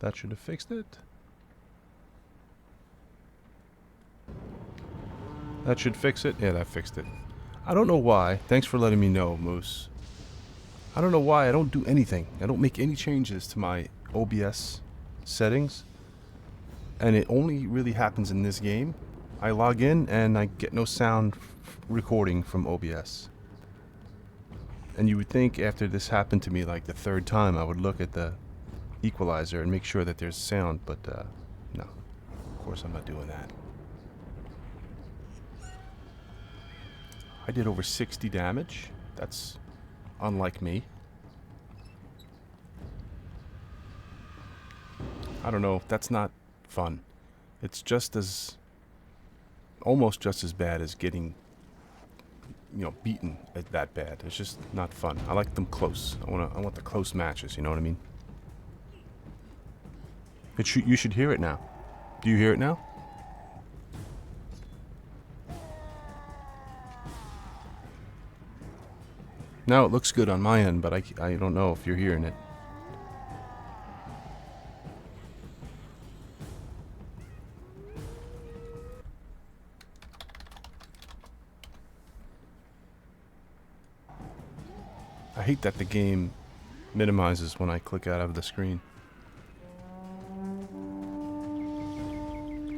That should have fixed it. That should fix it. Yeah, that fixed it. I don't know why. Thanks for letting me know, Moose. I don't know why I don't do anything. I don't make any changes to my OBS settings. And it only really happens in this game. I log in and I get no sound recording from OBS. And you would think after this happened to me like the third time, I would look at the equalizer and make sure that there's sound, but no. Of course I'm not doing that. I did over 60 damage. That's unlike me. I don't know. That's not fun. It's just as... almost just as bad as getting, you know, beaten at that bad. It's just not fun. I like them close. I want the close matches, you know what I mean? You should hear it now. Do you hear it now? Now it looks good on my end, but I don't know if you're hearing it. I hate that the game minimizes when I click out of the screen.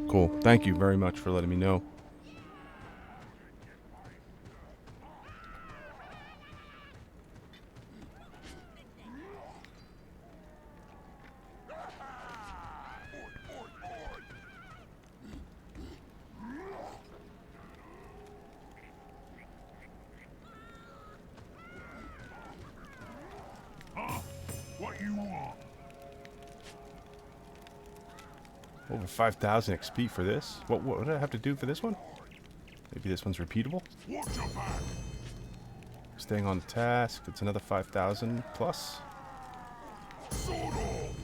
Cool. Thank you very much for letting me know. What you want? Over 5,000 XP for this? What did I have to do for this one? Maybe this one's repeatable? Watch your back. Staying on task. It's another 5,000 plus. Sword off.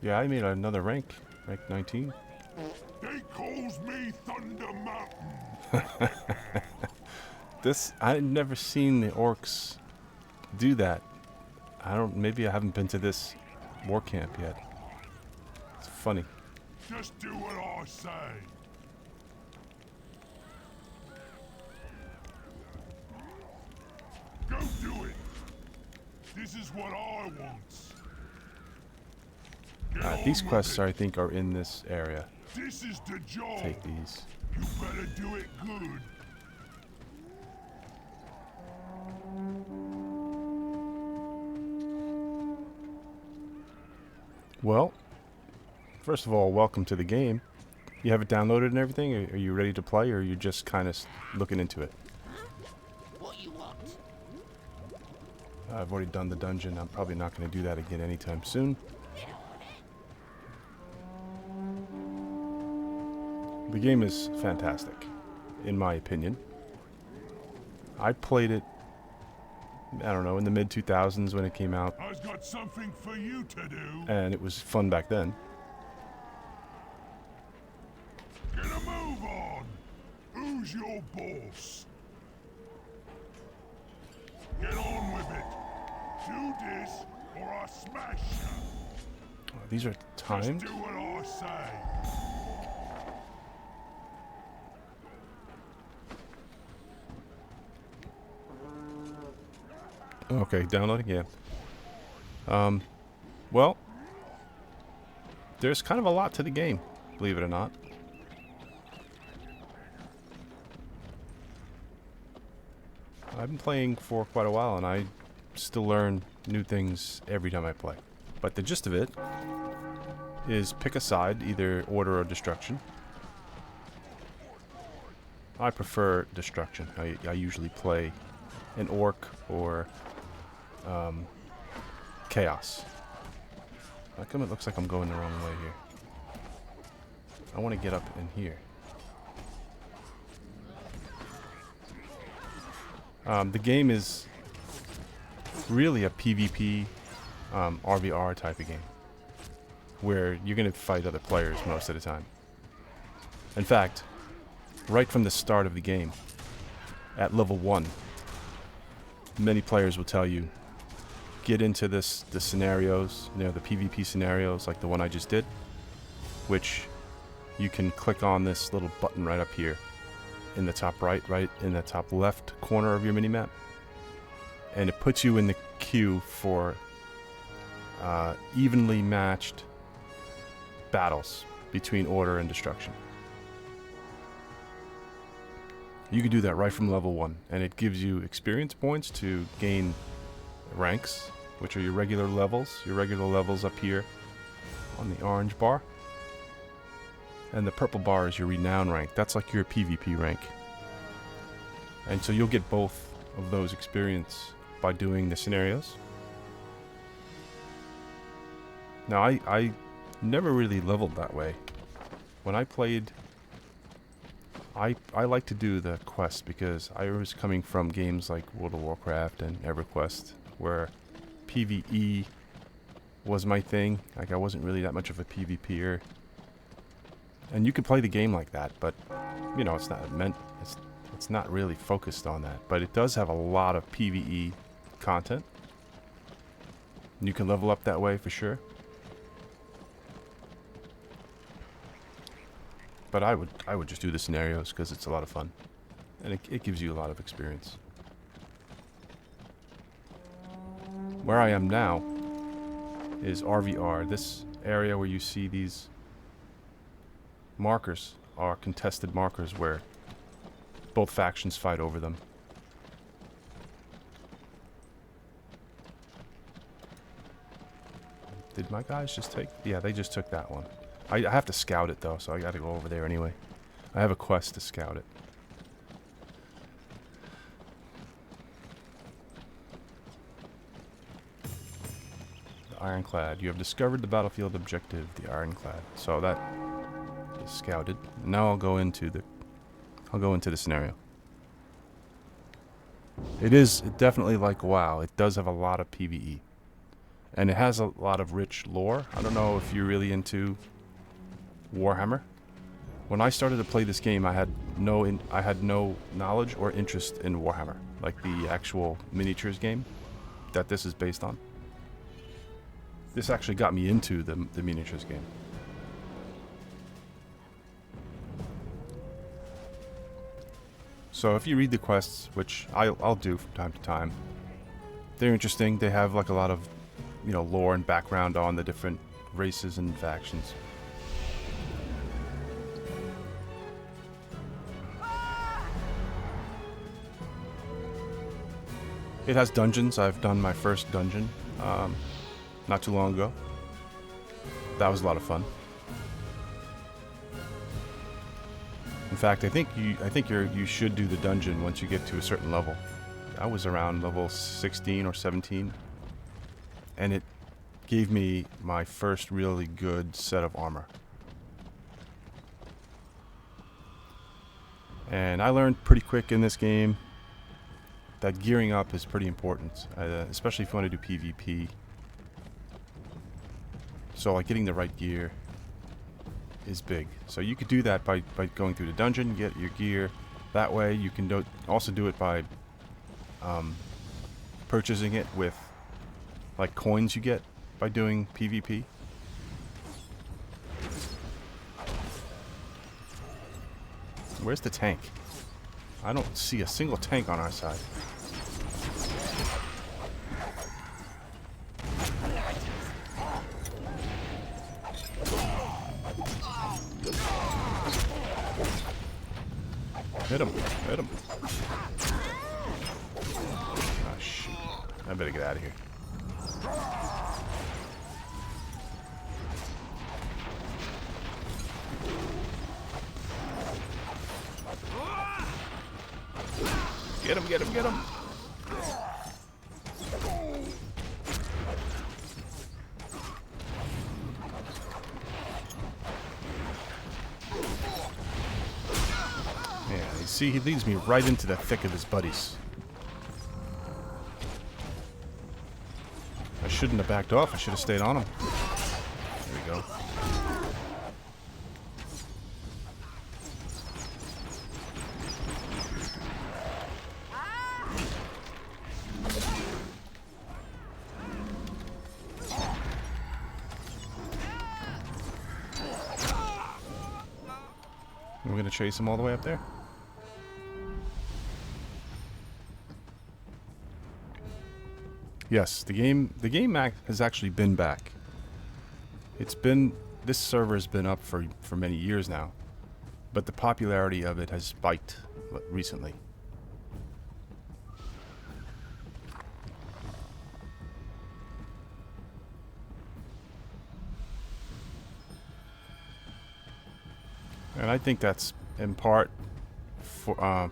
Yeah, I made another rank. Rank 19. They calls me Thunder Mountain. I've never seen the orcs do that. Maybe I haven't been to this war camp yet. It's funny. Just do what I say. Go do it. This is what I want. Get These on quests, with I think, are in this area. it. This is the job. Take these. You better do it good. Well, first of all, welcome to the game. You have it downloaded and everything? Are you ready to play, or are you just kind of looking into it? What you want? I've already done the dungeon. I'm probably not going to do that again anytime soon. The game is fantastic, in my opinion. I played it, I don't know, in the mid-2000s when it came out, I've got something for you to do. and it was fun back then. Get a move on. Who's your boss? Get on with it. Do this or I smash you. Oh, these are timed? Just do what I say. Okay, downloading, yeah. Well, there's kind of a lot to the game, believe it or not. I've been playing for quite a while, and I still learn new things every time I play. But the gist of it is pick a side, either order or destruction. I prefer destruction. I usually play an orc or chaos. How come it looks like I'm going the wrong way here? I want to get up in here. The game is really a PvP, RVR type of game, where you're going to fight other players most of the time. In fact, right from the start of the game, at level 1, many players will tell you get into the scenarios, you know, the PvP scenarios like the one I just did, which you can click on this little button right up here in the top right in the top left corner of your minimap, and it puts you in the queue for evenly matched battles between order and destruction. You can do that right from level 1, and it gives you experience points to gain ranks, which are your regular levels up here on the orange bar. And the purple bar is your renown rank. That's like your PvP rank. And so you'll get both of those experience by doing the scenarios. Now, I never really leveled that way. When I played, I like to do the quests because I was coming from games like World of Warcraft and EverQuest, where PvE was my thing. Like, I wasn't really that much of a PvPer. And you can play the game like that, but you know, it's not really focused on that. But it does have a lot of PvE content. And you can level up that way for sure. But I would just do the scenarios because it's a lot of fun, and it gives you a lot of experience. Where I am now is RVR. This area where you see these markers are contested markers where both factions fight over them. Did my guys just take? Yeah, they just took that one. I have to scout it though, so I gotta go over there anyway. I have a quest to scout it. The Ironclad. You have discovered the battlefield objective, the Ironclad. So that is scouted. Now I'll go into the scenario. It is definitely like WoW. It does have a lot of PvE. And it has a lot of rich lore. I don't know if you're really into Warhammer. When I started to play this game, I had no knowledge or interest in Warhammer, like the actual miniatures game that this is based on. This actually got me into the miniatures game. So if you read the quests, which I'll do from time to time, they're interesting. They have like a lot of, you know, lore and background on the different races and factions. It has dungeons. I've done my first dungeon not too long ago. That was a lot of fun. In fact, I think you should do the dungeon once you get to a certain level. I was around level 16 or 17, and it gave me my first really good set of armor. And I learned pretty quick in this game that gearing up is pretty important, especially if you want to do PvP. So like getting the right gear is big. So you could do that by going through the dungeon, get your gear. That way you can also do it by purchasing it with like coins you get by doing PvP. Where's the tank? I don't see a single tank on our side. Hit him. Hit him. Oh, shoot. I better get out of here. Get him, get him, get him. Yeah, you see, he leads me right into the thick of his buddies. I shouldn't have backed off. I should have stayed on him. There we go. We're gonna chase him all the way up there. Yes, the game has actually been back. This server has been up for many years now, but the popularity of it has spiked recently. And I think that's in part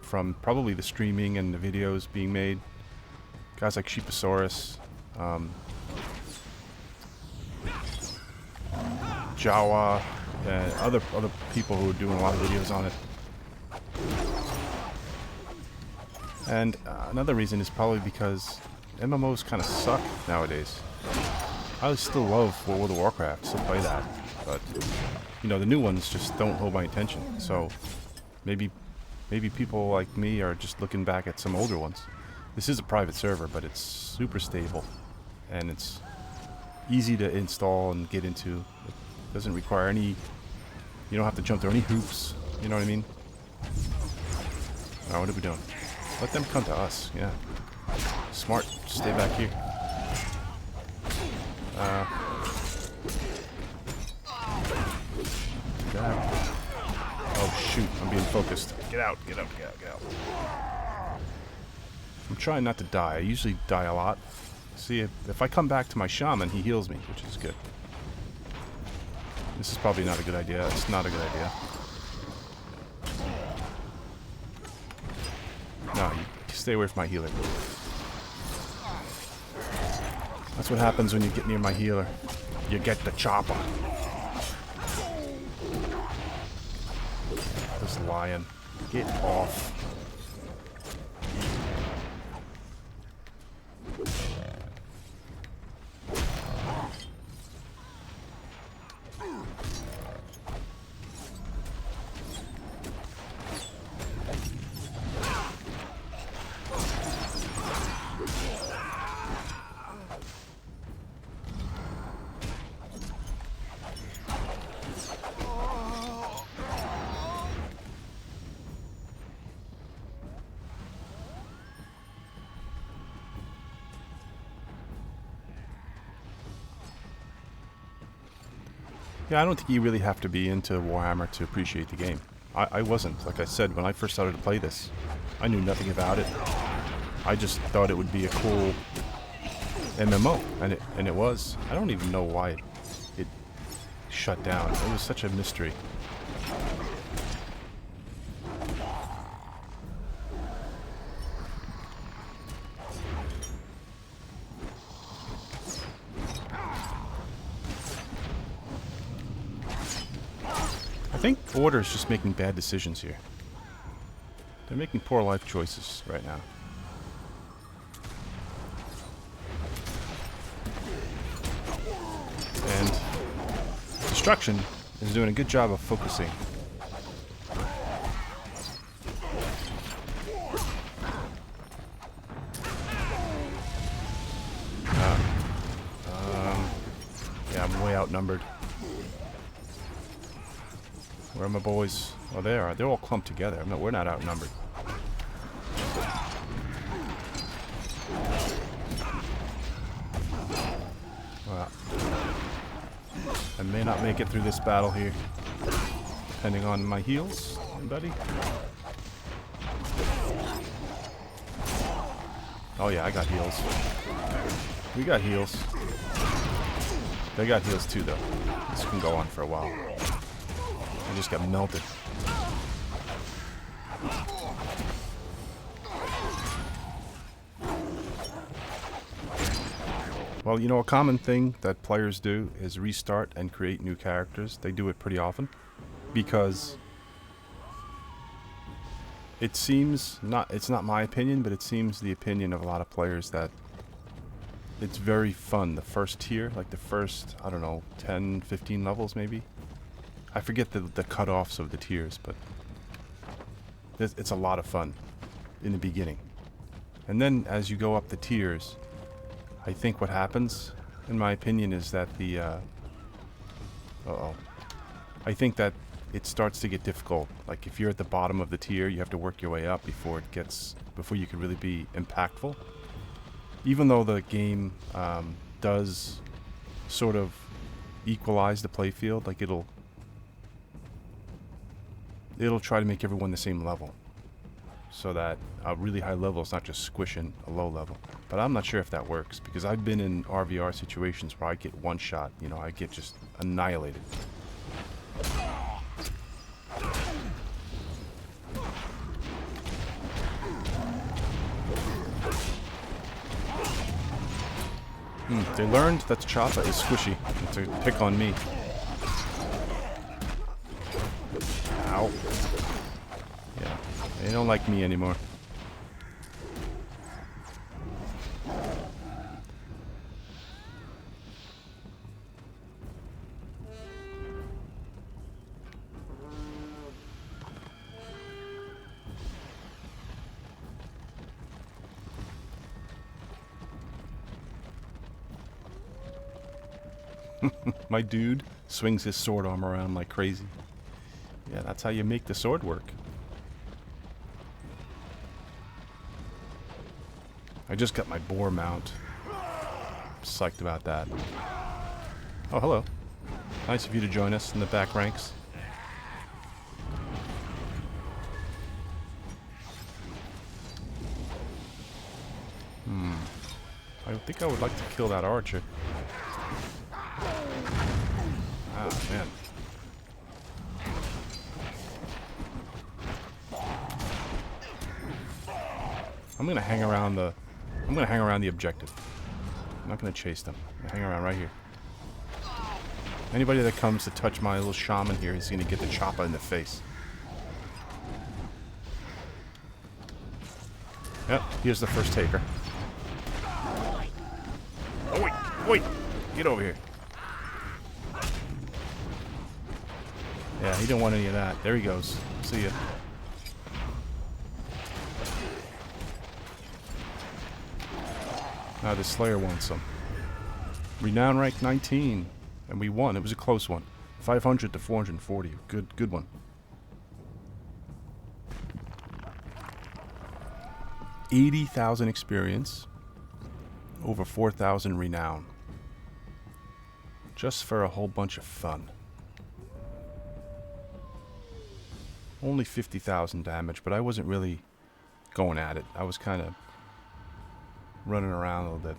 from probably the streaming and the videos being made. Guys like Sheeposaurus, Jawa, and other people who are doing a lot of videos on it. And another reason is probably because MMOs kind of suck nowadays. I still love World of Warcraft, still play that, but you know, the new ones just don't hold my attention. So maybe people like me are just looking back at some older ones. This is a private server, but it's super stable, and it's easy to install and get into. It doesn't require any, you don't have to jump through any hoops, you know what I mean? Alright, what are we doing? Let them come to us, yeah. Smart, stay back here. Get out. Oh shoot, I'm being focused. Get out, get out, get out, get out. I'm trying not to die. I usually die a lot. See, if I come back to my shaman, he heals me, which is good. This is probably not a good idea. It's not a good idea. No, you stay away from my healer. That's what happens when you get near my healer. You get the Choppa. This lion. Get off. Yeah, I don't think you really have to be into Warhammer to appreciate the game. I wasn't. Like I said, when I first started to play this, I knew nothing about it. I just thought it would be a cool MMO, and it was. I don't even know why it shut down. It was such a mystery. I think Order is just making bad decisions here. They're making poor life choices right now. And Destruction is doing a good job of focusing. Yeah, I'm way outnumbered. Where are my boys? Oh, they are. They're all clumped together. No, we're not outnumbered. Well, I may not make it through this battle here, depending on my heals. Anybody? Oh yeah, I got heals. We got heals. They got heals too, though. This can go on for a while. I just got melted. Well, you know, a common thing that players do is restart and create new characters. They do it pretty often because it seems, it's not my opinion, but it seems the opinion of a lot of players that it's very fun. The first tier, like the first, I don't know, 10, 15 levels maybe. I forget the cutoffs of the tiers, but it's a lot of fun in the beginning. And then as you go up the tiers, I think what happens, in my opinion, is that I think that it starts to get difficult. Like if you're at the bottom of the tier, you have to work your way up before you can really be impactful. Even though the game does sort of equalize the playfield, like it'll try to make everyone the same level, so that a really high level is not just squishing a low level. But I'm not sure if that works, because I've been in RVR situations where I get one shot, you know, I get just annihilated. They learned that Choppa is squishy to pick on me. Ow. Yeah, they don't like me anymore. My dude swings his sword arm around like crazy. Yeah, that's how you make the sword work. I just got my boar mount. Psyched about that. Oh, hello. Nice of you to join us in the back ranks. I think I would like to kill that archer. Ah, man. I'm gonna hang around the objective. I'm not gonna chase them. I'm gonna hang around right here. Anybody that comes to touch my little shaman here is gonna get the Choppa in the face. Yep, here's the first taker. Oh wait, wait! Get over here. Yeah, he didn't want any of that. There he goes. See ya. Now the Slayer wants some. Renown rank 19. And we won. It was a close one. 500 to 440. Good one. 80,000 experience. Over 4,000 renown. Just for a whole bunch of fun. Only 50,000 damage, but I wasn't really going at it. I was kind of running around a little bit.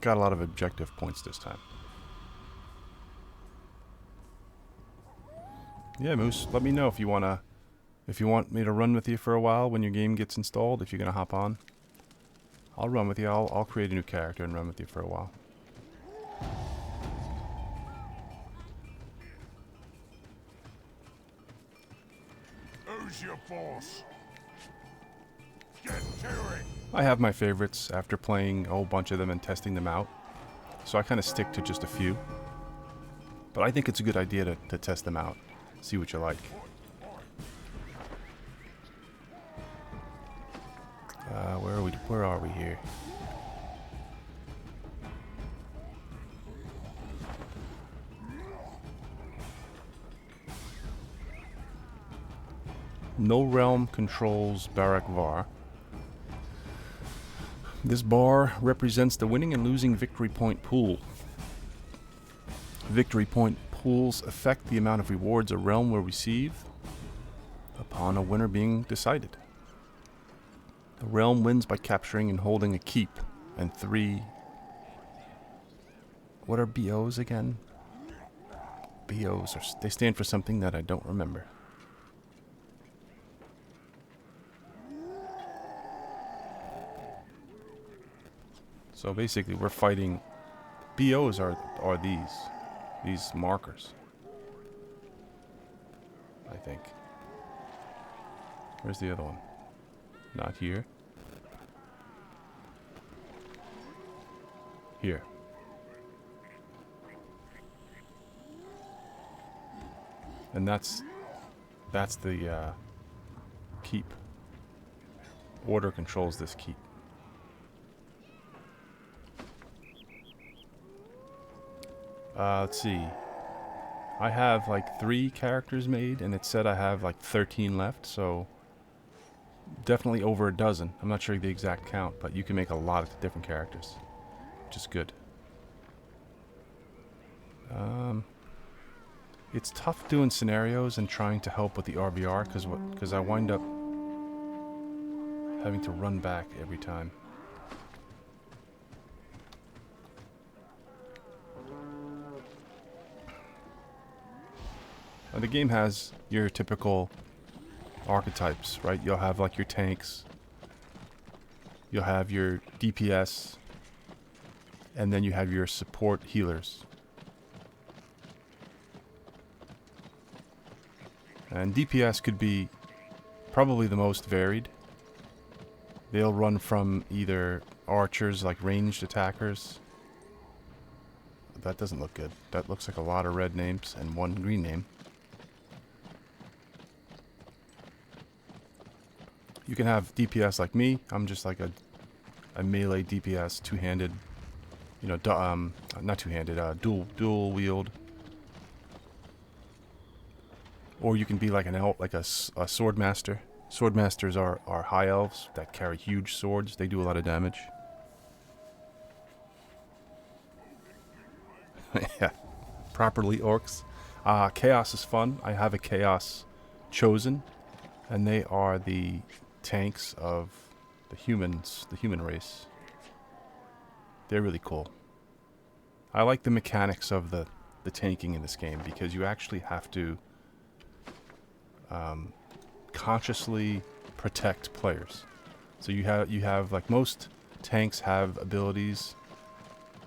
Got a lot of objective points this time. Yeah, Moose, let me know if you want me to run with you for a while when your game gets installed, if you're gonna hop on. I'll run with you. I'll create a new character and run with you for a while. Who's your boss? Get to it! I have my favorites after playing a whole bunch of them and testing them out. So I kind of stick to just a few. But I think it's a good idea to test them out. See what you like. Where are we here? No realm controls Barak Var. This bar represents the winning and losing victory point pool. Victory point pools affect the amount of rewards a realm will receive upon a winner being decided. The realm wins by capturing and holding a keep and 3... What are BOs again? BOs they stand for something that I don't remember. So basically we're fighting... BOs are these markers. I think. Where's the other one? Not here. Here. And that's the keep. Order controls this keep. Let's see. I have like 3 characters made, and it said I have like 13 left, so definitely over a dozen. I'm not sure the exact count, but you can make a lot of different characters, which is good. It's tough doing scenarios and trying to help with the RBR because I wind up having to run back every time. The game has your typical archetypes, right? You'll have like your tanks, you'll have your DPS, and then you have your support healers. And DPS could be probably the most varied. They'll run from either archers, like ranged attackers. That doesn't look good. That looks like a lot of red names and 1 green name. You can have DPS like me. I'm just like a melee DPS, two-handed. You know, not two-handed. Dual wield. Or you can be like an elf, like a sword master. Sword masters are high elves that carry huge swords. They do a lot of damage. Yeah, properly orcs. Chaos is fun. I have a chaos chosen, and they are the tanks of the humans, the human race. They're really cool. I like the mechanics of the tanking in this game because you actually have to consciously protect players. So you have like most tanks have abilities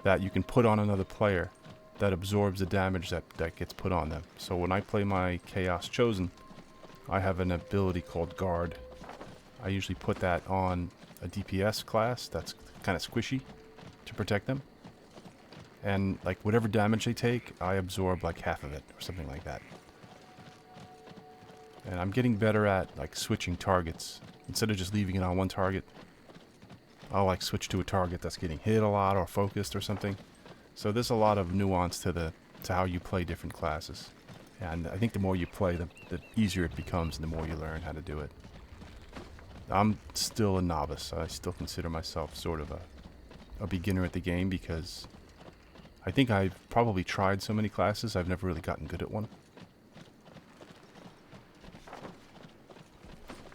that you can put on another player that absorbs the damage that gets put on them. So when I play my Chaos Chosen, I have an ability called Guard. I usually put that on a DPS class that's kind of squishy to protect them. And like whatever damage they take, I absorb like half of it or something like that. And I'm getting better at like switching targets. Instead of just leaving it on one target, I'll like switch to a target that's getting hit a lot or focused or something. So there's a lot of nuance to how you play different classes. And I think the more you play, the easier it becomes and the more you learn how to do it. I'm still a novice. I still consider myself sort of a beginner at the game because I think I've probably tried so many classes, I've never really gotten good at one.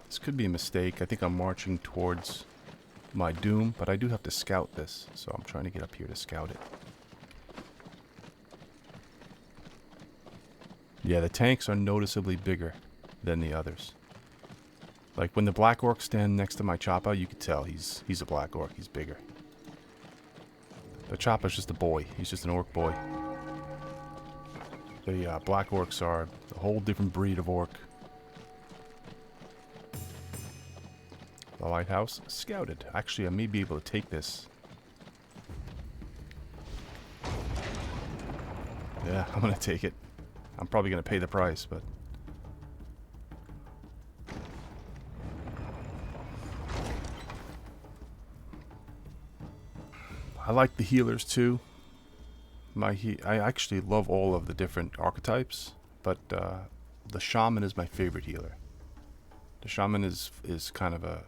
This could be a mistake. I think I'm marching towards my doom, but I do have to scout this, so I'm trying to get up here to scout it. Yeah, the tanks are noticeably bigger than the others. Like when the black orcs stand next to my Choppa, you could tell he's a black orc. He's bigger. The Choppa's just a boy. He's just an orc boy. The black orcs are a whole different breed of orc. The lighthouse scouted. Actually, I may be able to take this. Yeah, I'm gonna take it. I'm probably gonna pay the price, but I like the healers too. I actually love all of the different archetypes, but the shaman is my favorite healer. The shaman is kind of a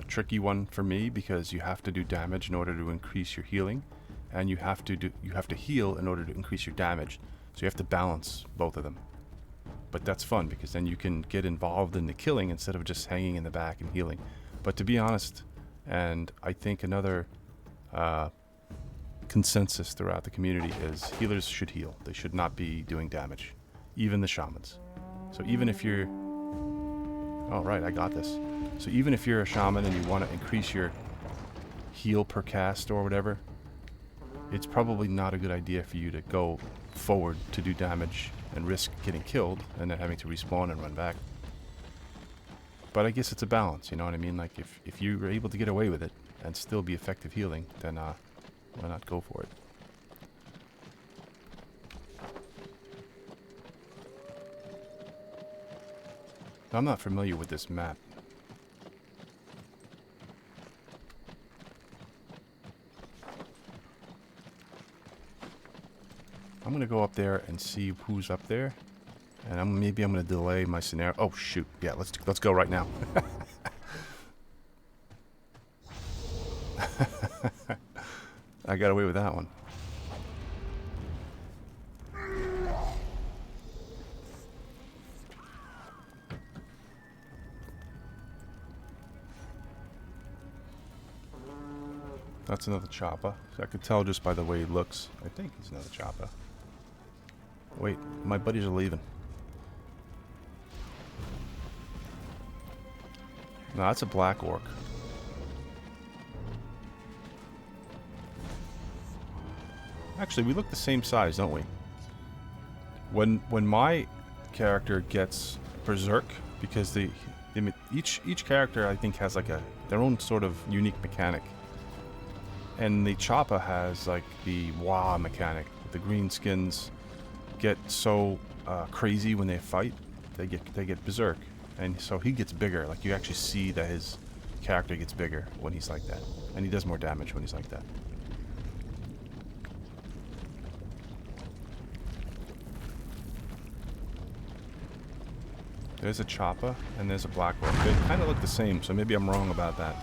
tricky one for me because you have to do damage in order to increase your healing, and you have to heal in order to increase your damage. So you have to balance both of them. But that's fun because then you can get involved in the killing instead of just hanging in the back and healing. But to be honest, and I think another consensus throughout the community is healers should heal. They should not be doing damage, even the shamans. So even if you're... Oh, right, I got this. So even if you're a shaman and you want to increase your heal per cast or whatever, it's probably not a good idea for you to go forward to do damage and risk getting killed and then having to respawn and run back. But I guess it's a balance, you know what I mean? Like if you're able to get away with it and still be effective healing, then why not go for it? I'm not familiar with this map. I'm gonna go up there and see who's up there, and maybe I'm gonna delay my scenario. Oh shoot! Yeah, let's go right now. I got away with that one. That's another Choppa. So I could tell just by the way he looks. I think he's another Choppa. Wait, my buddies are leaving. No, that's a black orc. Actually, we look the same size, don't we? When my character gets berserk, because each character I think has like their own sort of unique mechanic. And the Choppa has like the wah mechanic. The green skins get so crazy when they fight, they get berserk, and so he gets bigger. Like you actually see that his character gets bigger when he's like that, and he does more damage when he's like that. There's a Choppa and there's a black orc. They kind of look the same, so maybe I'm wrong about that.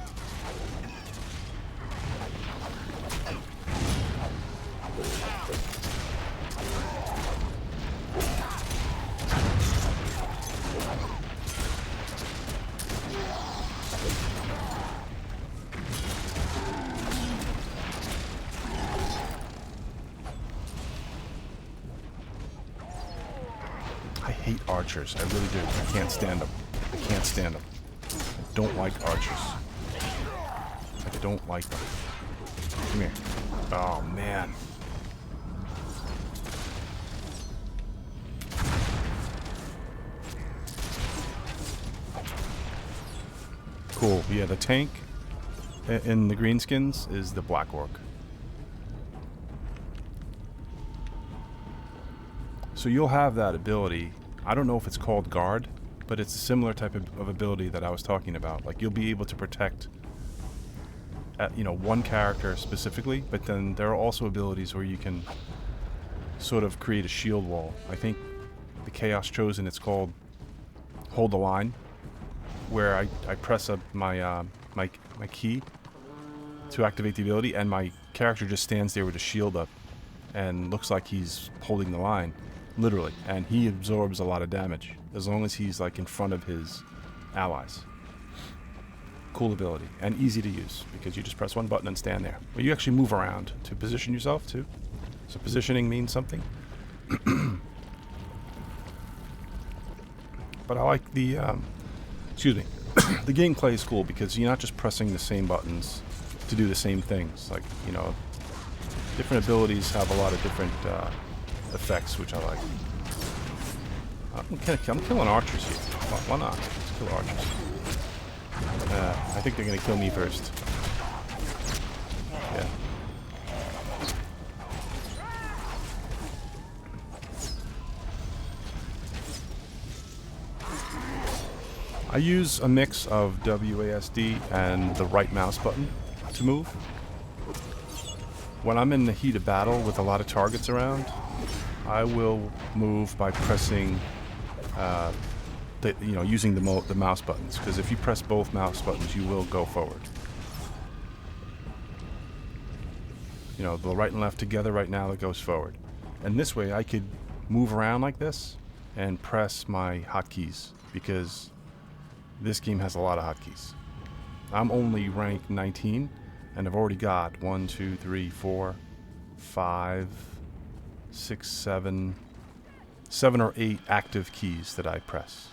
I hate archers. I really do. I can't stand them. I can't stand them. I don't like archers. I don't like them. Come here. Oh, man. Cool. Yeah, the tank in the greenskins is the black orc. So you'll have that ability. I don't know if it's called guard, but it's a similar type of ability that I was talking about. Like you'll be able to protect, one character specifically, but then there are also abilities where you can sort of create a shield wall. I think the Chaos Chosen, it's called Hold the Line, where I press my key to activate the ability, and my character just stands there with a shield up and looks like he's holding the line. Literally, and he absorbs a lot of damage as long as he's like in front of his allies. Cool ability and easy to use because you just press one button and stand there. But you actually move around to position yourself too. So positioning means something. But I like the the gameplay is cool because you're not just pressing the same buttons to do the same things. Like different abilities have a lot of different effects, which I like. I'm killing archers here. Why not? Let's kill archers. I think they're gonna kill me first. Yeah. I use a mix of WASD and the right mouse button to move. When I'm in the heat of battle with a lot of targets around, I will move by pressing, using the mouse buttons. Because if you press both mouse buttons, you will go forward. The right and left together right now, that goes forward. And this way, I could move around like this and press my hotkeys because this game has a lot of hotkeys. I'm only rank 19, and I've already got 1, 2, 3, 4, 5, 6, 7 or 8 active keys that I press.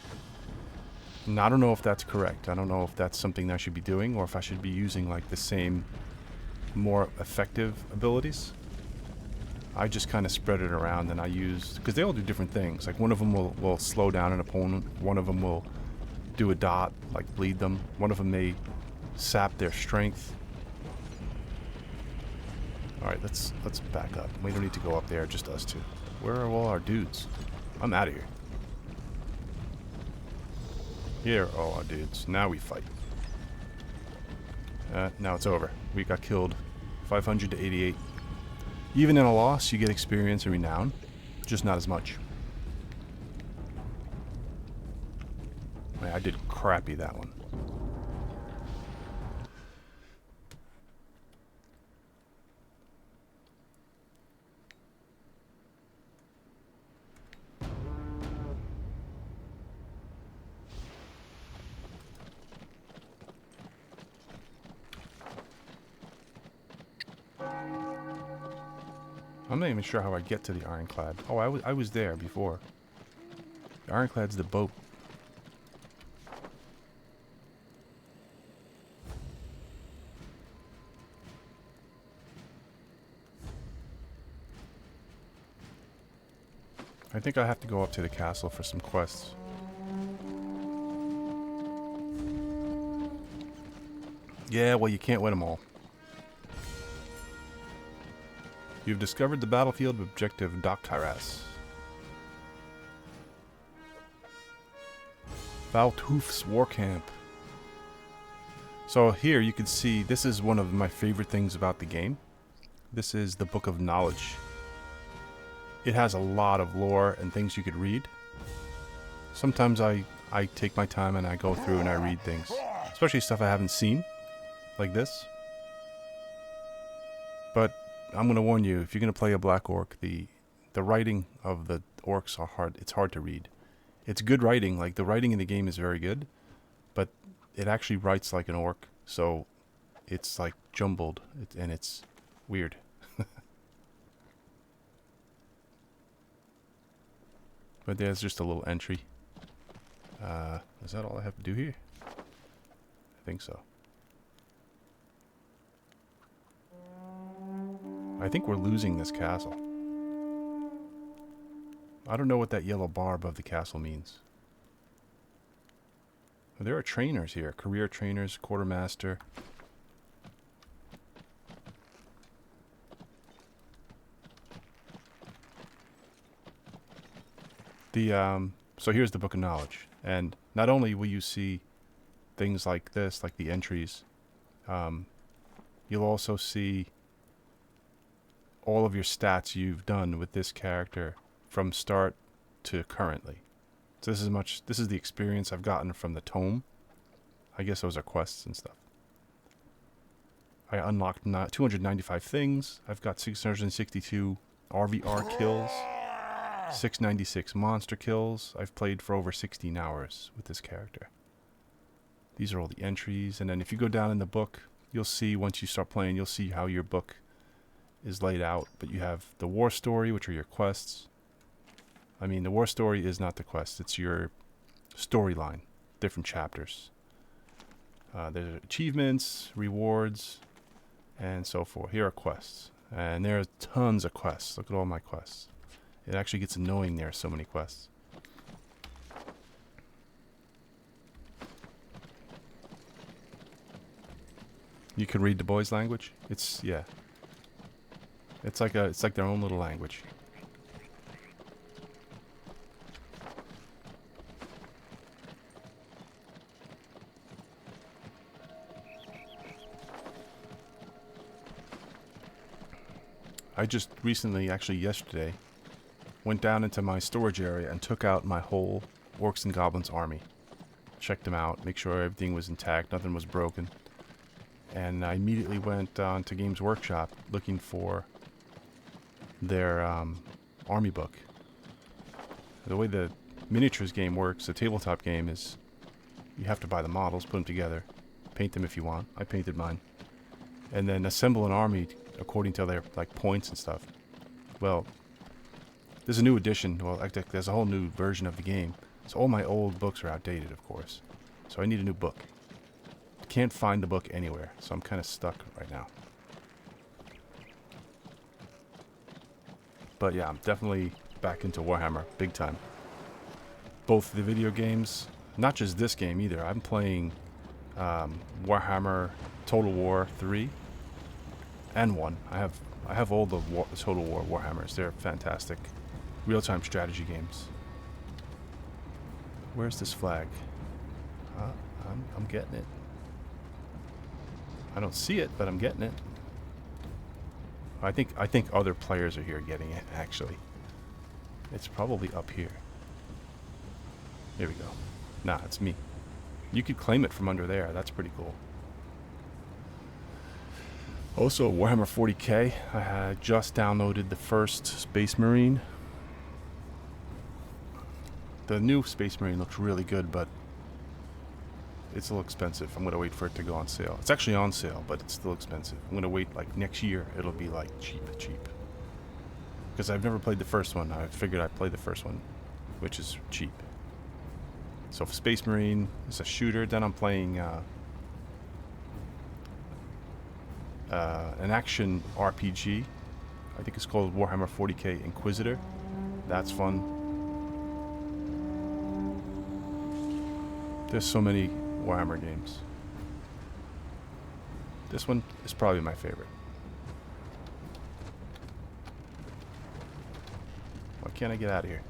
And I don't know if that's correct. I don't know if that's something I should be doing or if I should be using like the same more effective abilities. I just kind of spread it around and I use, because they all do different things. Like one of them will slow down an opponent. One of them will do a dot, like bleed them. One of them may sap their strength. Alright, let's back up. We don't need to go up there, just us two. Where are all our dudes? I'm out of here. Here are all our dudes. Now we fight. Now it's over. We got killed 500 to 88. Even in a loss, you get experience and renown, just not as much. Man, I did crappy that one. I'm not even sure how I get to the Ironclad. Oh, I was there before. The Ironclad's the boat. I think I have to go up to the castle for some quests. Yeah, well, you can't win them all. You've discovered the battlefield objective Doctaras. Valthoof's War Camp. So here you can see, this is one of my favorite things about the game. This is the Book of Knowledge. It has a lot of lore and things you could read. Sometimes I take my time and I go through and I read things. Especially stuff I haven't seen, like this. But I'm going to warn you, if you're going to play a Black Orc, the writing of the orcs are hard. It's hard to read. It's good writing, like the writing in the game is very good, but it actually writes like an orc, so it's like jumbled, and it's weird. But there's just a little entry. Is that all I have to do here? I think so. I think we're losing this castle. I don't know what that yellow bar above the castle means. There are trainers here. Career trainers, quartermaster. So here's the Book of Knowledge. And not only will you see things like this, like the entries, you'll also see all of your stats you've done with this character from start to currently. So this is the experience I've gotten from the tome. I guess those are quests and stuff. I unlocked 295 things. I've got 662 RVR kills, 696 monster kills. I've played for over 16 hours with this character. These are all the entries, and then if you go down in the book, you'll see, once you start playing, you'll see how your book is laid out. But you have the war story, which are your quests. I mean, the war story is not the quest, it's your storyline, different chapters. There's achievements, rewards, and so forth. Here are quests. And there are tons of quests. Look at all my quests. It actually gets annoying there are so many quests. You can read the boys' language? It's like their own little language. I just recently, actually yesterday, went down into my storage area and took out my whole Orcs and Goblins army. Checked them out, make sure everything was intact, nothing was broken. And I immediately went on to Games Workshop looking for their army book. The way the miniatures game works, the tabletop game, is you have to buy the models, put them together, paint them if you want. I painted mine. And then assemble an army according to their points and stuff. Well, there's a new edition. Well, there's a whole new version of the game. So all my old books are outdated, of course. So I need a new book. Can't find the book anywhere, so I'm kind of stuck right now. But yeah, I'm definitely back into Warhammer, big time. Both the video games, not just this game either. I'm playing Warhammer Total War 3 and 1. I have all the Total War Warhammers. They're fantastic real-time strategy games. Where's this flag? I'm getting it. I don't see it, but I'm getting it. I think other players are here getting it, actually. It's probably up here. Here we go. Nah, it's me. You could claim it from under there. That's pretty cool. Also, Warhammer 40k. I had just downloaded the first Space Marine. The new Space Marine looks really good, but it's a little expensive. I'm going to wait for it to go on sale. It's actually on sale, but it's still expensive. I'm going to wait like next year. It'll be like cheap. Because I've never played the first one. I figured I'd play the first one, which is cheap. So if Space Marine is a shooter, then I'm playing an action RPG. I think it's called Warhammer 40k Inquisitor. That's fun. There's so many Warhammer games. This one is probably my favorite. Why can't I get out of here?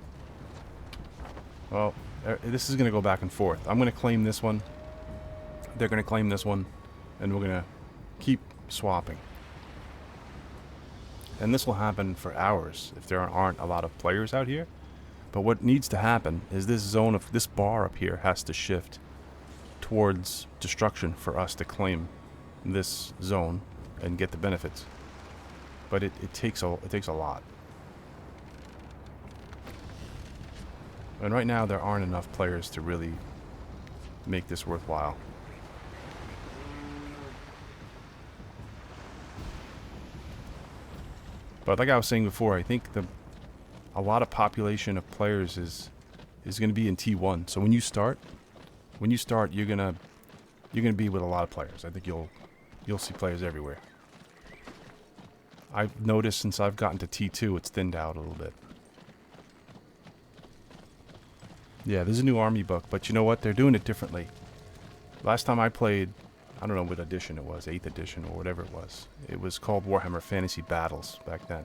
Well, this is going to go back and forth. I'm going to claim this one. They're going to claim this one. And we're going to keep swapping. And this will happen for hours if there aren't a lot of players out here. But what needs to happen is this zone of this bar up here has to shift towards destruction for us to claim this zone and get the benefits. But it takes a lot. And right now there aren't enough players to really make this worthwhile. But like I was saying before, I think a lot of population of players is going to be in T1. So when you start, you're gonna be with a lot of players. I think you'll see players everywhere. I've noticed since I've gotten to T2, it's thinned out a little bit. Yeah, there's a new army book, but you know what? They're doing it differently. Last time I played, I don't know what edition it was, 8th edition or whatever it was. It was called Warhammer Fantasy Battles back then.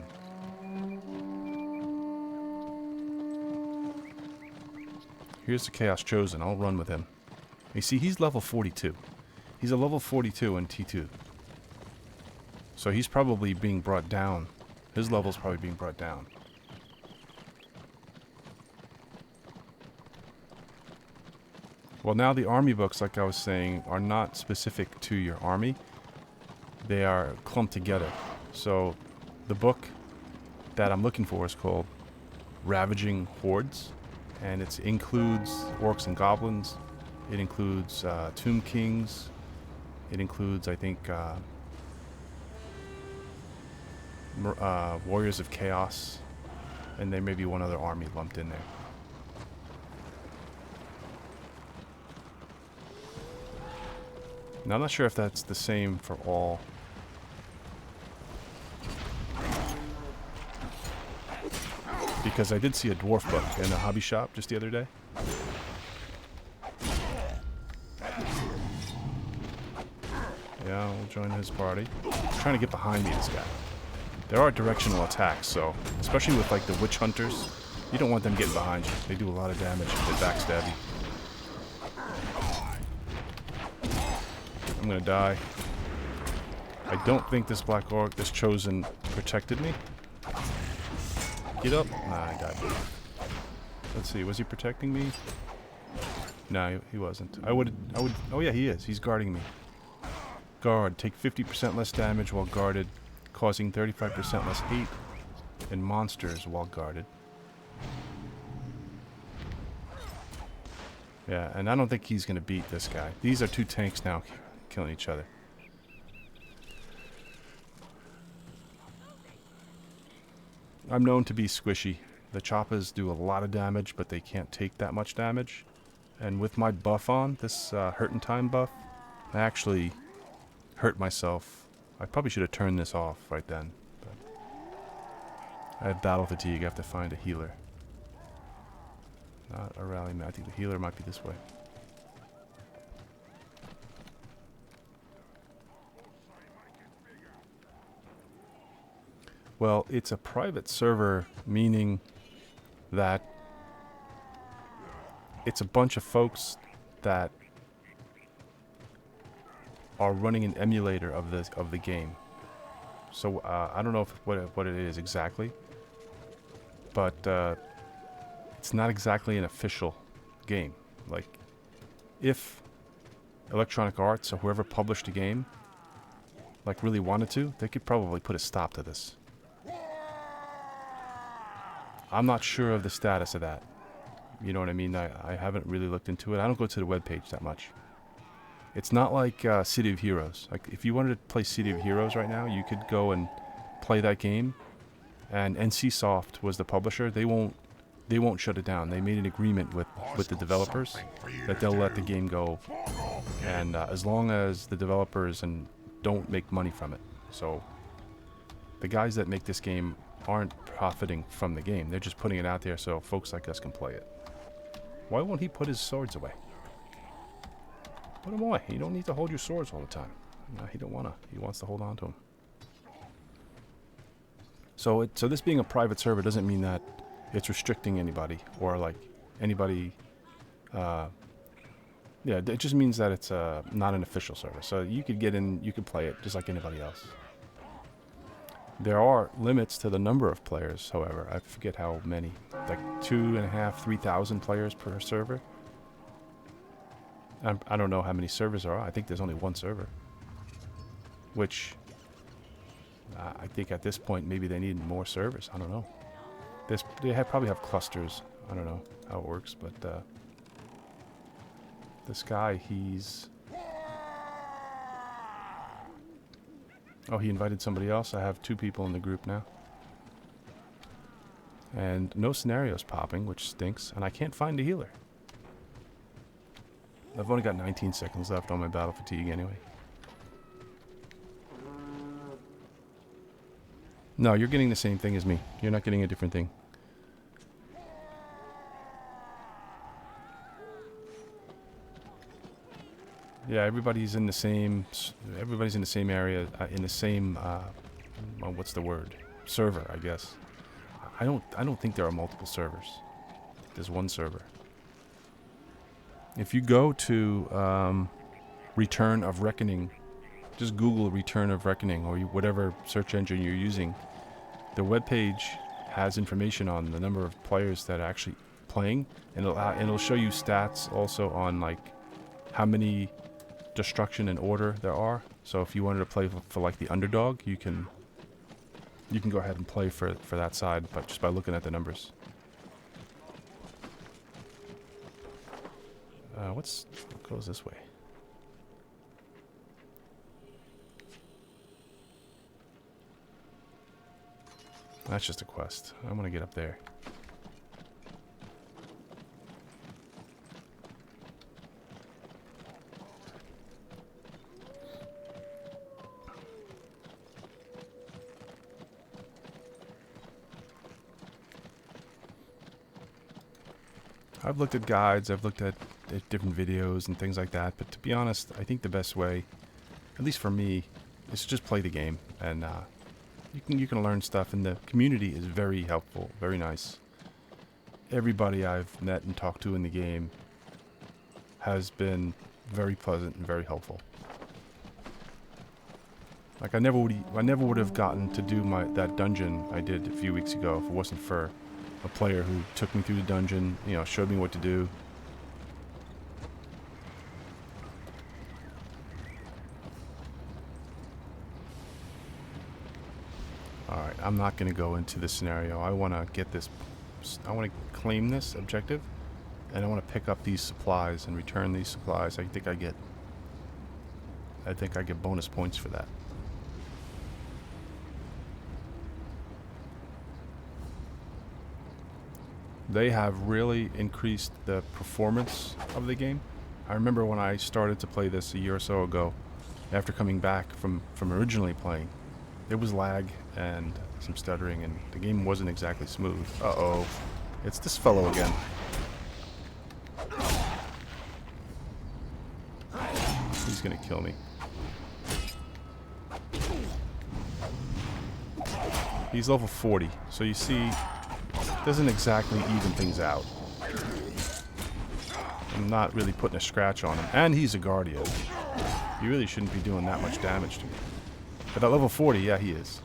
Here's the Chaos Chosen. I'll run with him. You see, he's level 42. He's a level 42 in T2. So he's probably being brought down. His level's probably being brought down. Well, now the army books, like I was saying, are not specific to your army. They are clumped together. So the book that I'm looking for is called Ravaging Hordes. And it includes orcs and goblins. It includes Tomb Kings. It includes, I think, Warriors of Chaos. And there may be one other army lumped in there. Now, I'm not sure if that's the same for all. Because I did see a dwarf book in a hobby shop just the other day. Yeah, we'll join his party. He's trying to get behind me, this guy. There are directional attacks, so especially with like the witch hunters, you don't want them getting behind you. They do a lot of damage if they backstab you. I'm gonna die. I don't think this black orc, this chosen, protected me. Get up. Nah, I died. Let's see, was he protecting me? No, he wasn't. I would, oh yeah, he is. He's guarding me. Guard, take 50% less damage while guarded, causing 35% less hate and monsters while guarded. Yeah, and I don't think he's gonna beat this guy. These are two tanks now killing each other. I'm known to be squishy. The Choppas do a lot of damage, but they can't take that much damage. And with my buff on, this hurt in time buff, I actually hurt myself. I probably should have turned this off right then. But I have battle fatigue. I have to find a healer. Not a rally man. I think the healer might be this way. Well, it's a private server, meaning that it's a bunch of folks that are running an emulator of the game. So I don't know what it is exactly, but it's not exactly an official game. Like, if Electronic Arts or whoever published the game, like, really wanted to, they could probably put a stop to this. I'm not sure of the status of that. You know what I mean? I haven't really looked into it. I don't go to the webpage that much. It's not like City of Heroes. Like, if you wanted to play City of Heroes right now, you could go and play that game. And NCSoft was the publisher. They won't shut it down. They made an agreement with the developers that they'll let the game go, and as long as the developers don't make money from it. So the guys that make this game aren't profiting from the game. They're just putting it out there so folks like us can play it. Why won't he put his swords away? Put them away. You don't need to hold your swords all the time. No, he don't wanna. He wants to hold on to them. So this being a private server doesn't mean that it's restricting anybody or like anybody. Yeah, it just means that it's not an official server. So you could get in, you could play it just like anybody else. There are limits to the number of players, however. I forget how many. Like 2,500, 3,000 players per server. I don't know how many servers there are. I think there's only one server. Which, I think at this point, maybe they need more servers. I don't know. They probably have clusters. I don't know how it works, but this guy, he's... Oh, he invited somebody else. I have 2 people in the group now. And no scenarios popping, which stinks. And I can't find a healer. I've only got 19 seconds left on my battle fatigue anyway. No, you're getting the same thing as me. You're not getting a different thing. Yeah, everybody's in the same area, in the same what's the word? Server, I guess. I don't think there are multiple servers. There's one server. If you go to Return of Reckoning, just Google Return of Reckoning or whatever search engine you're using, the webpage has information on the number of players that are actually playing, and it'll show you stats also on like how many destruction and order there are. So if you wanted to play for like the underdog, you can go ahead and play for that side, but just by looking at the numbers. What goes this way? That's just a quest. I want to get up there. I've looked at guides, I've looked at different videos and things like that, but to be honest, I think the best way, at least for me, is to just play the game, and you can learn stuff, and the community is very helpful, very nice. Everybody I've met and talked to in the game has been very pleasant and very helpful. Like I never would have gotten to do that dungeon I did a few weeks ago if it wasn't for a player who took me through the dungeon, you know, showed me what to do. Alright, I'm not going to go into this scenario. I want to get this, I want to claim this objective, and I want to pick up these supplies and return these supplies. I think I get bonus points for that. They have really increased the performance of the game. I remember when I started to play this a year or so ago, after coming back from originally playing, there was lag and some stuttering, and the game wasn't exactly smooth. Uh-oh. It's this fellow again. He's gonna kill me. He's level 40, so you see, doesn't exactly even things out. I'm not really putting a scratch on him. And he's a guardian. You really shouldn't be doing that much damage to me. But at level 40, yeah, he is.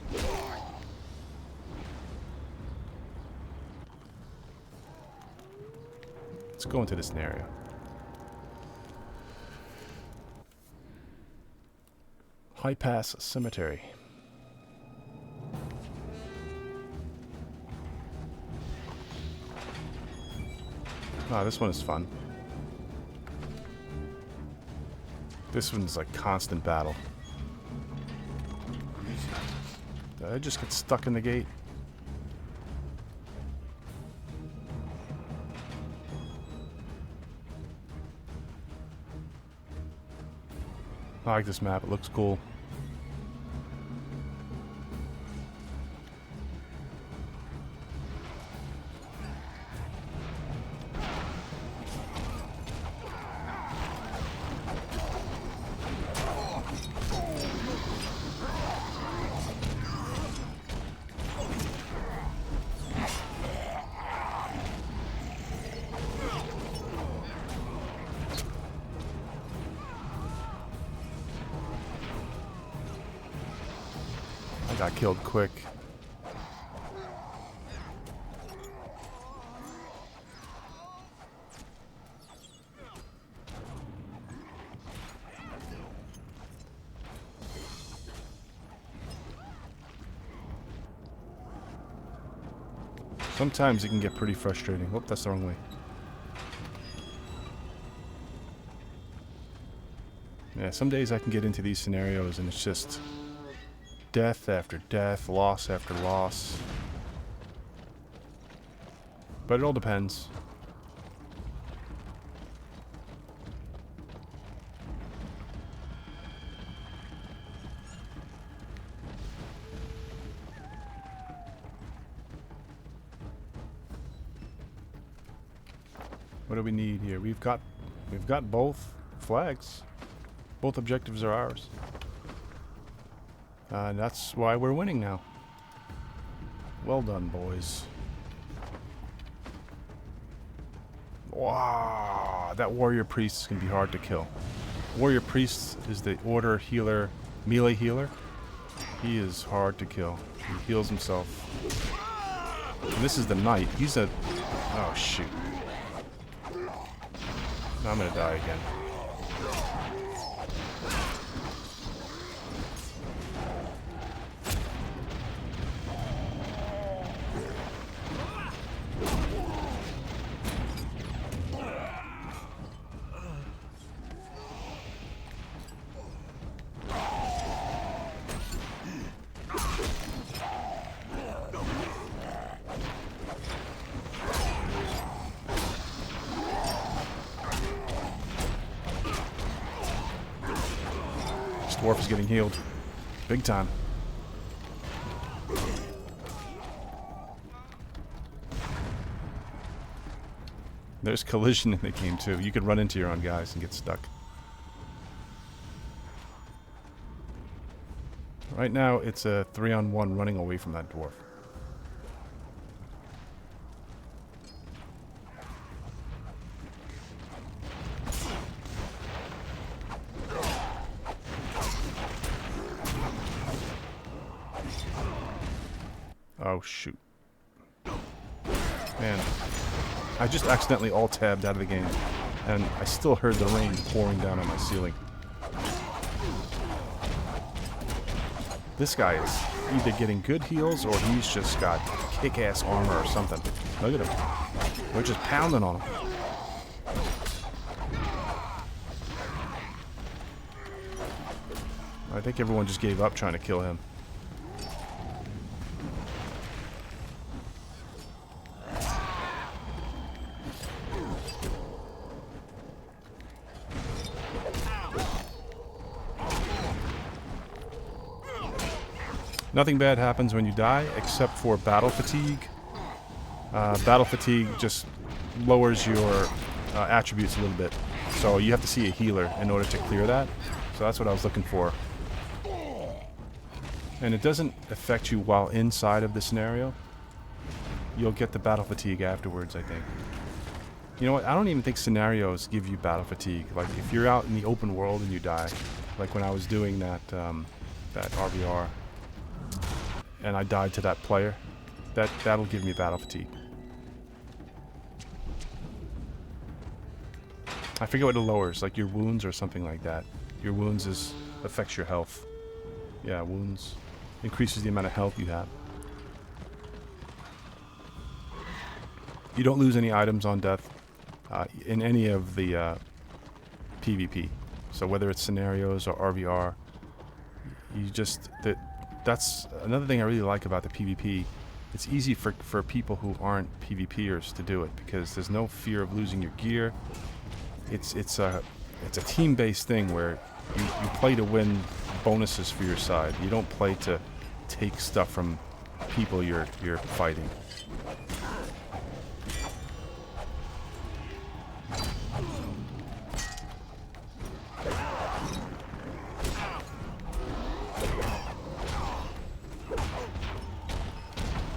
Let's go into this area. High Pass Cemetery. Ah, this one is fun. This one's like constant battle. Did I just get stuck in the gate? I like this map, it looks cool. Got killed quick. Sometimes it can get pretty frustrating. Whoop, that's the wrong way. Yeah, some days I can get into these scenarios and it's just death after death, loss after loss. But it all depends. What do we need here? We've got both flags. Both objectives are ours. And that's why we're winning now. Well done, boys. Wow, that warrior priest is going to be hard to kill. Warrior priest is the order healer, melee healer. He is hard to kill. He heals himself. And this is the knight. He's a... Oh, shoot. I'm going to die again. Dwarf is getting healed. Big time. There's collision in the game too. You could run into your own guys and get stuck. Right now it's a 3-on-1 running away from that dwarf. Oh, shoot. Man, I just accidentally alt-tabbed out of the game, and I still heard the rain pouring down on my ceiling. This guy is either getting good heals, or he's just got kick-ass armor or something. Look at him. We're just pounding on him. I think everyone just gave up trying to kill him. Nothing bad happens when you die, except for battle fatigue. Battle fatigue just lowers your attributes a little bit. So you have to see a healer in order to clear that. So that's what I was looking for. And it doesn't affect you while inside of the scenario. You'll get the battle fatigue afterwards, I think. You know what? I don't even think scenarios give you battle fatigue. Like, if you're out in the open world and you die, like when I was doing that that RVR, and I died to that player, that'll give me battle fatigue. I forget what it lowers, like your wounds or something like that. Your wounds affects your health. Yeah, wounds increases the amount of health you have. You don't lose any items on death in any of the PvP. So whether it's scenarios or RVR, you just that's another thing I really like about the PvP. It's easy for people who aren't PvPers to do it because there's no fear of losing your gear. It's a team-based thing where you play to win bonuses for your side. You don't play to take stuff from people you're fighting.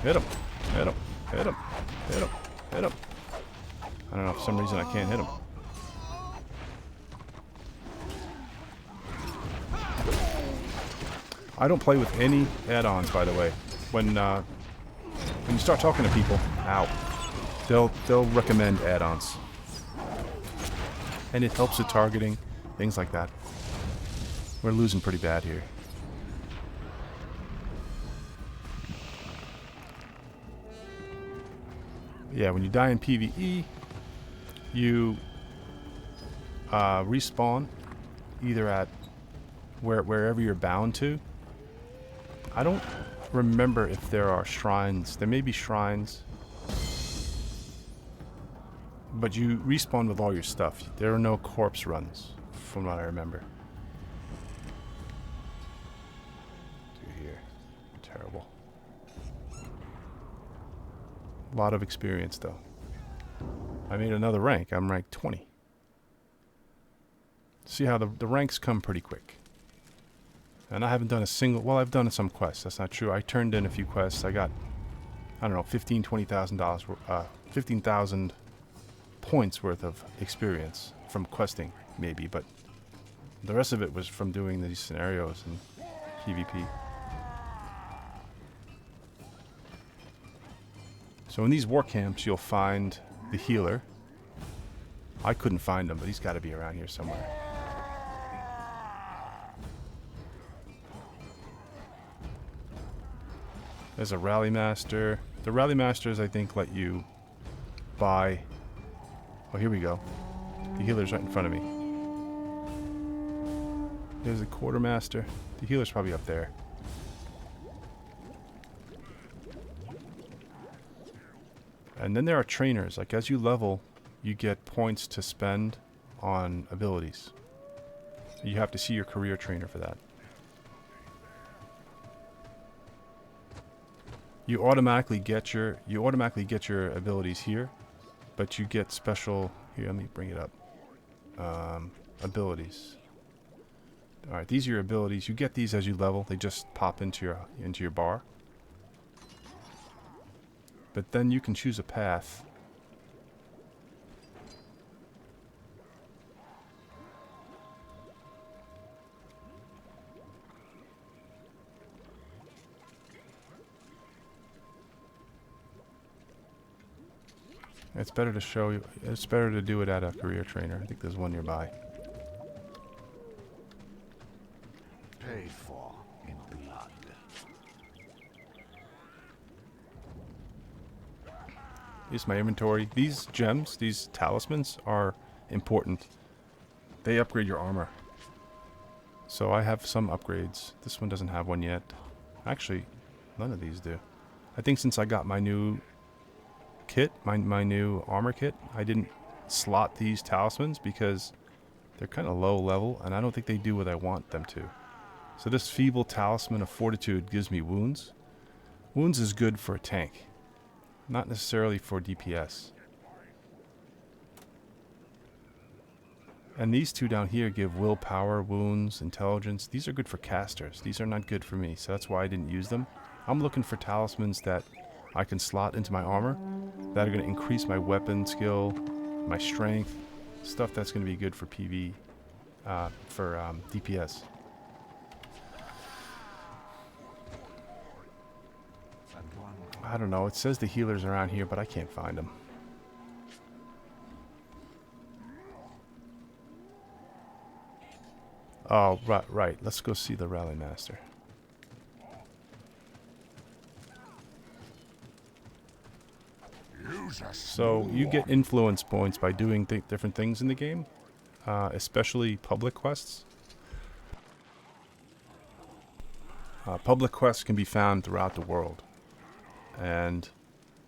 Hit him! Hit him! Hit him! Hit him! Hit him! I don't know, for some reason I can't hit him. I don't play with any add-ons, by the way. When you start talking to people, they'll recommend add-ons, and it helps with targeting, things like that. We're losing pretty bad here. Yeah, when you die in PvE, you respawn either at wherever you're bound to. I don't remember if there are shrines. There may be shrines, but you respawn with all your stuff. There are no corpse runs, from what I remember. Dude, here, terrible. A lot of experience, though. I made another rank. I'm rank 20. See how the ranks come pretty quick. And I haven't done a single... Well, I've done some quests. That's not true. I turned in a few quests. I got, I don't know, $15,000, 15,000 points worth of experience from questing, maybe. But the rest of it was from doing these scenarios and PvP. So in these war camps, you'll find the healer. I couldn't find him, but he's got to be around here somewhere. There's a rally master. The rally masters, I think, let you buy... Oh, here we go. The healer's right in front of me. There's a quartermaster. The healer's probably up there. And then there are trainers. Like, as you level, you get points to spend on abilities. You have to see your career trainer for that. You automatically get your abilities here, but you get special. Here, let me bring it up. Abilities. All right, these are your abilities. You get these as you level. They just pop into your bar. But then you can choose a path. It's better to show you. It's better to do it at a career trainer. I think there's one nearby. Paid for in blood. Here's my inventory. These gems, these talismans, are important. They upgrade your armor. So I have some upgrades. This one doesn't have one yet. Actually, none of these do. I think since I got my new kit, my new armor kit, I didn't slot these talismans because they're kind of low level, and I don't think they do what I want them to. So this feeble talisman of fortitude gives me wounds. Wounds is good for a tank, not necessarily for DPS. And these two down here give willpower, wounds, intelligence. These are good for casters. These are not good for me, so that's why I didn't use them. I'm looking for talismans that I can slot into my armor that are going to increase my weapon skill, my strength, stuff that's going to be good for PV, for DPS. I don't know. It says the healers around here, but I can't find them. Oh, right. Let's go see the Rally Master. So you get influence points by doing different things in the game, especially public quests. Public quests can be found throughout the world, and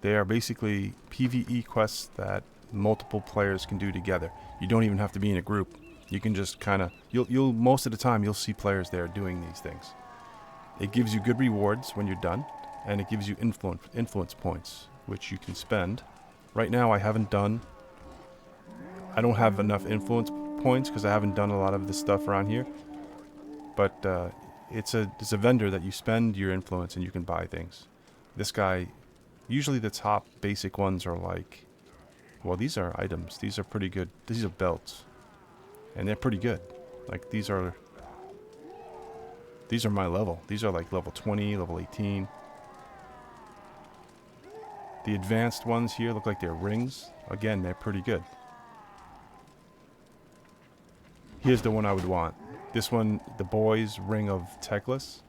they are basically PvE quests that multiple players can do together. You don't even have to be in a group. You can just kind of, you'll most of the time you'll see players there doing these things. It gives you good rewards when you're done, and it gives you influence points, which you can spend. Right now I don't have enough influence points because I haven't done a lot of this stuff around here. But it's a vendor that you spend your influence and you can buy things. This guy, usually the top basic ones are like, well, these are items. These are pretty good. These are belts. And they're pretty good. Like these are my level. These are like level 20, level 18. The advanced ones here look like they're rings. Again, they're pretty good. Here's the one I would want. This one, the boys' Ring of Teclis,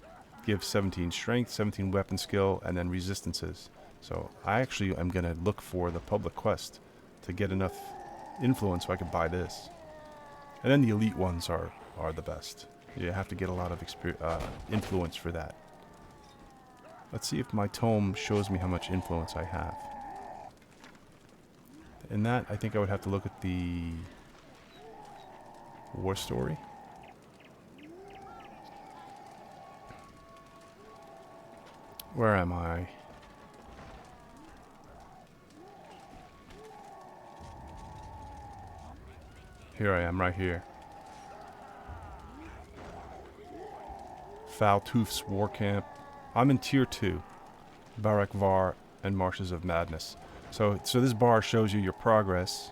gives 17 strength, 17 weapon skill, and then resistances. So I actually am going to look for the public quest to get enough influence so I can buy this. And then the elite ones are the best. You have to get a lot of influence for that. Let's see if my tome shows me how much influence I have. In that, I think I would have to look at the war story. Where am I? Here I am, right here. Faltooth's War Camp. I'm in Tier 2. Barak Var and Marshes of Madness. So this bar shows you your progress.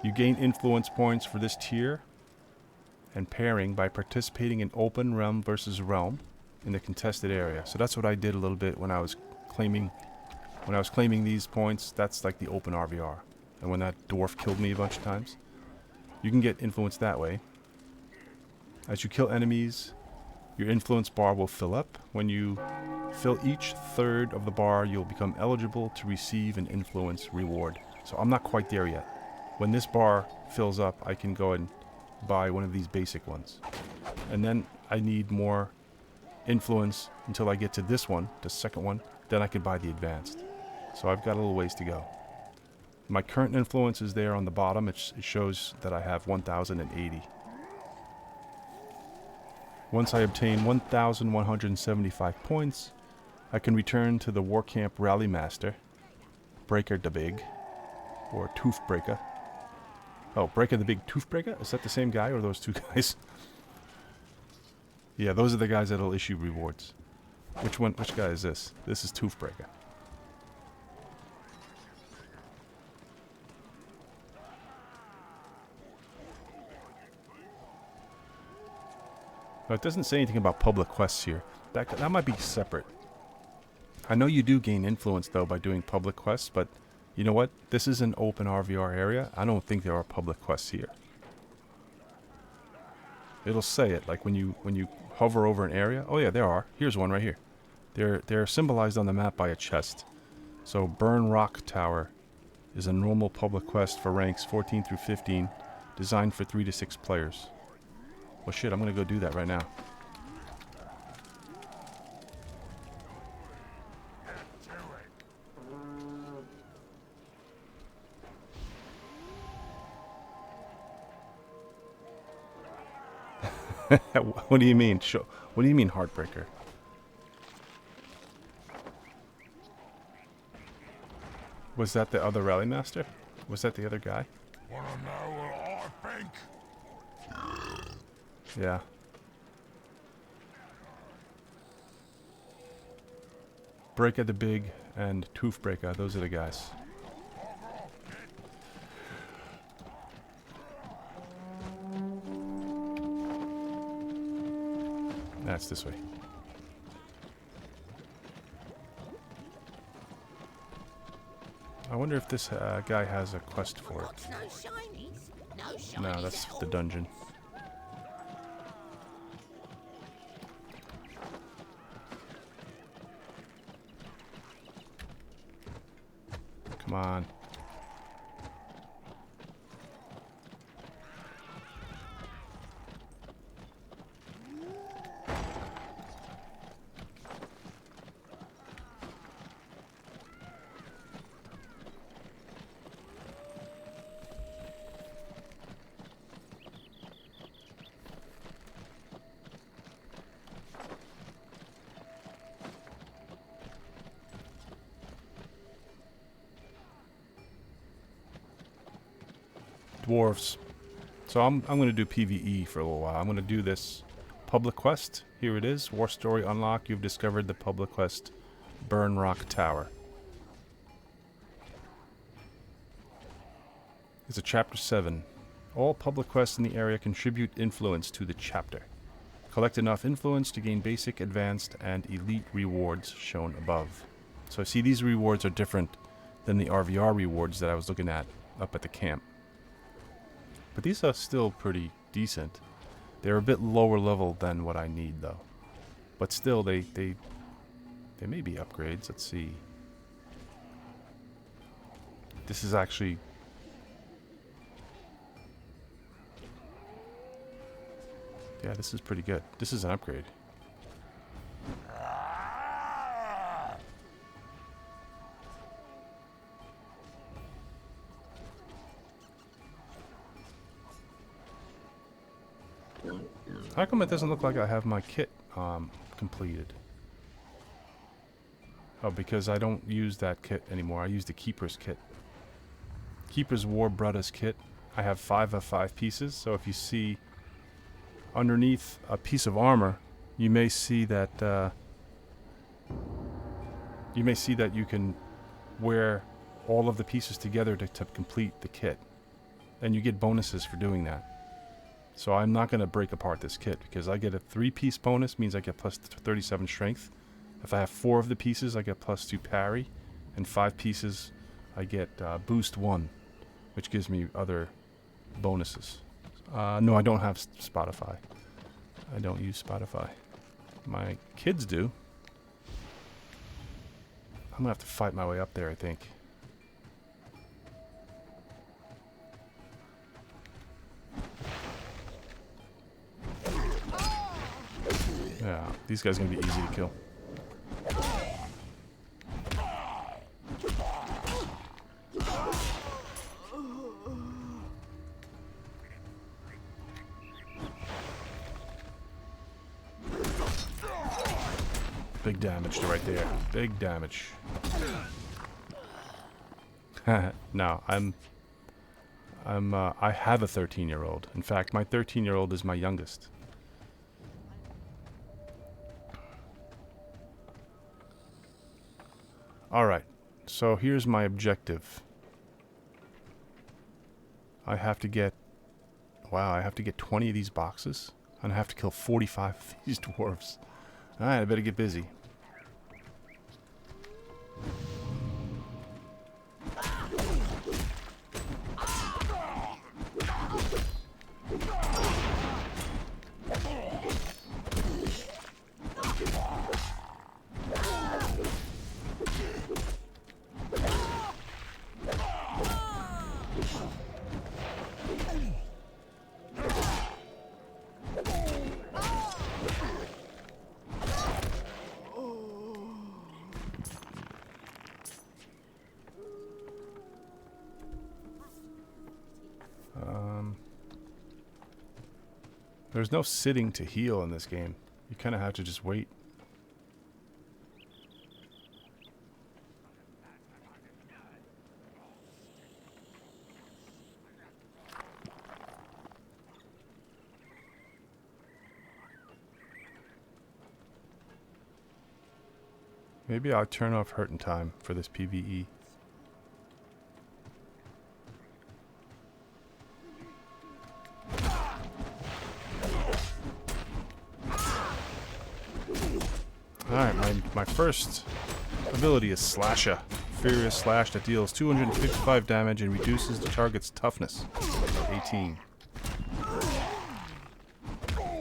You gain influence points for this tier and pairing by participating in open realm versus realm in the contested area. So that's what I did a little bit when I was claiming these points. That's like the open RVR. And when that dwarf killed me a bunch of times, you can get influence that way. As you kill enemies, your influence bar will fill up. When you fill each third of the bar, you'll become eligible to receive an influence reward. So I'm not quite there yet. When this bar fills up, I can go and buy one of these basic ones. And then I need more influence until I get to this one, the second one. Then I can buy the advanced. So I've got a little ways to go. My current influence is there on the bottom. It shows that I have 1,080. Once I obtain 1,175 points, I can return to the War Camp Rally Master, Breaker the Big, or Tooth Breaker. Oh, Breaker the Big, Tooth Breaker? Is that the same guy or are those two guys? Yeah, those are the guys that'll issue rewards. Which guy is this? This is Tooth Breaker. Now, it doesn't say anything about public quests here. That might be separate. I know you do gain influence, though, by doing public quests, but you know what? This is an open RVR area. I don't think there are public quests here. It'll say it, like when you hover over an area. Oh yeah, there are. Here's one right here. They're symbolized on the map by a chest. So Burn Rock Tower is a normal public quest for ranks 14 through 15, designed for 3 to 6 players. Well shit, I'm gonna go do that right now. What do you mean? What do you mean, Heartbreaker? Was that the other Rally Master? Was that the other guy? Wanna know what I think? Yeah. Breaker the Big and Tooth Breaker, those are the guys. That's this way. I wonder if this guy has a quest for it. What's no shinies? No shinies No, that's at the all. dungeon. Come on. Dwarves. So I'm going to do PvE for a little while. I'm going to do this public quest. Here it is. War Story Unlock. You've discovered the public quest Burn Rock Tower. It's a chapter 7. All public quests in the area contribute influence to the chapter. Collect enough influence to gain basic, advanced, and elite rewards shown above. So see, these rewards are different than the RVR rewards that I was looking at up at the camp. But these are still pretty decent. They're a bit lower level than what I need, though. But still, they may be upgrades. Let's see. This is actually... Yeah, this is pretty good. This is an upgrade. How come it doesn't look like I have my kit completed? Oh, because I don't use that kit anymore. I use the Keeper's kit. Keeper's War Brothers kit. I have 5 of 5 pieces, so if you see underneath a piece of armor, you may see that you can wear all of the pieces together to complete the kit. And you get bonuses for doing that. So I'm not going to break apart this kit because I get a 3-piece bonus, means I get plus 37 strength. If I have 4 of the pieces, I get plus 2 parry. And 5 pieces, I get boost 1, which gives me other bonuses. No, I don't have Spotify. I don't use Spotify. My kids do. I'm going to have to fight my way up there, I think. Yeah, these guys are going to be easy to kill. Big damage to right there. Big damage. No, I have a 13-year-old. In fact, my 13-year-old is my youngest. Alright, so here's my objective. I have to get... Wow, I have to get 20 of these boxes. And I have to kill 45 of these dwarves. Alright, I better get busy. There's no sitting to heal in this game. You kind of have to just wait. Maybe I'll turn off Hurt in Time for this PvE. Alright, my first ability is Slasher. Furious Slash that deals 255 damage and reduces the target's toughness. 18.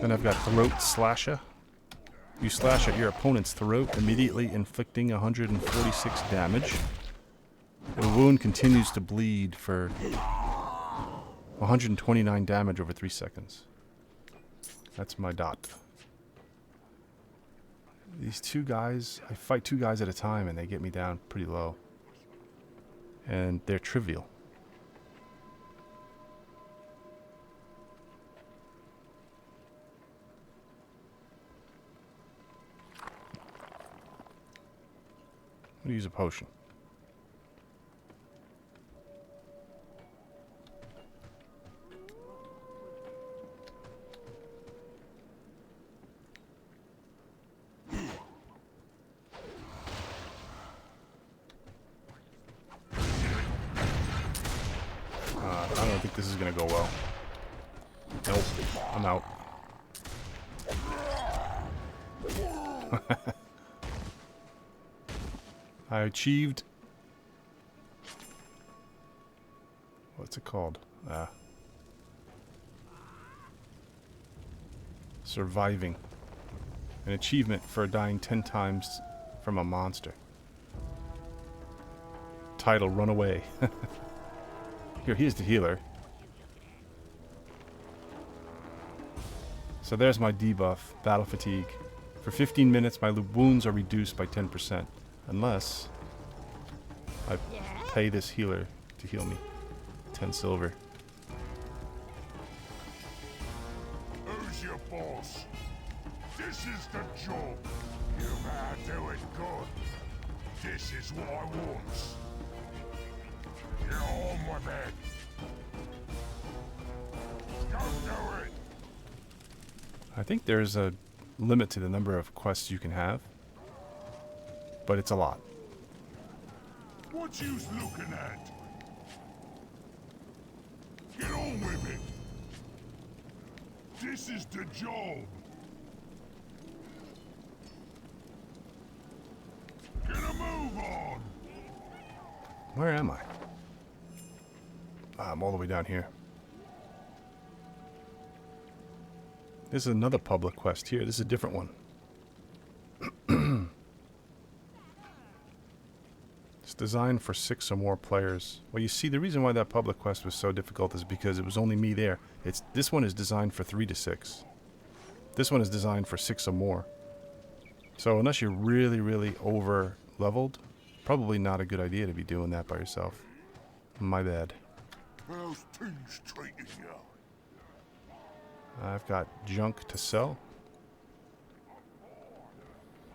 Then I've got Throat Slasher. You slash at your opponent's throat, immediately inflicting 146 damage. The wound continues to bleed for 129 damage over 3 seconds. That's my dot. These two guys, I fight two guys at a time and they get me down pretty low. And they're trivial. I'm gonna use a potion. I don't think this is gonna go well. Nope, I'm out. I achieved... What's it called? Surviving. An achievement for dying 10 times from a monster. Title, Run Away. Here's the healer. So there's my debuff, Battle Fatigue. For 15 minutes, my wounds are reduced by 10%. Unless I pay this healer to heal me. 10 silver. Who's your boss? This is the job. You better do it good. This is what I want. Get on with it. Go do it. I think there's a limit to the number of quests you can have. But it's a lot. What you's looking at? Get on with it. This is the job. Get a move on. Where am I? I'm all the way down here. This is another public quest here. This is a different one. It's designed for 6 or more players. Well, you see, the reason why that public quest was so difficult is because it was only me there. This one is designed for 3 to 6. This one is designed for 6 or more. So unless you're really, really over leveled, probably not a good idea to be doing that by yourself. My bad. How's things treating you? I've got junk to sell.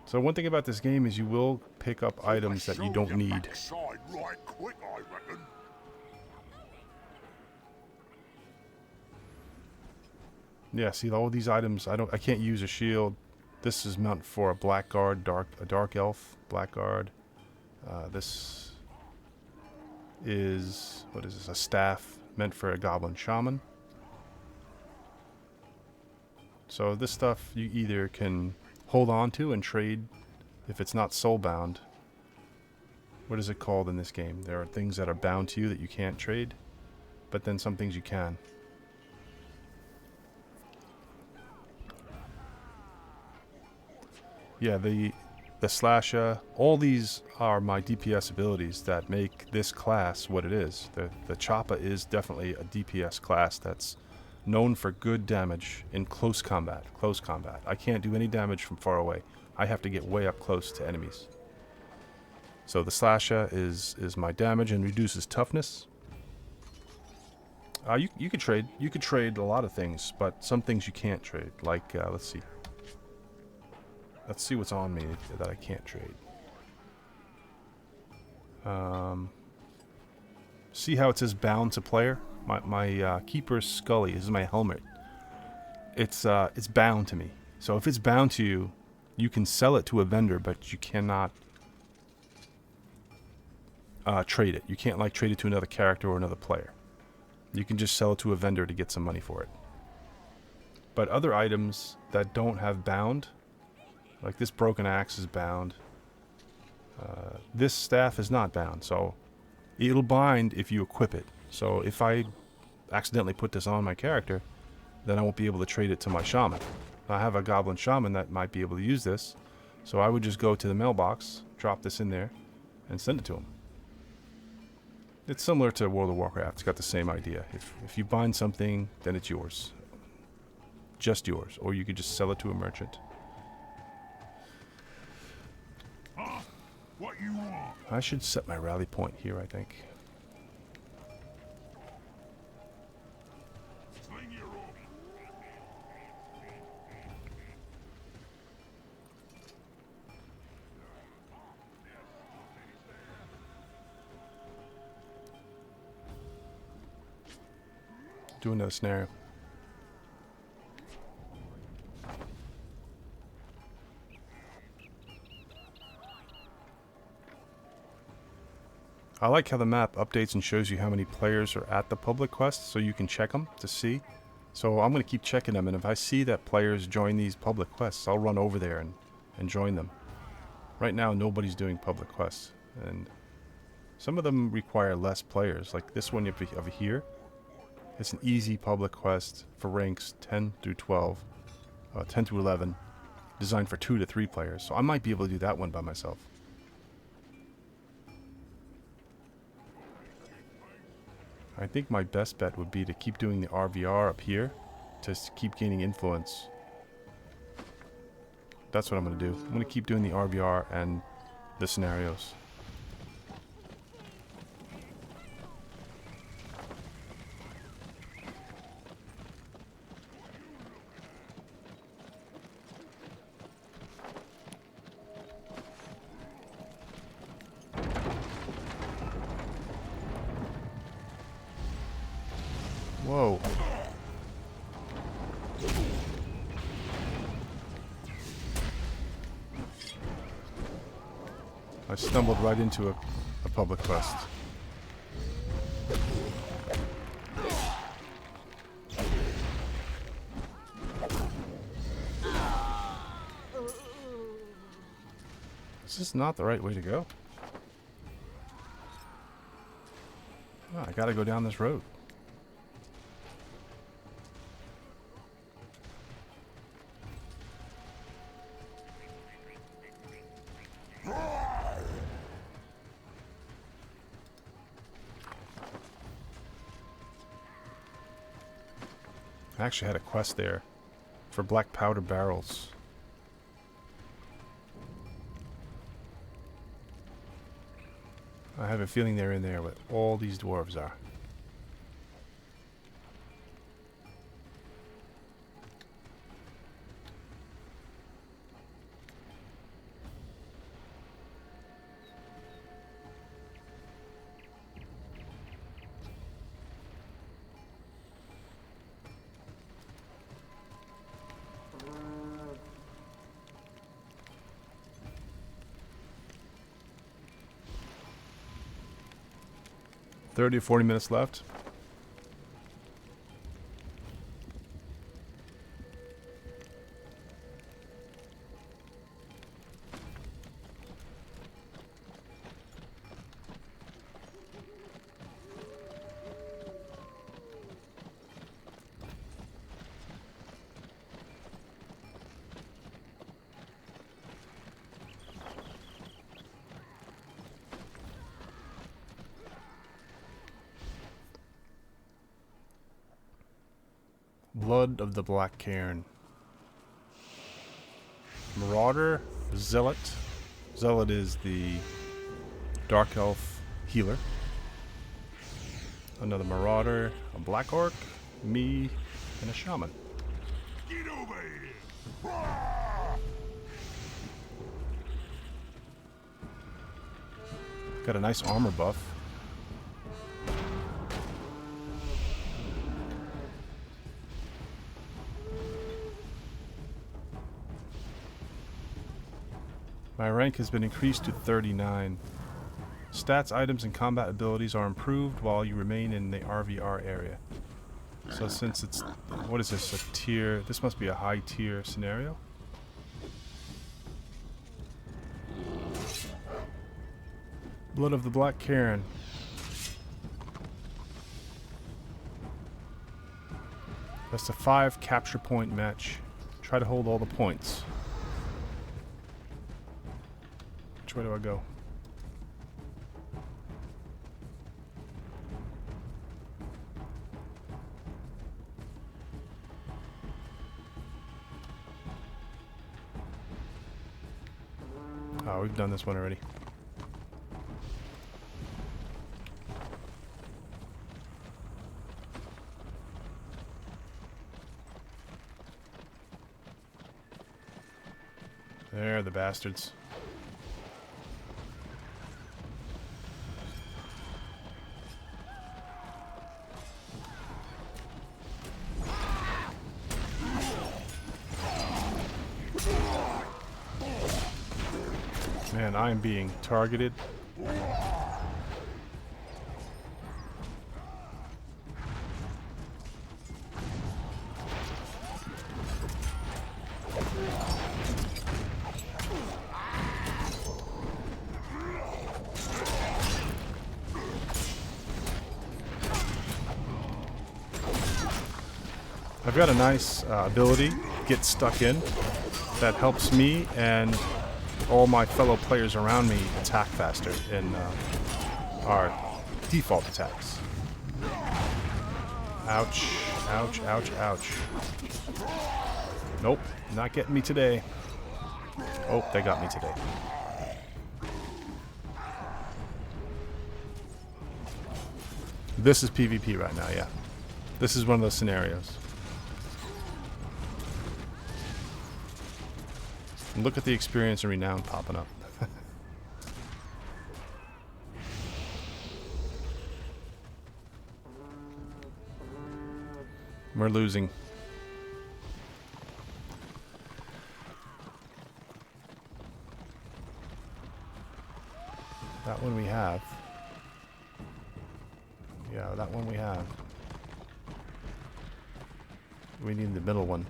So one thing about this game is you will pick up items that you don't need. Right quick, I reckon. Yeah, see all these items. I can't use a shield. This is meant for a blackguard, a dark elf, blackguard. This is, what is this? A staff meant for a goblin shaman. So this stuff you either can hold on to and trade if it's not soulbound. What is it called in this game? There are things that are bound to you that you can't trade, but then some things you can. Yeah, the slasher, all these are my DPS abilities that make this class what it is. The Choppa is definitely a DPS class that's known for good damage in close combat. Close combat. I can't do any damage from far away. I have to get way up close to enemies. So the slasher is my damage and reduces toughness. You could trade. You could trade a lot of things, but some things you can't trade. Like let's see. Let's see what's on me that I can't trade. See how it says bound to player? My Keeper's Scully, this is my helmet. It's bound to me. So if it's bound to you, you can sell it to a vendor, but you cannot trade it. You can't like trade it to another character or another player. You can just sell it to a vendor to get some money for it. But other items that don't have bound, like this broken axe is bound. This staff is not bound, so it'll bind if you equip it. So if I accidentally put this on my character, then I won't be able to trade it to my shaman. I have a goblin shaman that might be able to use this, so I would just go to the mailbox, drop this in there, and send it to him. It's similar to World of Warcraft. It's got the same idea. If you bind something, then it's yours. Just yours. Or you could just sell it to a merchant. What you want? I should set my rally point here, I think. Sling your rope. Do another scenario. I like how the map updates and shows you how many players are at the public quests, so you can check them to see. So I'm going to keep checking them, and if I see that players join these public quests, I'll run over there and join them. Right now, nobody's doing public quests, and some of them require less players. Like this one over here, it's an easy public quest for ranks 10 through 12, 10 through 11, designed for 2 to 3 players. So I might be able to do that one by myself. I think my best bet would be to keep doing the RVR up here to keep gaining influence. That's what I'm going to do. I'm going to keep doing the RVR and the scenarios. Whoa. I stumbled right into a public quest. This is not the right way to go. Oh, I gotta go down this road. I actually had a quest there for black powder barrels. I have a feeling they're in there with all these dwarves are. $30 to 40 minutes left. Blood of the Black Cairn. Marauder, Zealot. Zealot is the Dark Elf healer. Another Marauder, a Black Orc, me, and a Shaman. Get over here! Got a nice armor buff. My rank has been increased to 39. Stats, items, and combat abilities are improved while you remain in the RVR area. So since it's... what is this? A tier... this must be a high tier scenario? Blood of the Black Cairn. Best of 5 capture point match. Try to hold all the points. Which way do I go? Oh, we've done this one already. There, the bastards. Man, I am being targeted. I've got a nice ability, Get Stuck In, that helps me and all my fellow players around me attack faster in our default attacks. Ouch, ouch, ouch, ouch. Nope, not getting me today. Oh, they got me today. This is PvP right now, yeah. This is one of those scenarios. And look at the experience and renown popping up. We're losing. That one we have. Yeah, that one we have. We need the middle one.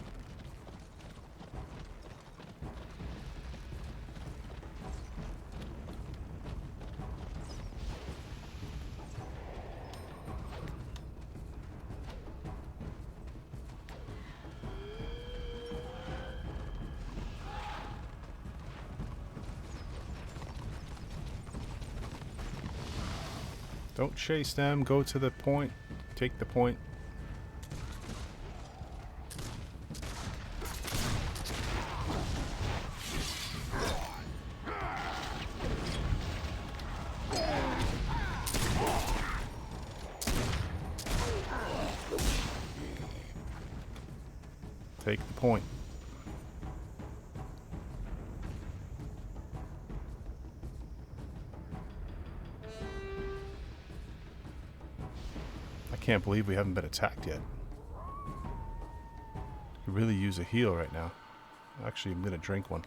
Don't chase them, go to the point, take the point. Take the point. I can't believe we haven't been attacked yet. Could really use a heal right now. Actually, I'm gonna drink one.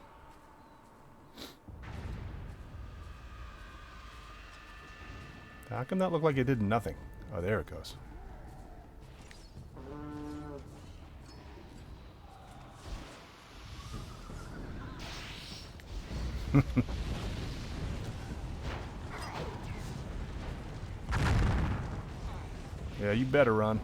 How come that looked like it did nothing? Oh, there it goes. Yeah, you better run.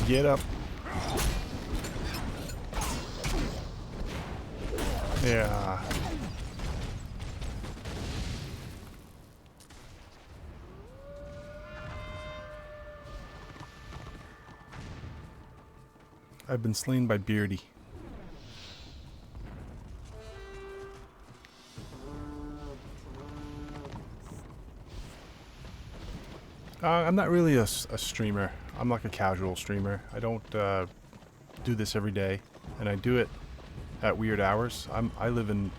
Get up. Yeah. I've been slain by Beardy. I'm not really a streamer. I'm like a casual streamer. I don't do this every day, and I do it at weird hours. I live in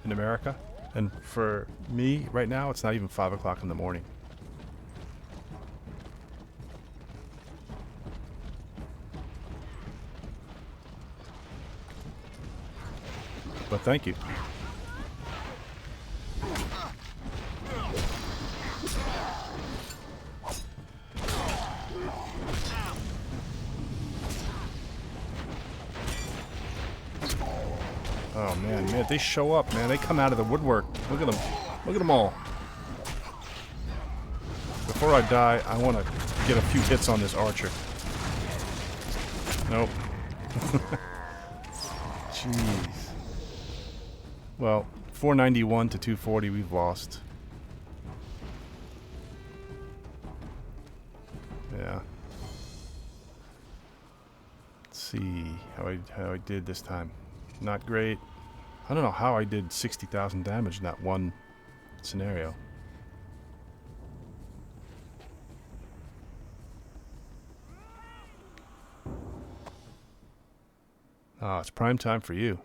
America, and for me right now, it's not even 5 o'clock in the morning. But thank you. Oh man, they show up, man. They come out of the woodwork. Look at them. Look at them all. Before I die, I want to get a few hits on this archer. Nope. Jeez. Well, 491 to 240, we've lost. Yeah. Let's see how I did this time. Not great. I don't know how I did 60,000 damage in that one scenario. Ah, it's prime time for you.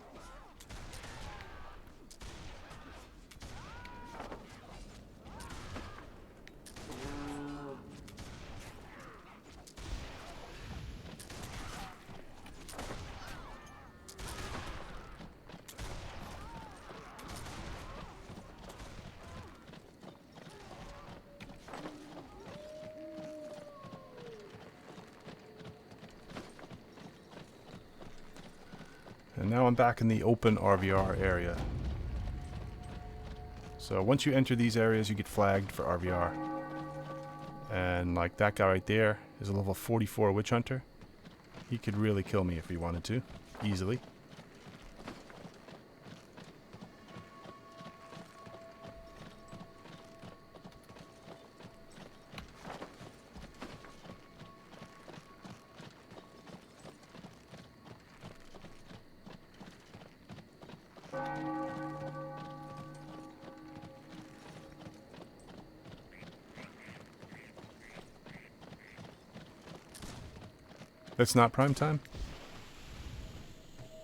And now I'm back in the open RVR area. So once you enter these areas, you get flagged for RVR. And like that guy right there is a level 44 Witch Hunter. He could really kill me if he wanted to, easily. That's not prime time?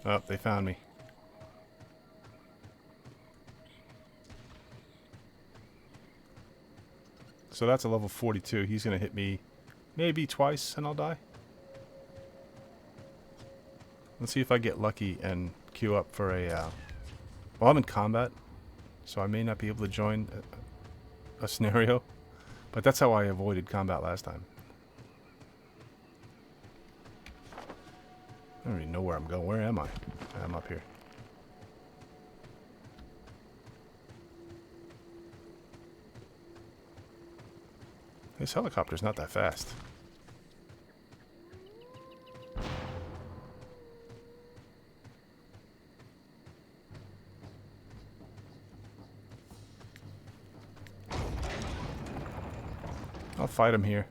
Oh, they found me. So that's a level 42. He's going to hit me maybe twice and I'll die. Let's see if I get lucky and queue up for a... well, I'm in combat, so I may not be able to join a scenario. But that's how I avoided combat last time. I don't even know where I'm going. Where am I? I'm up here. This helicopter's not that fast. I'll fight him here.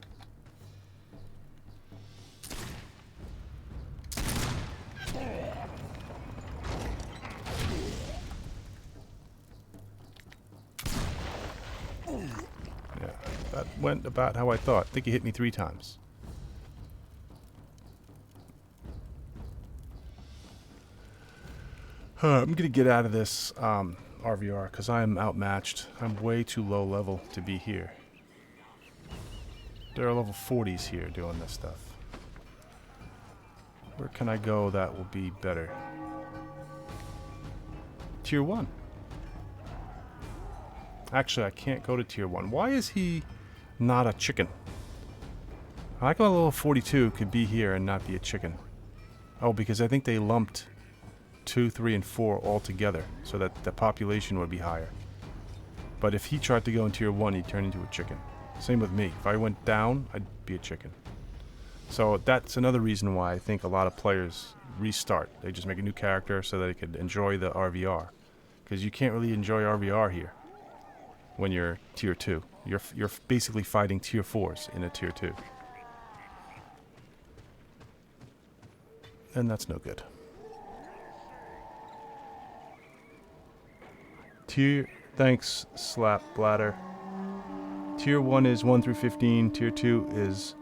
That went about how I thought. I think he hit me 3 times. I'm going to get out of this RVR because I am outmatched. I'm way too low level to be here. There are level 40s here doing this stuff. Where can I go that will be better? Tier 1. Actually, I can't go to Tier 1. Why is he not a chicken? I like how level 42 could be here and not be a chicken. Oh, because I think they lumped 2, 3, and 4 all together so that the population would be higher. But if he tried to go in Tier 1, he'd turn into a chicken. Same with me. If I went down, I'd be a chicken. So that's another reason why I think a lot of players restart. They just make a new character so that they could enjoy the RVR. Because you can't really enjoy RVR here when you're Tier 2. You're basically fighting Tier 4s in a Tier 2. And that's no good. Thanks, Slap Bladder. Tier 1 is 1 through 15. Tier 2 is...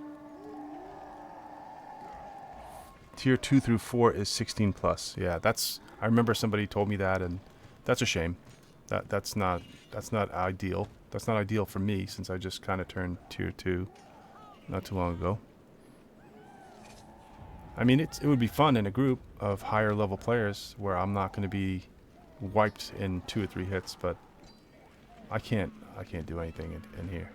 Tier 2 through 4 is 16 plus. Yeah, that's... I remember somebody told me that, and that's a shame. That's not ideal. That's not ideal for me, since I just kind of turned Tier 2 not too long ago. I mean, it would be fun in a group of higher level players where I'm not going to be wiped in 2 or 3 hits, but I can't do anything in here.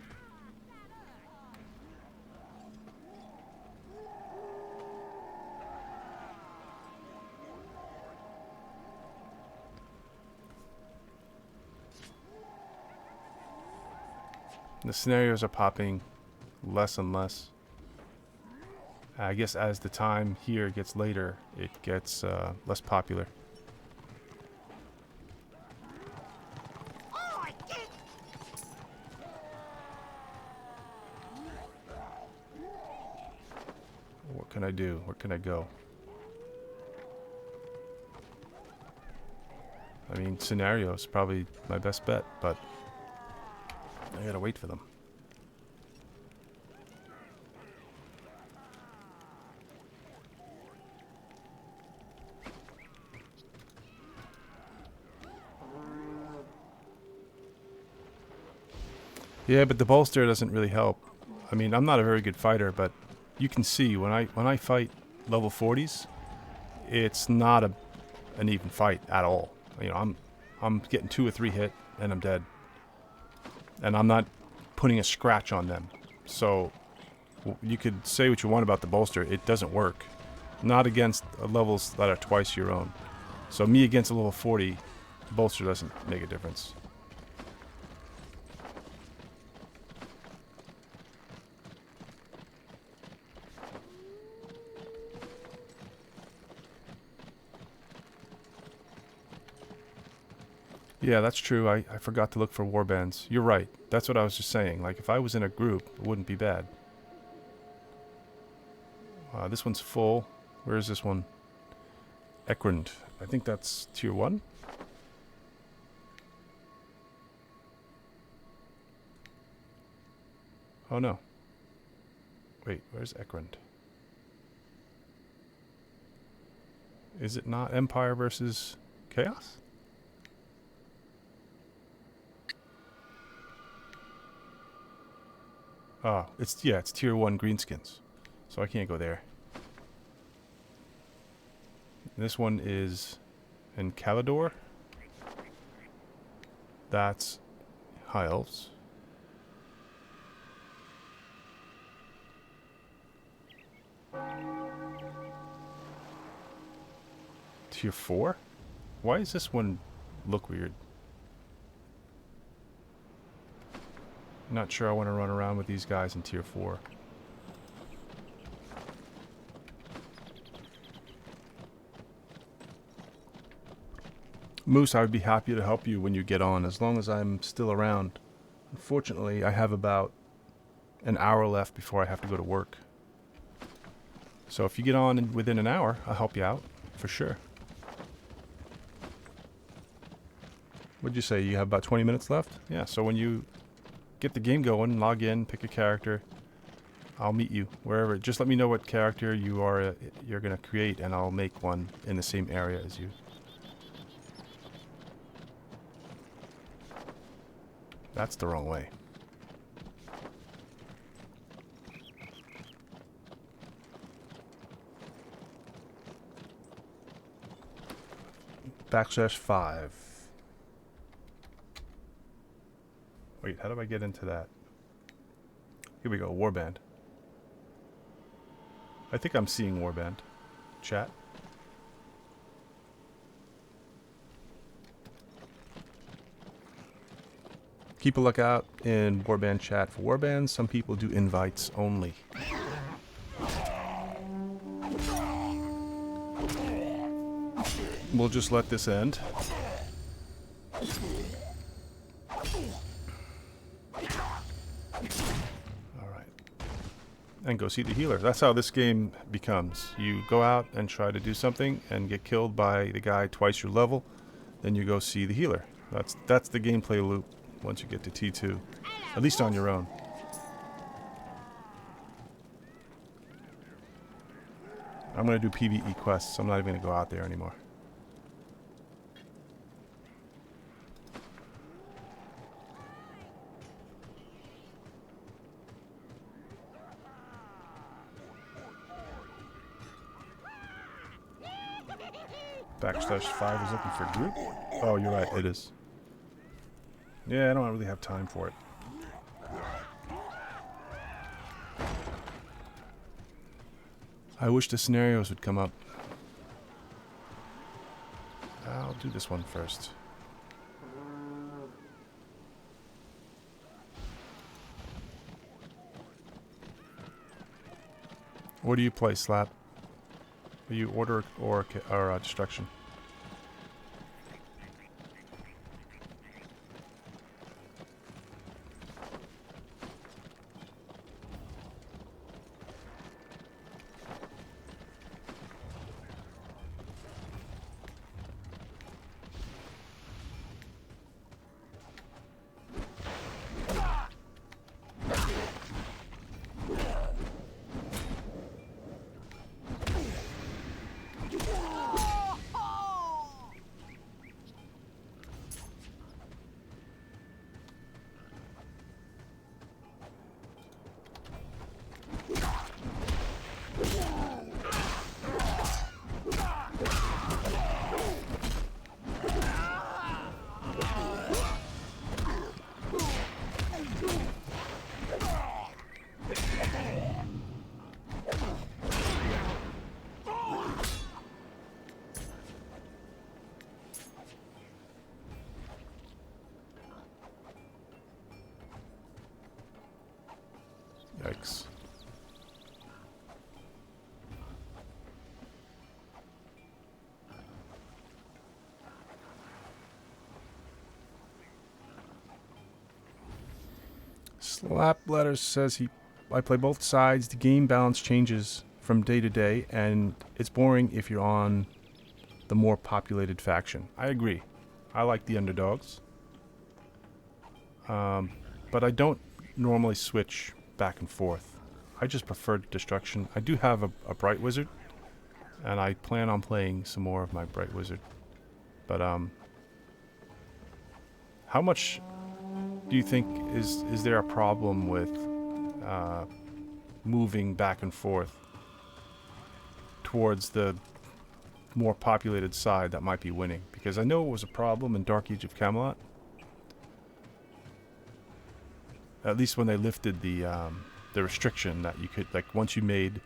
The scenarios are popping less and less. I guess as the time here gets later, it gets less popular. What can I do? Where can I go? I mean, scenario is probably my best bet, but I gotta wait for them. Yeah, but the bolster doesn't really help. I mean, I'm not a very good fighter, but you can see when I fight level 40s, it's not an even fight at all. You know, I'm getting 2 or 3 hit and I'm dead. And I'm not putting a scratch on them. So you could say what you want about the bolster, it doesn't work. Not against levels that are twice your own. So me against a level 40, the bolster doesn't make a difference. Yeah, that's true. I forgot to look for warbands. You're right. That's what I was just saying. Like, if I was in a group, it wouldn't be bad. This one's full. Where is this one? Ekrund. I think that's tier 1. Oh, no. Wait, where's Ekrund? Is it not Empire versus Chaos? Oh, it's tier 1 greenskins. So I can't go there. This one is in Calador. That's high elves. Tier 4? Why does this one look weird? Not sure I want to run around with these guys in tier 4. Moose, I would be happy to help you when you get on, as long as I'm still around. Unfortunately, I have about an hour left before I have to go to work. So if you get on within an hour, I'll help you out, for sure. What'd you say, you have about 20 minutes left? Yeah, so when you get the game going, log in, pick a character. I'll meet you wherever. Just let me know what character you're gonna create, and I'll make one in the same area as you. That's the wrong way. \5. Wait, how do I get into that? Here we go, warband. I think I'm seeing warband. Chat. Keep a lookout in warband chat for warbands. Some people do invites only. We'll just let this end. and go see the healer. That's how this game becomes. You go out and try to do something and get killed by the guy twice your level, then you go see the healer. That's the gameplay loop once you get to T2, at least on your own. I'm going to do PvE quests. I'm not even going to go out there anymore. /5 is looking for group. Oh, you're right, it is. Yeah, I don't really have time for it. I wish the scenarios would come up. I'll do this one first. What do you play, Slap? Are you order or destruction? Yikes. Slap Letters says I play both sides. The game balance changes from day to day, and it's boring if you're on the more populated faction. I agree. I like the underdogs. But I don't normally switch back and forth. I just prefer destruction. I do have a Bright Wizard, and I plan on playing some more of my Bright Wizard. But how much do you think is there a problem with moving back and forth towards the more populated side that might be winning? Because I know it was a problem in Dark Age of Camelot. At least when they lifted the restriction that you could, like, once you made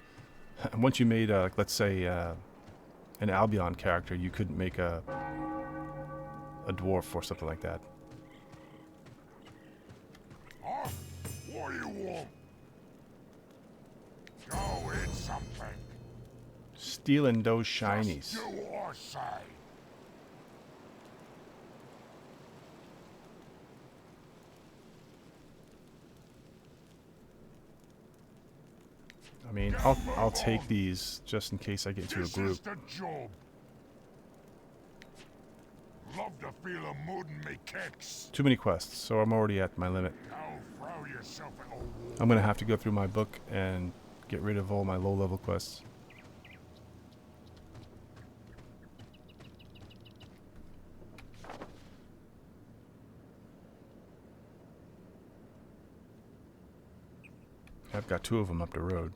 like, let's say an Albion character, you couldn't make a dwarf or something like that. Huh? What do you want? Go in something. Stealing those shinies. Just do what I say. I mean, I'll take these just in case I get into a This group. is the job. Love the feel of mud in me kicks. Too many quests, so I'm already at my limit. Now throw yourself at a wall. I'm gonna have to go through my book and get rid of all my low-level quests. I've got 2 of them up the road.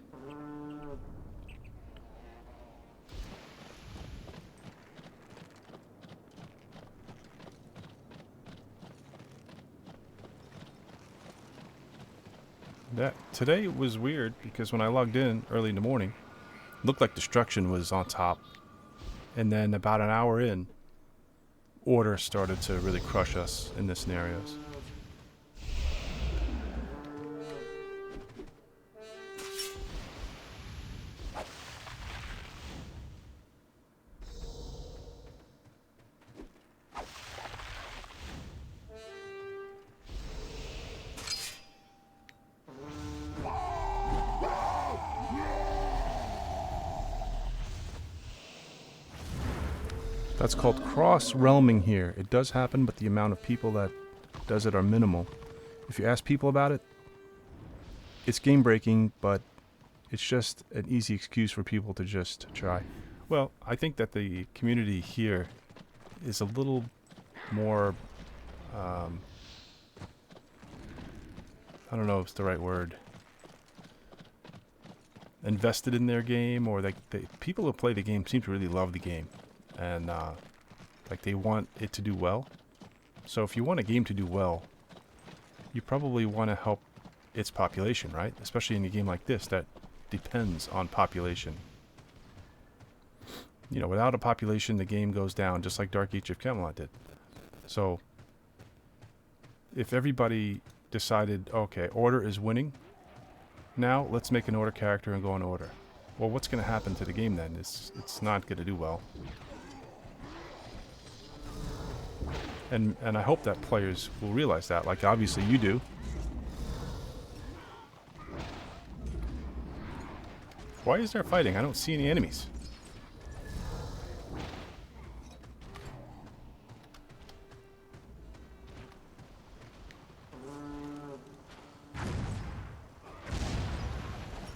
Today was weird because when I logged in early in the morning, it looked like destruction was on top, and then about an hour in, order started to really crush us in the scenarios. That's called cross-realming here. It does happen, but the amount of people that does it are minimal. If you ask people about it, it's game-breaking, but it's just an easy excuse for people to just try. Well, I think that the community here is a little more, I don't know if it's the right word, invested in their game, or people who play the game seem to really love the game, and like they want it to do well. So if you want a game to do well, you probably want to help its population, right? Especially in a game like this that depends on population. You know, without a population, the game goes down, just like Dark Age of Camelot did. So if everybody decided, okay, Order is winning, now let's make an Order character and go in Order. Well, what's going to happen to the game then? It's not going to do well. And I hope that players will realize that, like obviously you do. Why is there fighting? I don't see any enemies.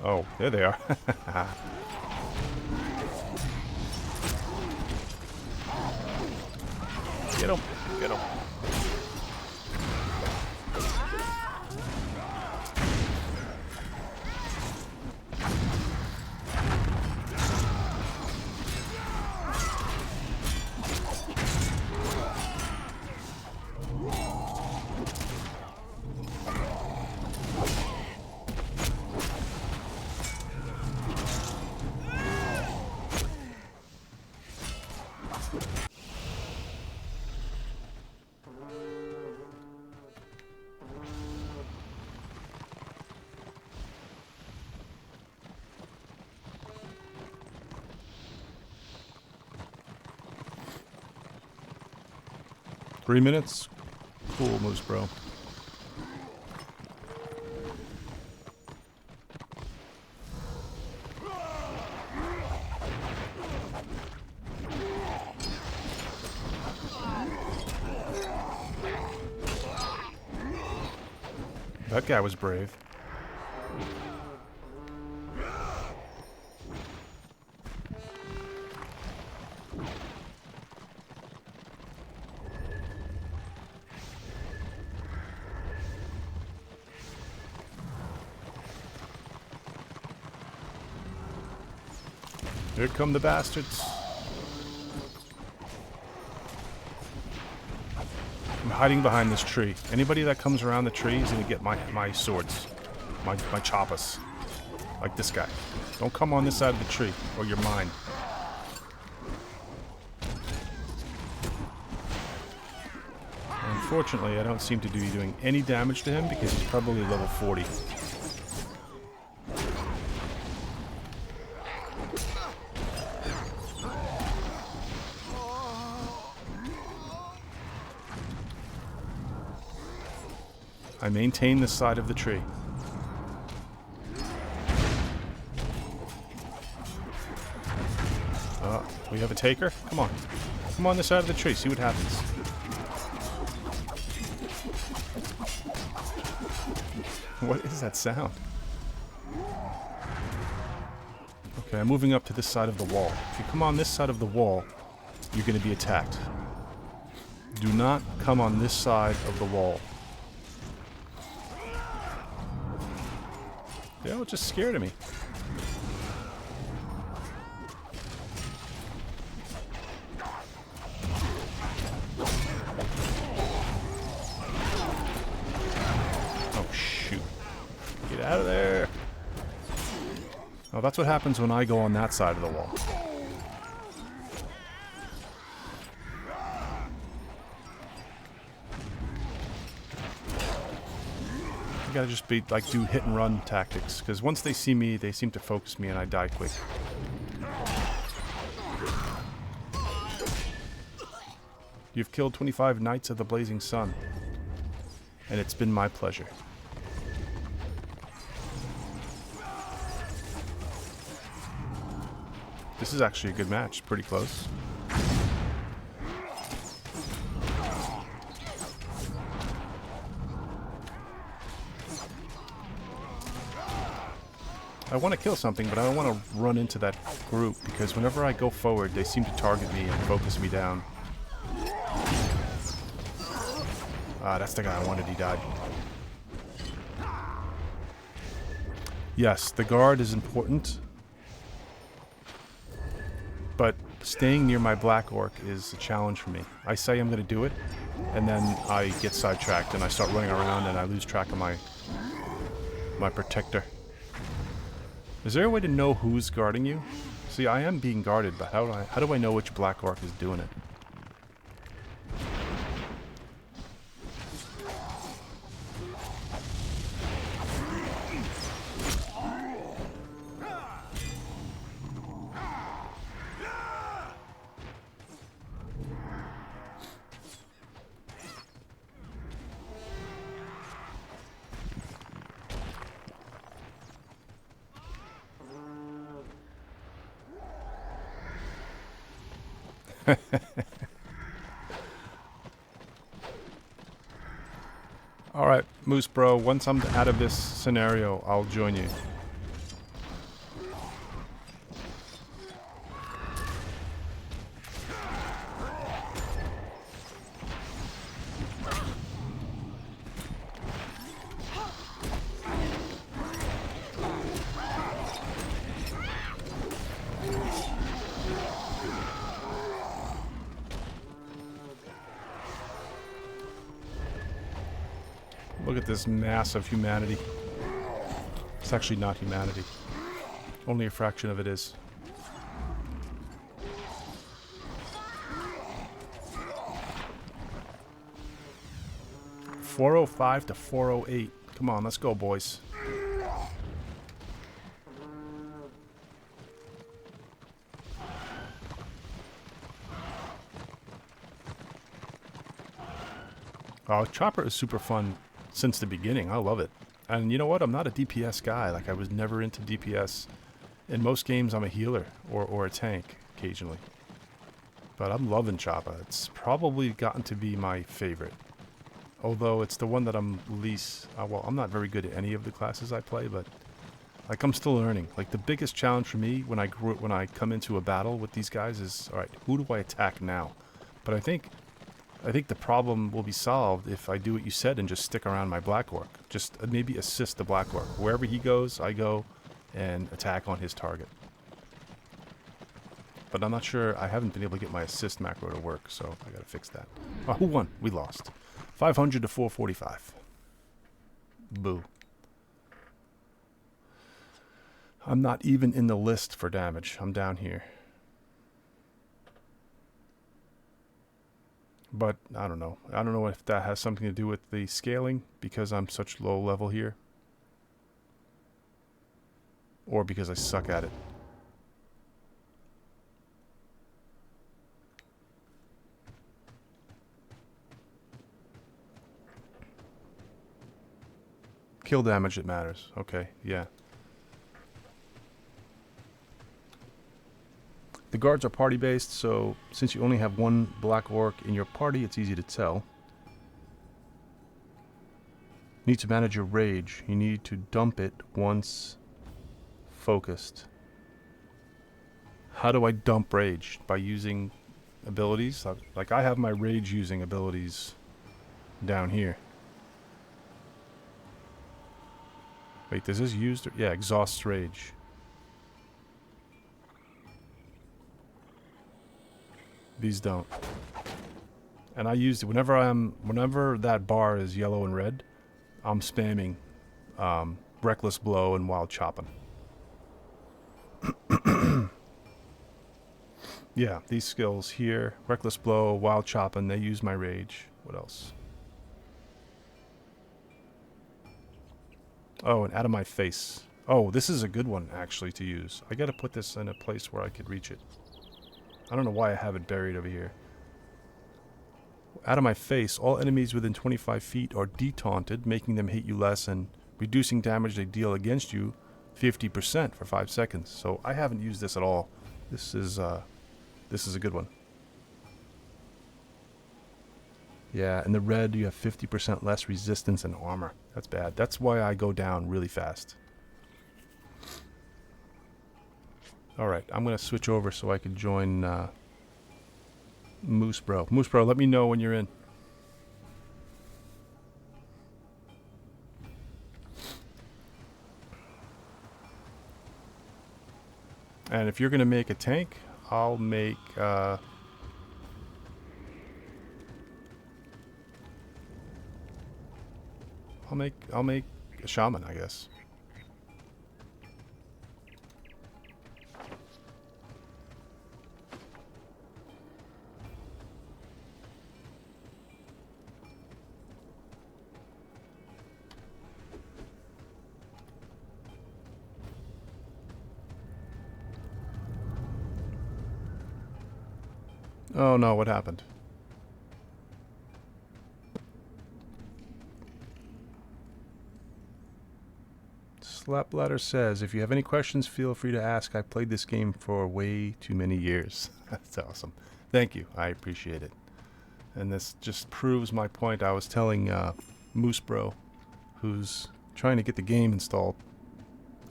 Oh, there they are. Get him. Get him. Three minutes? Cool moves, bro. That guy was brave. Here come the bastards. I'm hiding behind this tree. Anybody that comes around the tree is going to get my swords. My choppas. Like this guy. Don't come on this side of the tree, or you're mine. Unfortunately, I don't seem to be doing any damage to him because he's probably level 40. I maintain this side of the tree. We have a taker? Come on. Come on this side of the tree, see what happens. What is that sound? Okay, I'm moving up to this side of the wall. If you come on this side of the wall, you're going to be attacked. Do not come on this side of the wall. They all just scared of me. Oh, shoot. Get out of there. Oh, that's what happens when I go on that side of the wall. You gotta just be like do hit and run tactics, because once they see me, they seem to focus me and I die quick. You've killed 25 Knights of the Blazing Sun, and it's been my pleasure. This is actually a good match, pretty close. I want to kill something, but I don't want to run into that group, because whenever I go forward, they seem to target me and focus me down. Ah, that's the guy I wanted. He died. Yes, the guard is important, but staying near my black orc is a challenge for me. I say I'm going to do it, and then I get sidetracked and I start running around and I lose track of my protector. Is there a way to know who's guarding you? See, I am being guarded, but how do I know which black orc is doing it? Alright, Moose Bro, once I'm out of this scenario, I'll join you. Look at this mass of humanity. It's actually not humanity. Only a fraction of it is. .405 to 408. Come on, let's go, boys. Oh, Chopper is super fun since the beginning. I love it. And you know what? I'm not a DPS guy. Like, I was never into DPS. In most games, I'm a healer or a tank occasionally. But I'm loving Choppa. It's probably gotten to be my favorite. Although it's the one that I'm least... well, I'm not very good at any of the classes I play, but... like, I'm still learning. Like, the biggest challenge for me when I come into a battle with these guys is... alright, who do I attack now? But I think the problem will be solved if I do what you said and just stick around my Black Orc. Just maybe assist the Black Orc. Wherever he goes, I go and attack on his target. But I'm not sure. I haven't been able to get my assist macro to work, so I gotta fix that. Oh, who won? We lost. 500 to 445. Boo. I'm not even in the list for damage. I'm down here. But I don't know. I don't know if that has something to do with the scaling, because I'm such low level here. Or because I suck at it. Kill damage, it matters. Okay, yeah. The guards are party-based, so since you only have one Black Orc in your party, it's easy to tell. Need to manage your rage. You need to dump it once focused. How do I dump rage? By using abilities? Like, I have my rage using abilities down here. Wait, does this used? Yeah, exhausts rage. These don't. And I used it whenever that bar is yellow and red, I'm spamming Reckless Blow and Wild Chopping. Yeah, these skills here, Reckless Blow, Wild Chopping, they use my rage. What else? Oh, and out of my face. Oh, this is a good one, actually, to use. I gotta put this in a place where I could reach it. I don't know why I have it buried over here. Out of my face, all enemies within 25 feet are de-taunted, making them hit you less and reducing damage they deal against you 50% for 5 seconds. So I haven't used this at all. This is a good one. Yeah, in the red you have 50% less resistance and armor. That's bad. That's why I go down really fast. Alright, I'm going to switch over so I can join Moose Bro. Moose Bro, let me know when you're in. And if you're going to make a tank, I'll make... I'll make a shaman, I guess. Oh no, what happened? Slapladder says, if you have any questions, feel free to ask. I played this game for way too many years. That's awesome. Thank you. I appreciate it. And this just proves my point. I was telling Moose Bro, who's trying to get the game installed,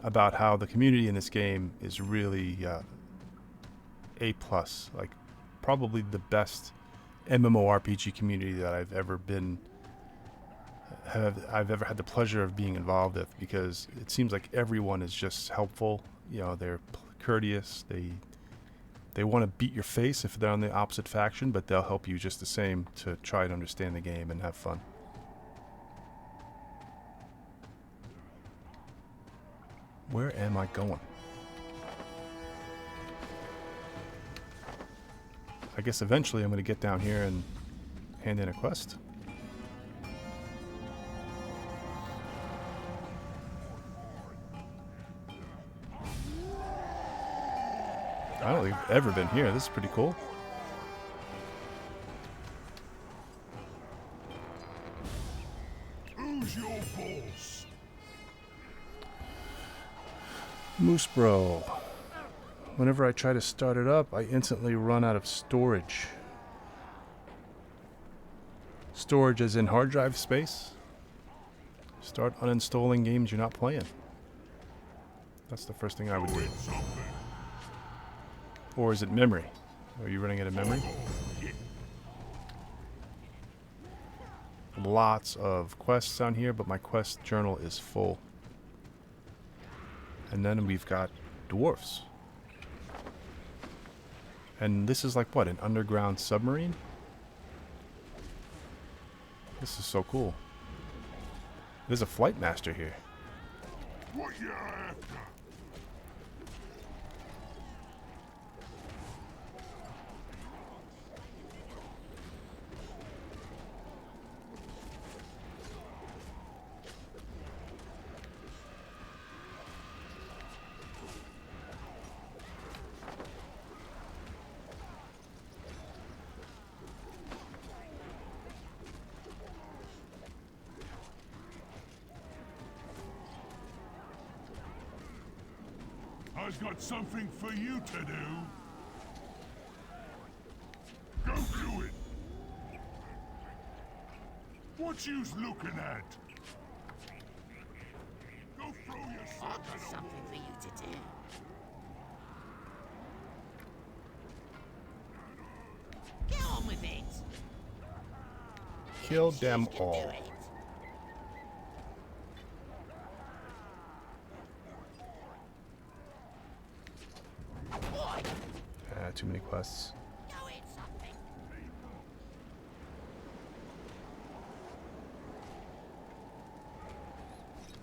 about how the community in this game is really A+. Like, probably the best MMORPG community that I've ever had the pleasure of being involved with, because it seems like everyone is just helpful. You know, they're courteous. They want to beat your face if they're on the opposite faction, but they'll help you just the same to try to understand the game and have fun. Where am I going? I guess eventually I'm going to get down here and hand in a quest. I don't think I've ever been here. This is pretty cool. Who's your boss? Moose Bro. Whenever I try to start it up, I instantly run out of storage. Storage as in hard drive space. Start uninstalling games you're not playing. That's the first thing I would do. Or is it memory? Are you running out of memory? Lots of quests down here, but my quest journal is full. And then we've got dwarfs. And this is like what, an underground submarine? This is so cool. There's a flight master here. What you after? I've got something for you to do. Go do it. What you's looking at? Go throw yourself I've got at a something for you to do. Get on with it. Kill them You can all. do it. Boy, Too many quests. know it's something.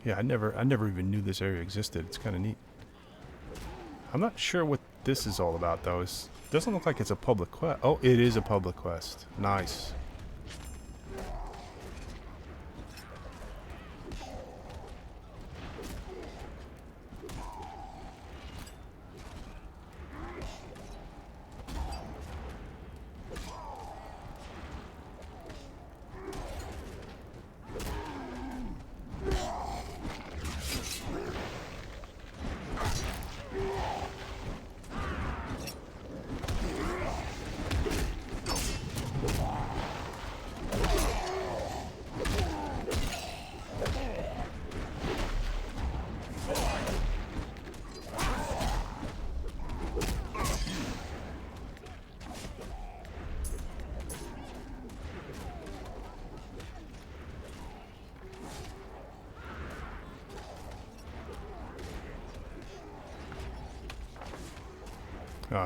Yeah, I never even knew this area existed. It's kind of neat. I'm not sure what this is all about, though. It doesn't look like it's a public quest. Oh, it is a public quest. Nice.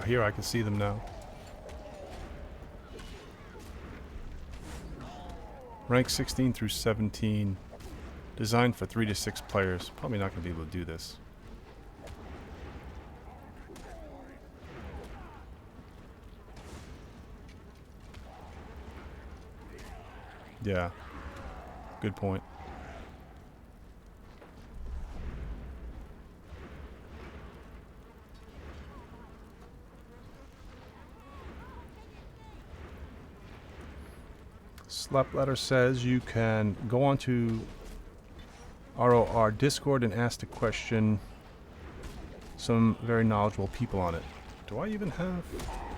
Here I can see them now. Rank 16 through 17. Designed for 3 to 6 players. Probably not going to be able to do this. Yeah. Good point. Slapletter says you can go on to ROR Discord and ask the question. Some very knowledgeable people on it. Do I even have?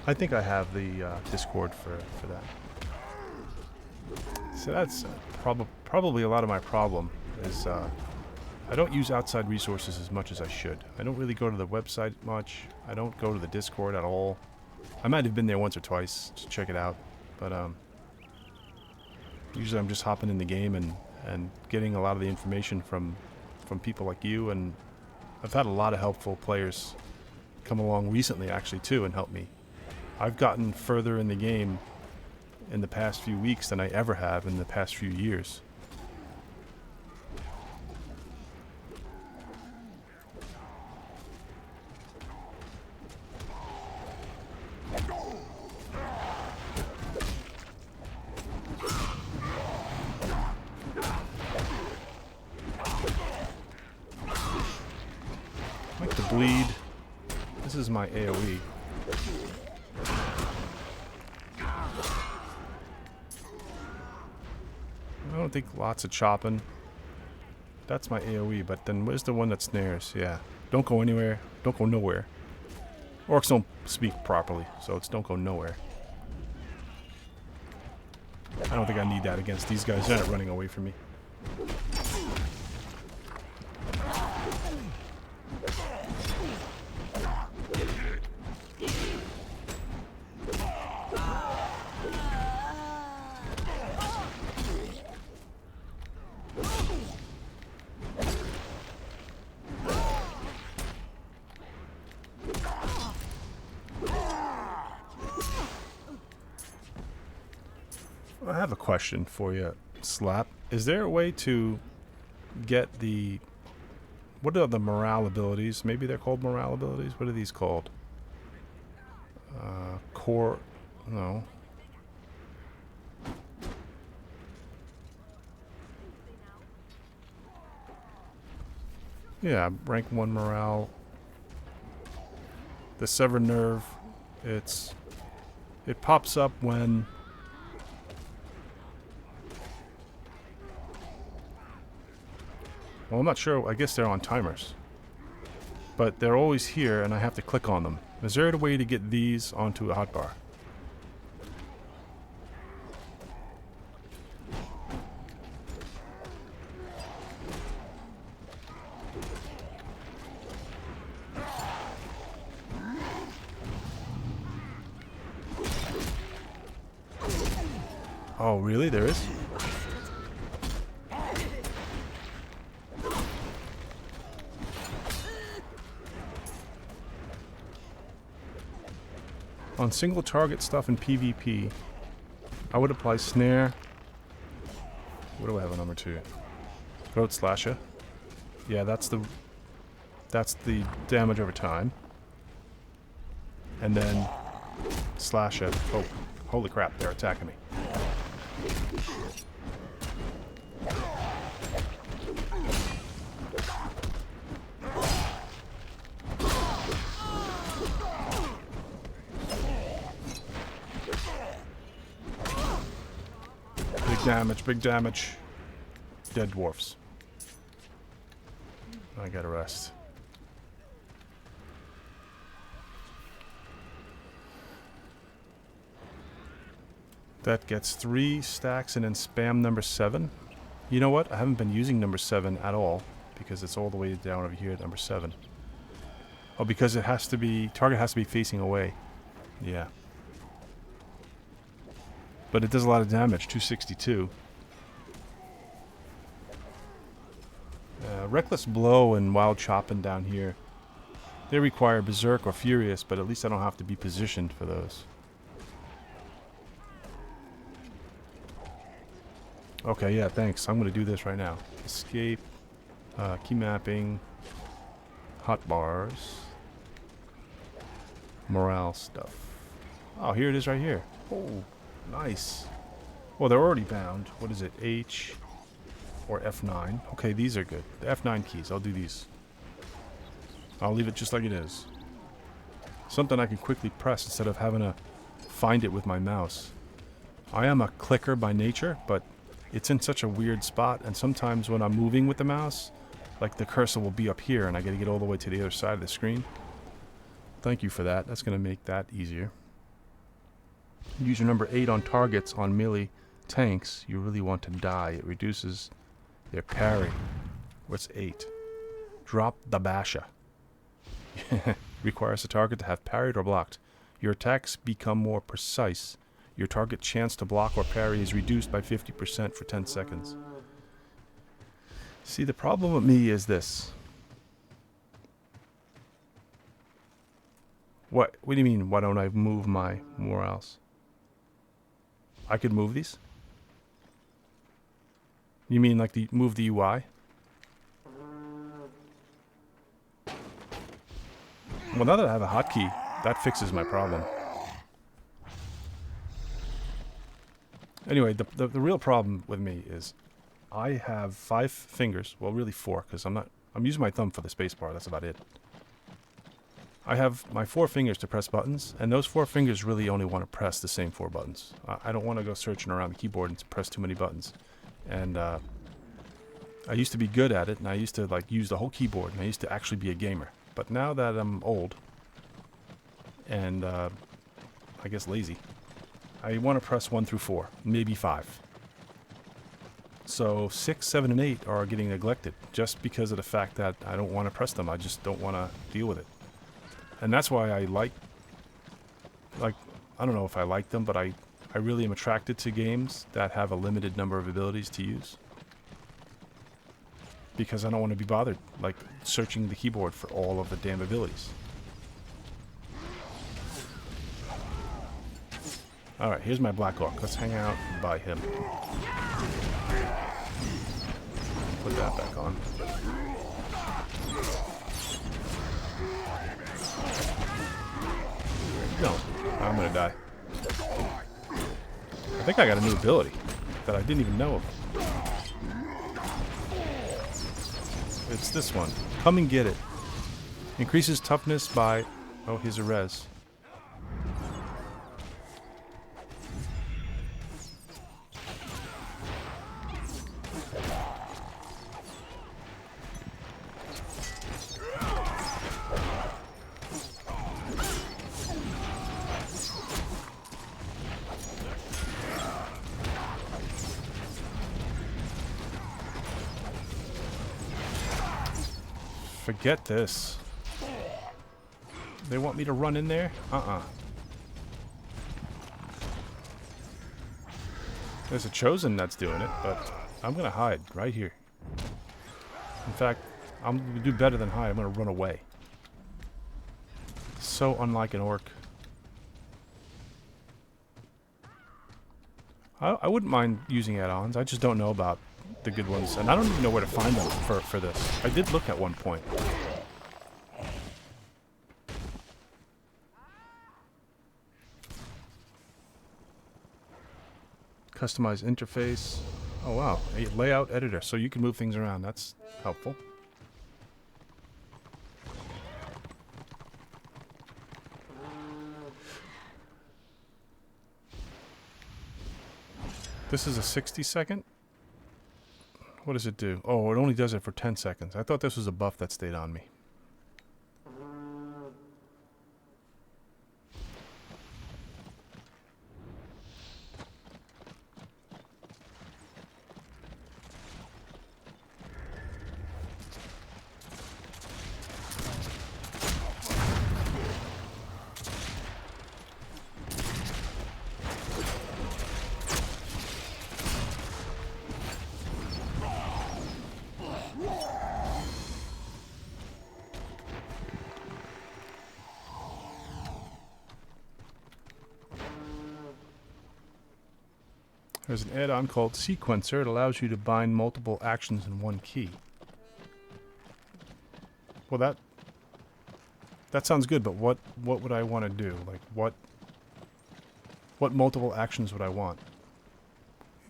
I think I have the Discord for that. So that's probably a lot of my problem is I don't use outside resources as much as I should. I don't really go to the website much. I don't go to the Discord at all. I might have been there once or twice to check it out, but usually I'm just hopping in the game and getting a lot of the information from people like you, and I've had a lot of helpful players come along recently actually too and help me. I've gotten further in the game in the past few weeks than I ever have in the past few years. I like to bleed. This is my AoE. I don't think lots of chopping. That's my AoE, but then where's the one that snares? Yeah. Don't go anywhere. Don't go nowhere. Orcs don't speak properly, so it's don't go nowhere. I don't think I need that against these guys. They're not running away from me. I have a question for you, Slap. Is there a way to get the... What are the morale abilities? Maybe they're called morale abilities? What are these called? Core... No. Yeah, rank 1 morale. The Severed Nerve. It pops up when... Well, I'm not sure. I guess they're on timers. But they're always here, and I have to click on them. Is there a way to get these onto a hotbar? Oh, really? There is? On single target stuff in PvP, I would apply snare. What do I have on number 2? Throat slasher. Yeah, that's the damage over time. And then slasher. Oh, holy crap! They're attacking me. Big damage. Dead dwarfs. I gotta rest. That gets 3 stacks and then spam number 7. You know what? I haven't been using number 7 at all because it's all the way down over here at number 7. Oh, because it has to be... Target has to be facing away. Yeah. But it does a lot of damage, 262. Reckless Blow and Wild Chopping down here. They require Berserk or Furious, but at least I don't have to be positioned for those. Okay, yeah, thanks. I'm going to do this right now. Escape, key mapping, hotbars, morale stuff. Oh, here it is right here. Oh, nice. Well, they're already bound. What is it? H or F9. Okay, these are good. The F9 keys. I'll do these. I'll leave it just like it is. Something I can quickly press instead of having to find it with my mouse. I am a clicker by nature, but it's in such a weird spot, and sometimes when I'm moving with the mouse, like the cursor will be up here and I gotta get all the way to the other side of the screen. Thank you for that. That's gonna make that easier. User number 8 on targets on melee tanks. You really want to die. It reduces their parry. What's 8? Drop the basha. Requires the target to have parried or blocked. Your attacks become more precise. Your target chance to block or parry is reduced by 50% for 10 seconds. See, the problem with me is this. What do you mean, why don't I move my morals? I could move these? You mean like move the UI? Well, now that I have a hotkey, that fixes my problem. Anyway, the real problem with me is I have 5 fingers. Well, really 4, because I'm using my thumb for the spacebar. That's about it. I have my 4 fingers to press buttons, and those 4 fingers really only want to press the same 4 buttons. I don't want to go searching around the keyboard and press too many buttons. And I used to be good at it, and I used to like use the whole keyboard, and I used to actually be a gamer. But now that I'm old and I guess lazy, I want to press 1 through 4, maybe 5. So 6, 7, and 8 are getting neglected just because of the fact that I don't want to press them. I just don't want to deal with it. And that's why I like, I don't know if I like them, but I really am attracted to games that have a limited number of abilities to use. Because I don't want to be bothered, like, searching the keyboard for all of the damn abilities. Alright, here's my Black Hawk. Let's hang out by him. Put that back on. No, I'm gonna die. I think I got a new ability that I didn't even know of. It's this one. Come and get it. Increases toughness by... Oh, here's a res. Forget this. They want me to run in there? There's a Chosen that's doing it, but I'm gonna hide right here. In fact, I'm gonna do better than hide. I'm gonna run away. So unlike an orc. I wouldn't mind using add-ons. I just don't know about the good ones, and I don't even know where to find them for this. I did look at one point. Customize interface. Oh wow, a layout editor, so you can move things around. That's helpful. This is a 60-second? What does it do? Oh, it only does it for 10 seconds. I thought this was a buff that stayed on me. There's an add-on called Sequencer. It allows you to bind multiple actions in one key. Well, that sounds good, but what would I want to do? Like, what multiple actions would I want?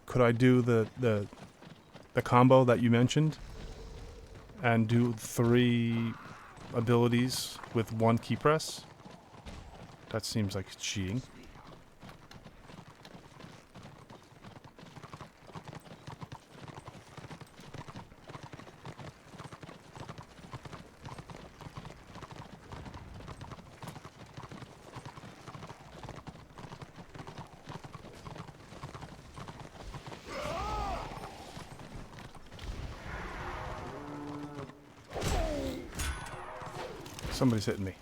Could I do the combo that you mentioned and do 3 abilities with 1 key press? That seems like cheating. Somebody's hitting me.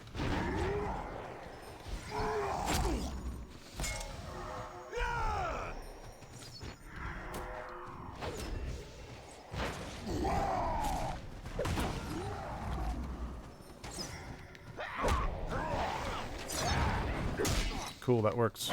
Cool, that works.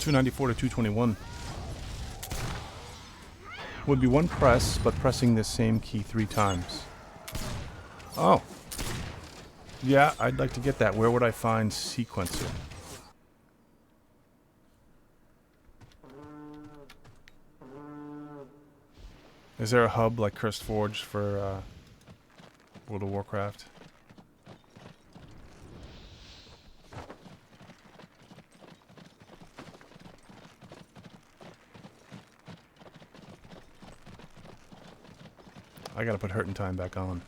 294 to 221. Would be 1 press, but pressing the same key 3 times. Oh. Yeah, I'd like to get that. Where would I find Sequencer? Is there a hub like Cursed Forge for World of Warcraft? I gotta put Hurtin' Time back on.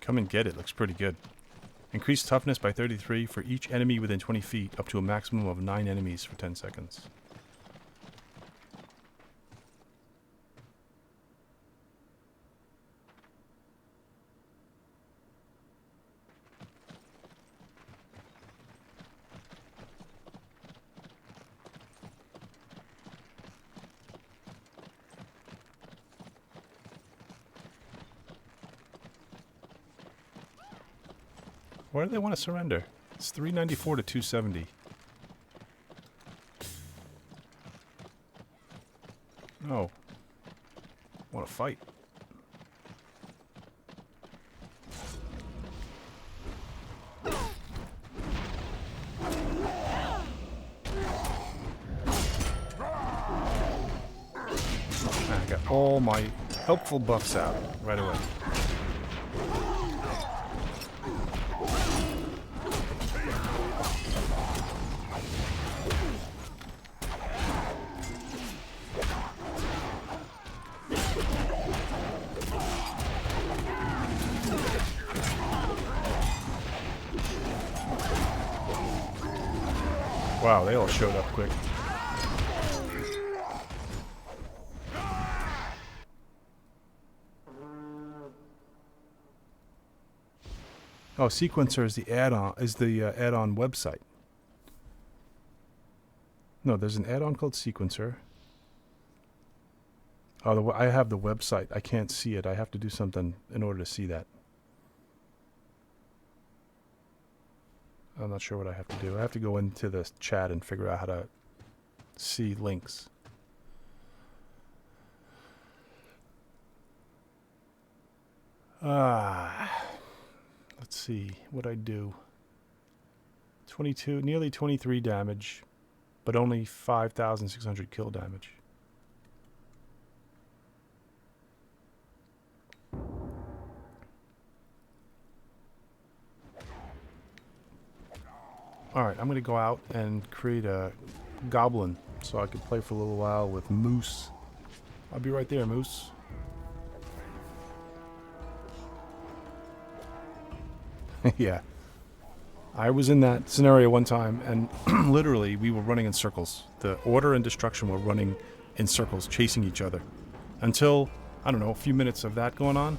Come and get it. Looks pretty good. Increase toughness by 33 for each enemy within 20 feet, up to a maximum of 9 enemies for 10 seconds. Why do they want to surrender? It's 394 to 270. No. Want to fight. I got all my helpful buffs out right away. Wow, they all showed up quick. Oh, Sequencer is the add-on. Add-on website. No, there's an add-on called Sequencer. Oh, I have the website. I can't see it. I have to do something in order to see that. I'm not sure what I have to do. I have to go into the chat and figure out how to see links. Let's see what I do. 22, nearly 23 damage, but only 5,600 kill damage. Alright, I'm going to go out and create a goblin so I can play for a little while with Moose. I'll be right there, Moose. Yeah. I was in that scenario one time, and literally we were running in circles. The Order and Destruction were running in circles, chasing each other. Until, I don't know, a few minutes of that going on,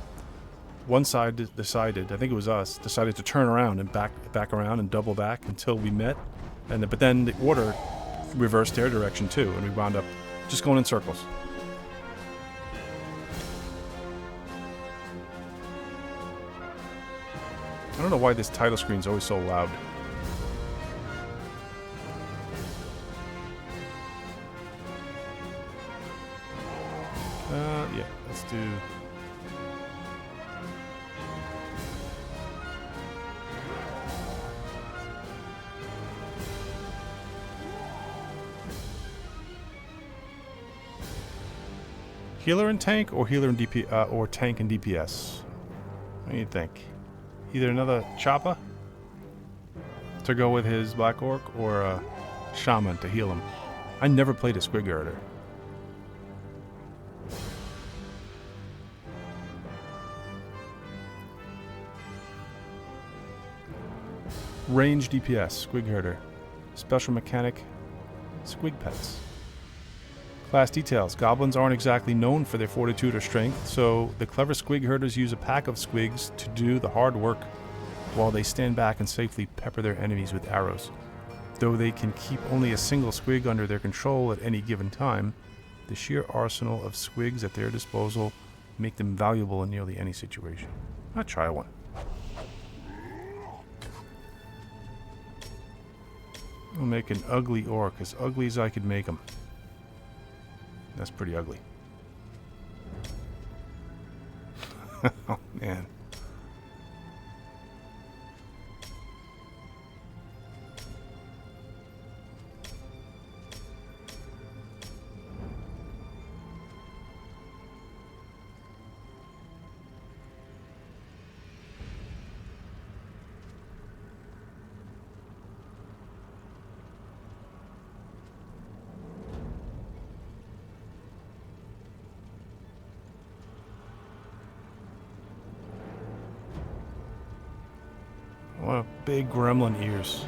one side decided, I think it was us, decided to turn around and back around and double back until we met. But then the Order reversed their direction too, and we wound up just going in circles. I don't know why this title screen is always so loud. Yeah, let's do... Healer and tank, or healer and DP, or tank and DPS? What do you think? Either another Choppa to go with his Black Orc, or a Shaman to heal him. I never played a Squig Herder. Range DPS, Squig Herder. Special mechanic, Squig Pets. Class details. Goblins aren't exactly known for their fortitude or strength, so the clever Squig Herders use a pack of Squigs to do the hard work while they stand back and safely pepper their enemies with arrows. Though they can keep only a single Squig under their control at any given time, the sheer arsenal of Squigs at their disposal make them valuable in nearly any situation. I'll try one. I'll make an ugly orc, as ugly as I could make them. That's pretty ugly. Oh, man. What big gremlin ears.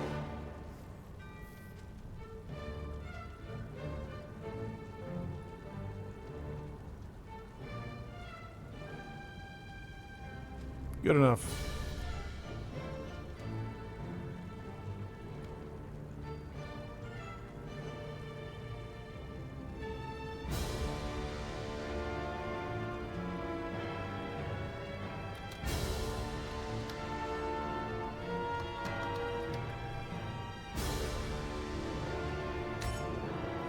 Good enough.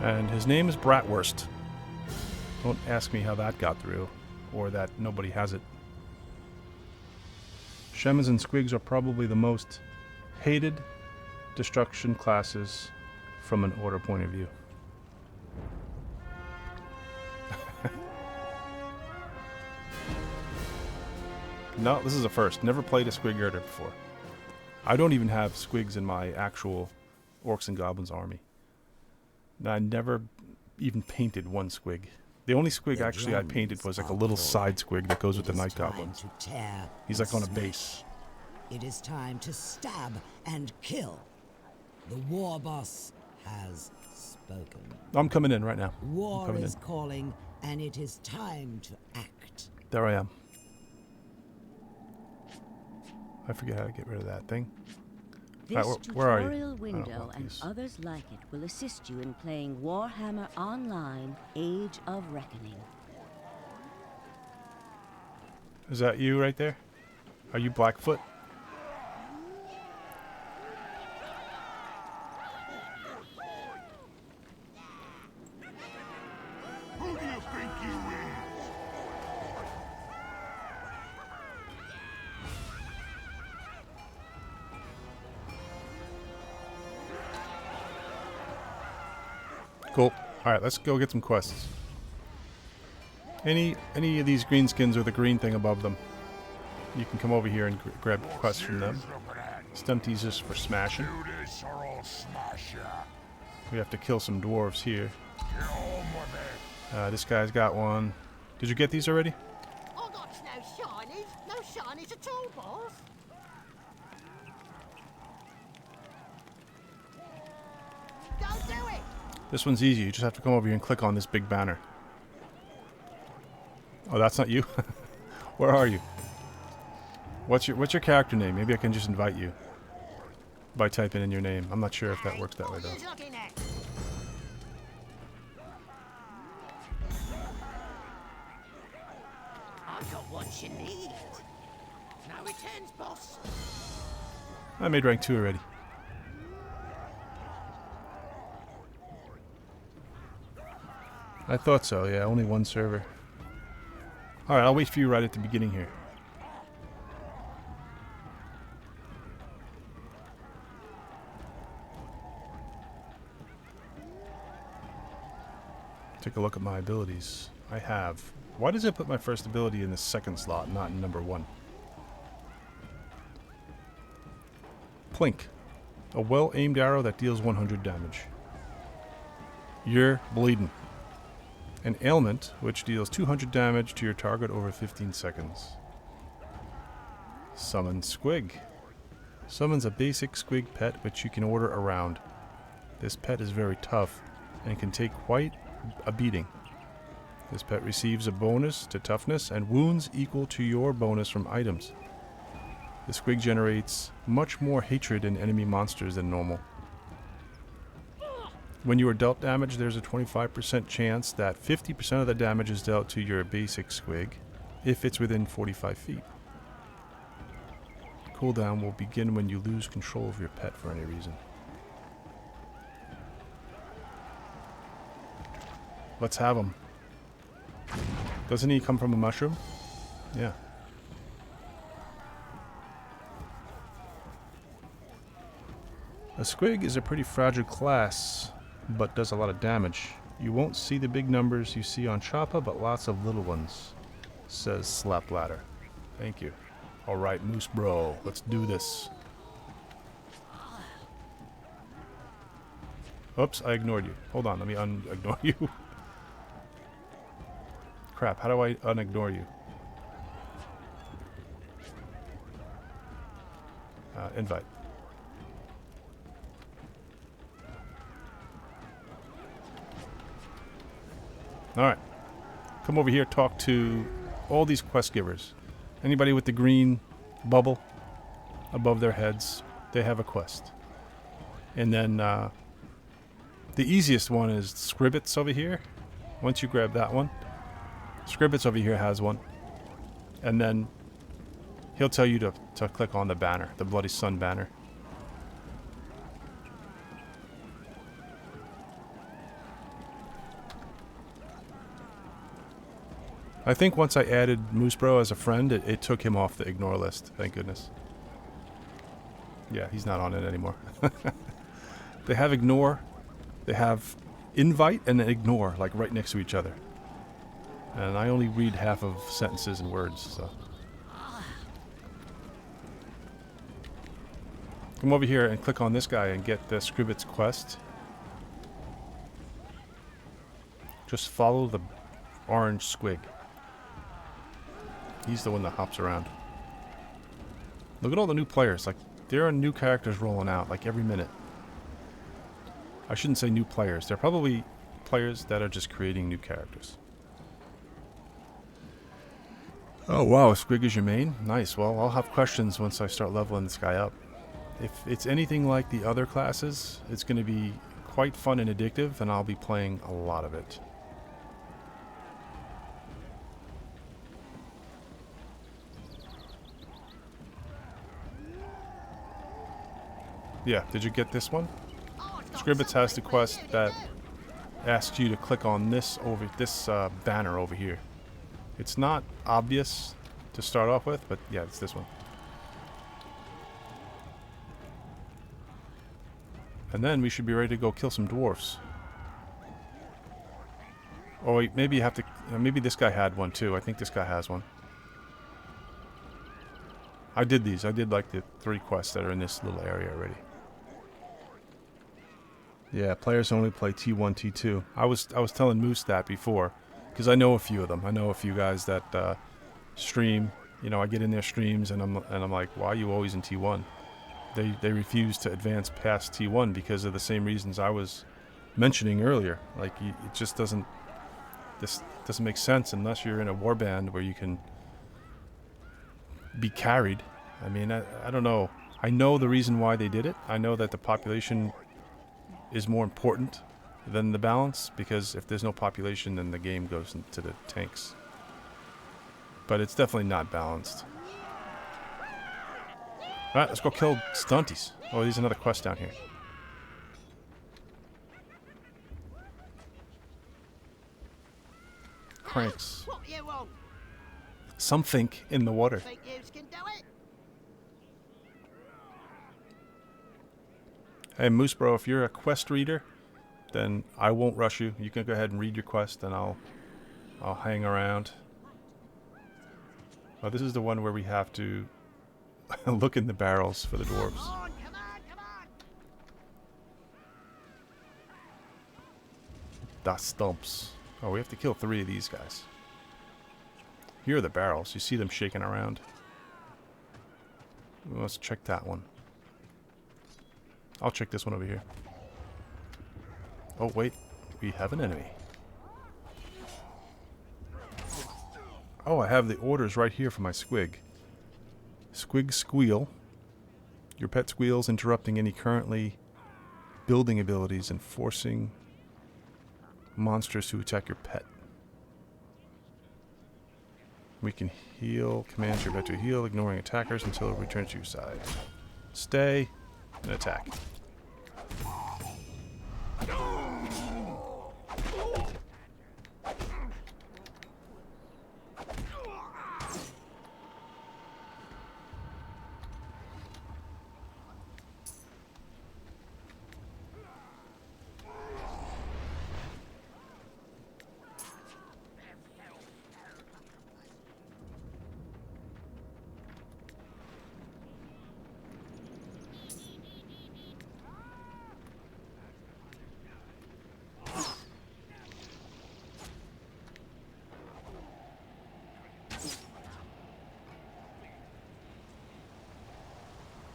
And his name is Bratwurst. Don't ask me how that got through, or that nobody has it. Shamans and Squigs are probably the most hated destruction classes from an Order point of view. No, this is a first. Never played a Squig Herder before. I don't even have Squigs in my actual Orcs and Goblins army. I never even painted one Squig. The only Squig actually I painted was like a little side Squig that goes with the Night Goblins. He's like on a base. It is time to stab and kill. The war boss has spoken. I'm coming in right now. War is calling, and it is time to act. There I am. I forget how to get rid of that thing. This where are you? tutorial window and others like it will assist you in playing Warhammer Online Age of Reckoning. Is that you right there? Are you Blackfoot? Who do you think you is? Cool. Alright, let's go get some quests. Any of these greenskins with a green thing above them, you can come over here and grab quests from them. Stunty's just for smashing. Do this or I'll smash ya. We have to kill some dwarves here. Get on with it. This guy's got one. Did you get these already? I got no shinies. No shinies at all, boss. Don't do it. This one's easy. You just have to come over here and click on this big banner. Oh, that's not you? Where are you? What's your character name? Maybe I can just invite you by typing in your name. I'm not sure if that works that way though. Who's looking at? I've got what you need. No returns, boss. I made rank 2 already. I thought so, yeah, only one server. Alright, I'll wait for you right at the beginning here. Take a look at my abilities. I have... Why does it put my first ability in the second slot, not in number 1? Plink. A well-aimed arrow that deals 100 damage. You're bleeding. An ailment, which deals 200 damage to your target over 15 seconds. Summon Squig. Summons a basic Squig pet which you can order around. This pet is very tough and can take quite a beating. This pet receives a bonus to toughness and wounds equal to your bonus from items. The Squig generates much more hatred in enemy monsters than normal. When you are dealt damage, there's a 25% chance that 50% of the damage is dealt to your basic Squig, if it's within 45 feet. Cooldown will begin when you lose control of your pet for any reason. Let's have him. Doesn't he come from a mushroom? Yeah. A Squig is a pretty fragile class, but does a lot of damage. You won't see the big numbers you see on Choppa, but lots of little ones, says Slapladder. Thank you. Alright, Moose Bro, let's do this. Oops, I ignored you. Hold on, let me ignore you. Crap, how do I unignore you? Invite. Alright. Come over here, talk to all these quest givers. Anybody with the green bubble above their heads, they have a quest. And then the easiest one is Scribbits over here. Once you grab that one, Scribbits over here has one. And then he'll tell you to click on the banner, the Bloody Sun banner. I think once I added Moose Bro as a friend, it took him off the ignore list. Thank goodness. Yeah, he's not on it anymore. They have ignore, they have invite, and then ignore, like right next to each other. And I only read half of sentences and words, so. Come over here and click on this guy and get the Scribbits quest. Just follow the orange squig. He's the one that hops around. Look at all the new players. Like, there are new characters rolling out, like, every minute. I shouldn't say new players. They're probably players that are just creating new characters. Oh, wow. Squig is your main? Nice. Well, I'll have questions once I start leveling this guy up. If it's anything like the other classes, it's going to be quite fun and addictive, and I'll be playing a lot of it. Yeah, did you get this one? Scribbits has the quest that asks you to click on this banner over here. It's not obvious to start off with, but yeah, it's this one. And then we should be ready to go kill some dwarfs. Oh wait, maybe you have to... maybe this guy had one too. I think this guy has one. I did these. I did like the 3 quests that are in this little area already. Yeah, players only play T1, T2. I was telling Moose that before, because I know a few of them. I know a few guys that stream. You know, I get in their streams and I'm like, why are you always in T1? They refuse to advance past T1 because of the same reasons I was mentioning earlier. Like, it just doesn't. This doesn't make sense unless you're in a warband where you can be carried. I mean, I don't know. I know the reason why they did it. I know that the population is more important than the balance, because if there's no population, then the game goes into the tanks. But it's definitely not balanced. Alright, let's go kill stunties. Oh, there's another quest down here. Cranks. What you want? Something in the water. Think you can do it? Hey, Moose Bro, if you're a quest reader, then I won't rush you. You can go ahead and read your quest, and I'll hang around. Oh, this is the one where we have to look in the barrels for the dwarves. Come on, come on, come on! Das stumps. Oh, we have to kill 3 of these guys. Here are the barrels. You see them shaking around. Let's check that one. I'll check this one over here. Oh, wait. We have an enemy. Oh, I have the orders right here for my squig. Squig squeal. Your pet squeals, interrupting any currently building abilities and forcing monsters to attack your pet. We can heal. Command your pet to heal, ignoring attackers until it returns to your side. Stay and attack.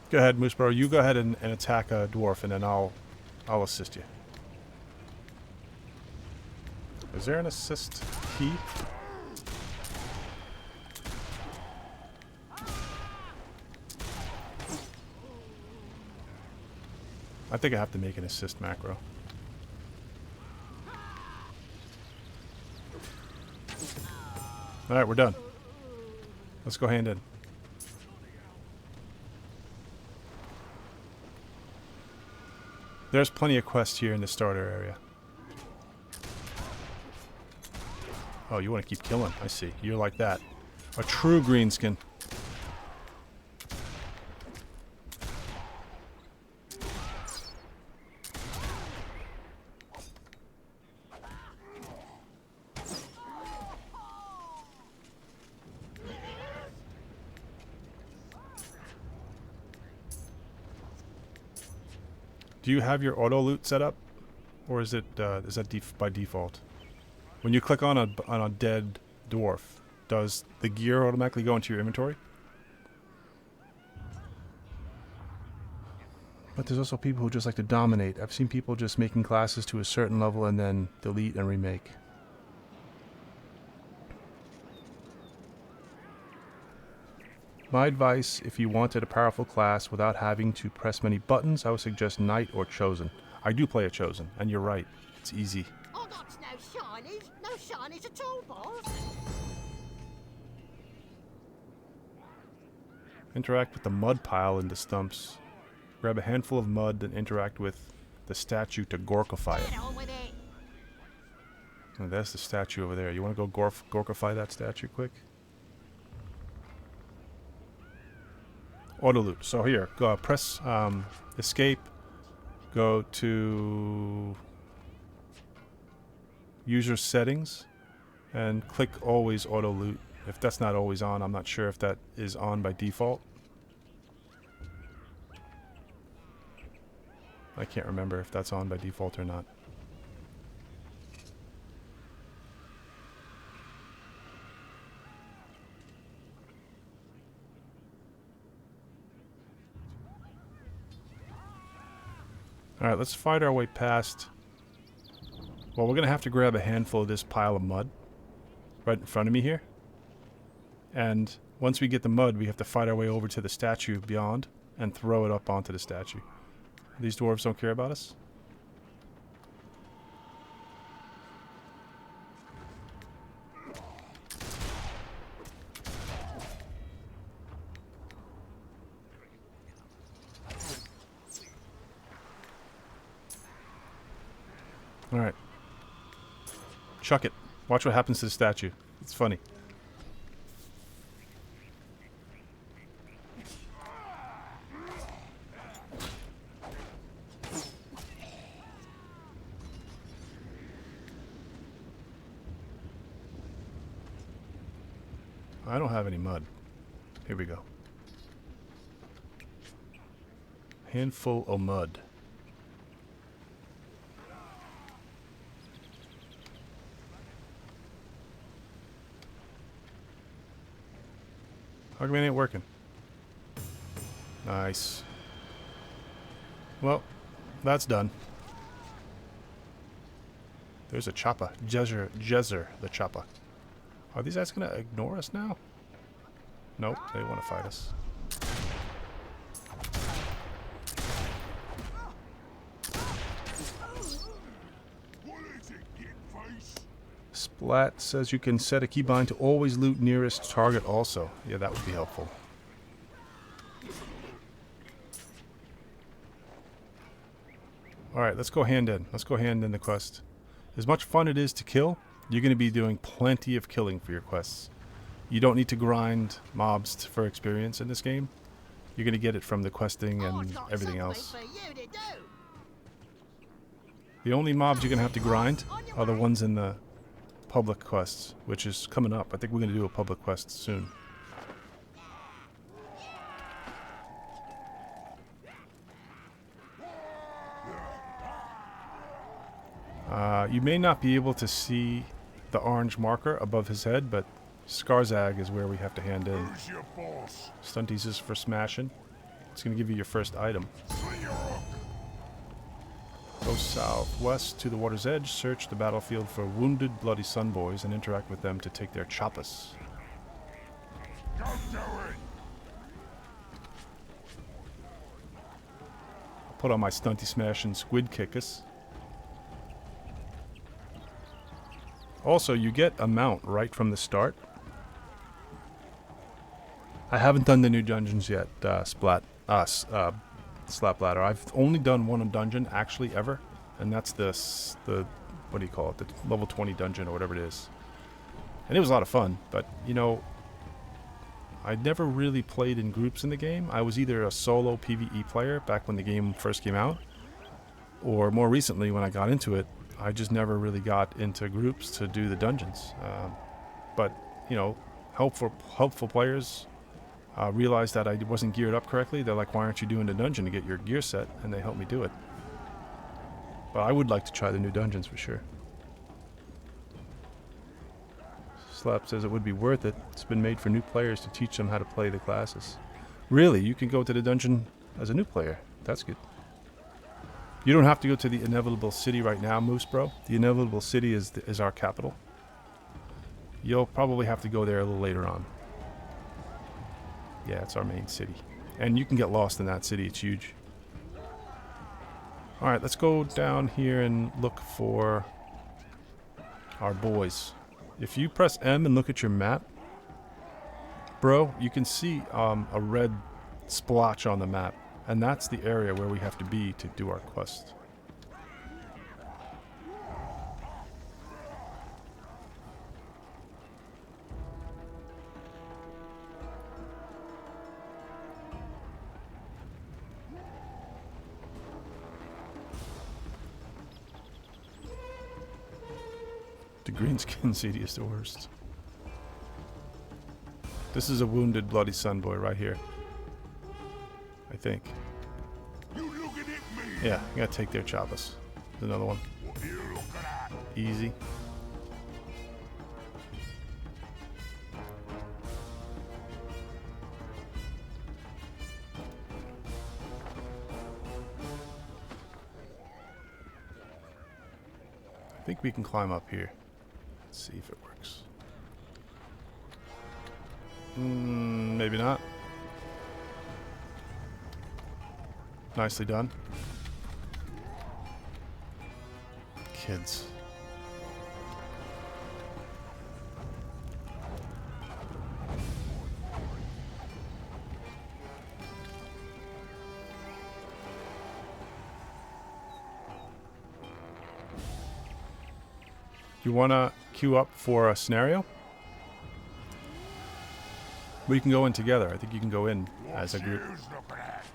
Go ahead, Moose Bro. You go ahead and attack a dwarf, and then I'll assist you. Is there an assist key? I think I have to make an assist macro. Alright, we're done. Let's go hand in. There's plenty of quests here in the starter area. Oh, you want to keep killing. I see. You're like that. A true greenskin. Do you have your auto loot set up, or is it is that by default? When you click on a dead dwarf, does the gear automatically go into your inventory? But there's also people who just like to dominate. I've seen people just making classes to a certain level and then delete and remake. My advice, if you wanted a powerful class without having to press many buttons, I would suggest Knight or Chosen. I do play a Chosen, and you're right. It's easy. Oh, that's no shinies. No shinies at all, boss. Interact with the mud pile in the stumps. Grab a handful of mud and interact with the statue to Gorkify it. Get on with it. Oh, that's the statue over there. You want to go Gorkify that statue quick? Auto loot. So here, go press escape. Go to user settings and click always auto loot. If that's not always on, I'm not sure if that is on by default. I can't remember if that's on by default or not. Alright, let's fight our way past. Well, we're going to have to grab a handful of this pile of mud right in front of me here. And once we get the mud, we have to fight our way over to the statue beyond and throw it up onto the statue. These dwarves don't care about us? Alright. Chuck it. Watch what happens to the statue. It's funny. I don't have any mud. Here we go. Handful of mud. How come it ain't working? Nice. Well, that's done. There's a Choppa. Jezer, the Choppa. Are these guys gonna ignore us now? Nope, they want to fight us. Splat says you can set a keybind to always loot nearest target also. Yeah, that would be helpful. Alright, let's go hand in. Let's go hand in the quest. As much fun it is to kill, you're going to be doing plenty of killing for your quests. You don't need to grind mobs for experience in this game. You're going to get it from the questing and everything else. The only mobs you're going to have to grind are the ones in the public quests, which is coming up. I think we're going to do a public quest soon. You may not be able to see the orange marker above his head, but Skarzag is where we have to hand in. Stunties is for smashing. It's going to give you your first item. Go southwest to the water's edge, search the battlefield for wounded bloody sunboys, and interact with them to take their choppas. I'll put on my stunty smash and squid kickus. Also, you get a mount right from the start. I haven't done the new dungeons yet, Slap Ladder. I've only done one dungeon, actually, ever. And that's the what do you call it? The level 20 dungeon or whatever it is. And it was a lot of fun, but, you know, I never really played in groups in the game. I was either a solo PvE player back when the game first came out, or more recently when I got into it, I just never really got into groups to do the dungeons. But, you know, helpful players realized that I wasn't geared up correctly. They're like, why aren't you doing the dungeon to get your gear set? And they helped me do it. But I would like to try the new dungeons for sure. Slap says it would be worth it. It's been made for new players to teach them how to play the classes. Really? You can go to the dungeon as a new player. That's good. You don't have to go to the Inevitable City right now, Moose Bro. The Inevitable City is our capital. You'll probably have to go there a little later on. Yeah, it's our main city. And you can get lost in that city. It's huge. Alright, let's go down here and look for our boys. If you press M and look at your map, bro, you can see a red splotch on the map. And that's the area where we have to be to do our quest. The greenskin city is the worst. This is a wounded bloody sunboy right here. I think. You looking at me? Yeah, I gotta take their Choppas. There's another one. What are you looking at? Easy. I think we can climb up here. Let's see if it works. Maybe not. Nicely done. Kids. You want to queue up for a scenario? We can go in together. I think you can go in as a group. What's yous looking at?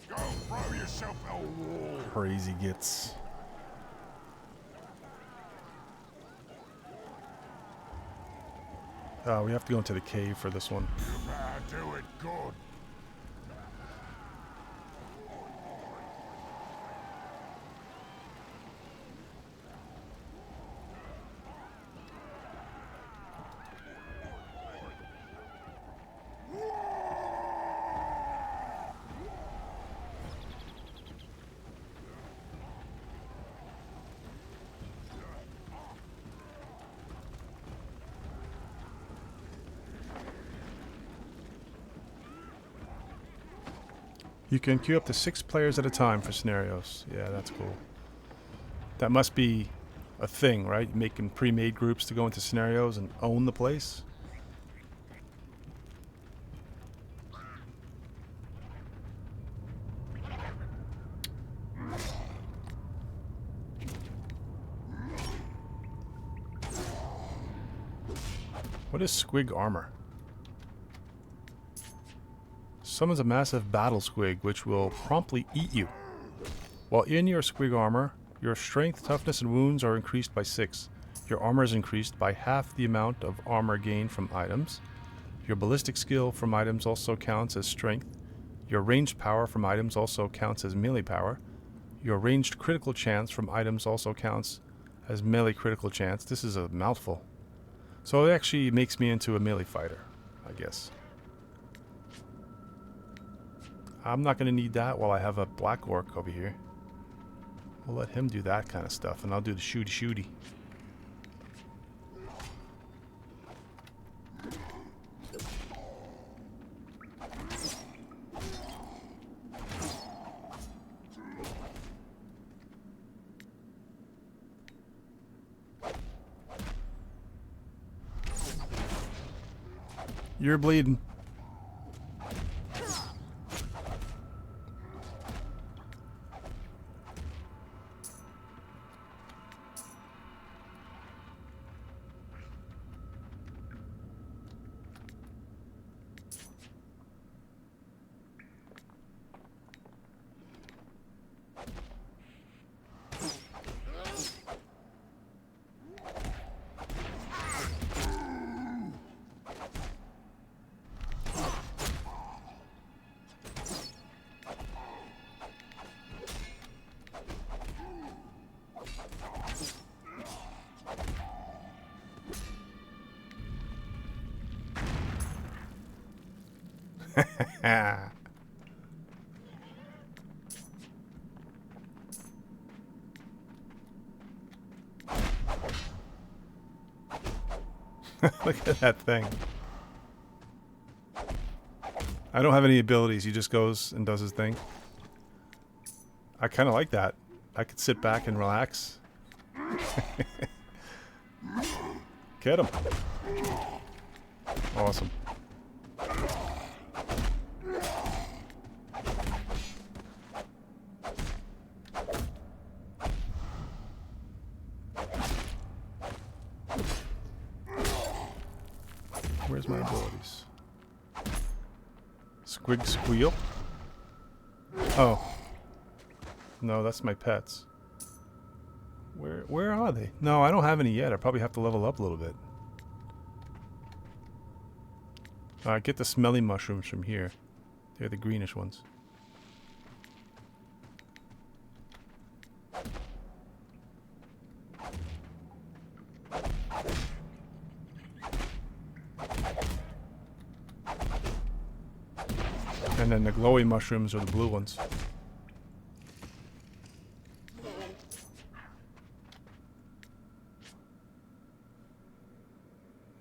Go throw yourself at a wall. Crazy gets. We have to go into the cave for this one. You better do it good. You can queue up to 6 players at a time for scenarios. Yeah, that's cool. That must be a thing, right? Making pre-made groups to go into scenarios and own the place. What is squig armor? Summons a massive battle squig, which will promptly eat you. While in your squig armor, your strength, toughness, and wounds are increased by 6. Your armor is increased by half the amount of armor gained from items. Your ballistic skill from items also counts as strength. Your ranged power from items also counts as melee power. Your ranged critical chance from items also counts as melee critical chance. This is a mouthful. So it actually makes me into a melee fighter, I guess. I'm not going to need that while I have a black orc over here. We'll let him do that kind of stuff, and I'll do the shooty-shooty. You're bleeding. Look at that thing. I don't have any abilities. He just goes and does his thing. I kind of like that. I could sit back and relax. Get him. Awesome. Where's my abilities? Squig squeal? Oh. No, that's my pets. Where are they? No, I don't have any yet. I probably have to level up a little bit. Alright, get the smelly mushrooms from here. They're the greenish ones. And then the glowy mushrooms are the blue ones.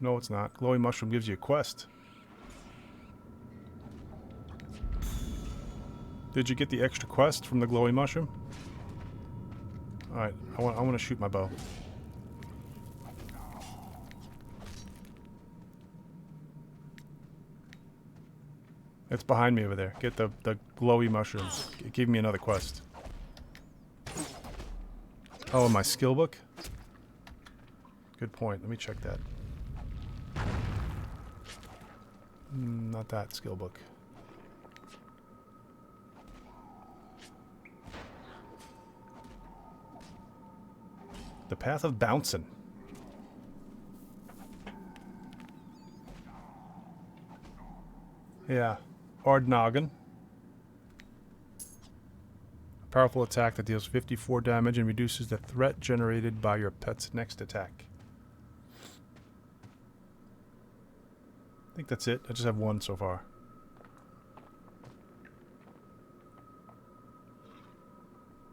No, it's not. Glowy mushroom gives you a quest. Did you get the extra quest from the glowy mushroom? Alright, I want to shoot my bow. It's behind me over there. Get the glowy mushrooms. It gave me another quest. Oh, my skill book? Good point. Let me check that. Not that skill book. The Path of Bouncing. Yeah. Ardnoggin. A powerful attack that deals 54 damage and reduces the threat generated by your pet's next attack. I think that's it. I just have one so far.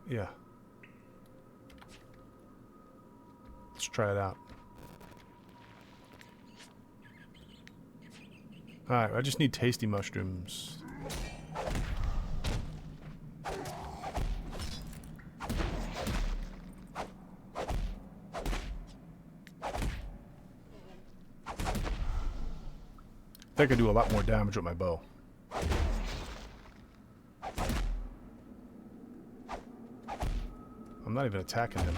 Yeah. Let's try it out. Alright, I just need tasty mushrooms. I think I do a lot more damage with my bow. I'm not even attacking him.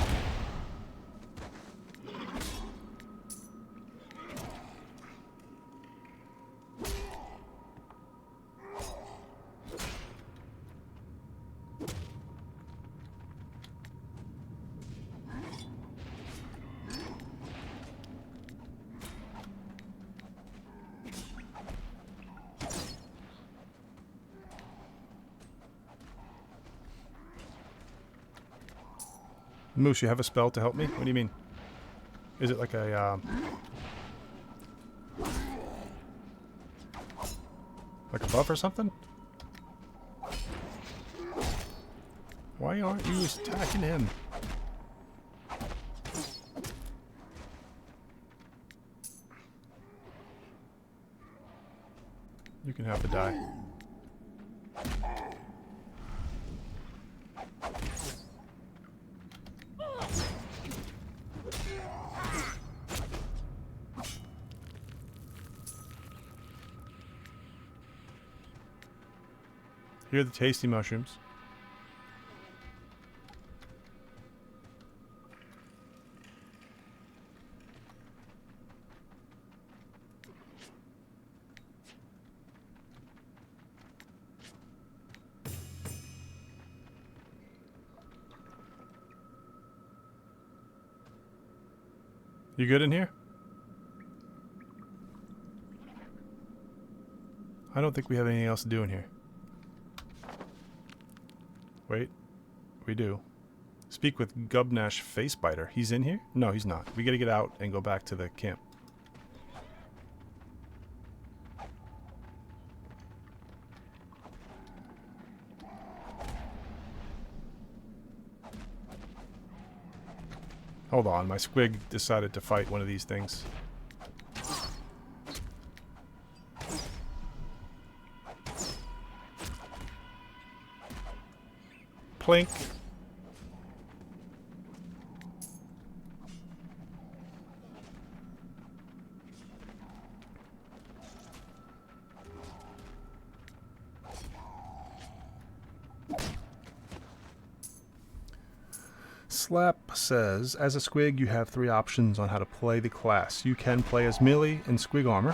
Moose, you have a spell to help me? What do you mean? Is it like a, like a buff or something? Why aren't you attacking him? You can have the die. Here are the tasty mushrooms. You good in here? I don't think we have anything else to do in here. Wait, we do. Speak with Gubnash Facebiter. He's in here? No, he's not. We gotta get out and go back to the camp. Hold on, my squig decided to fight one of these things. Plink. Slap says, as a squig, you have 3 options on how to play the class. You can play as melee in squig armor.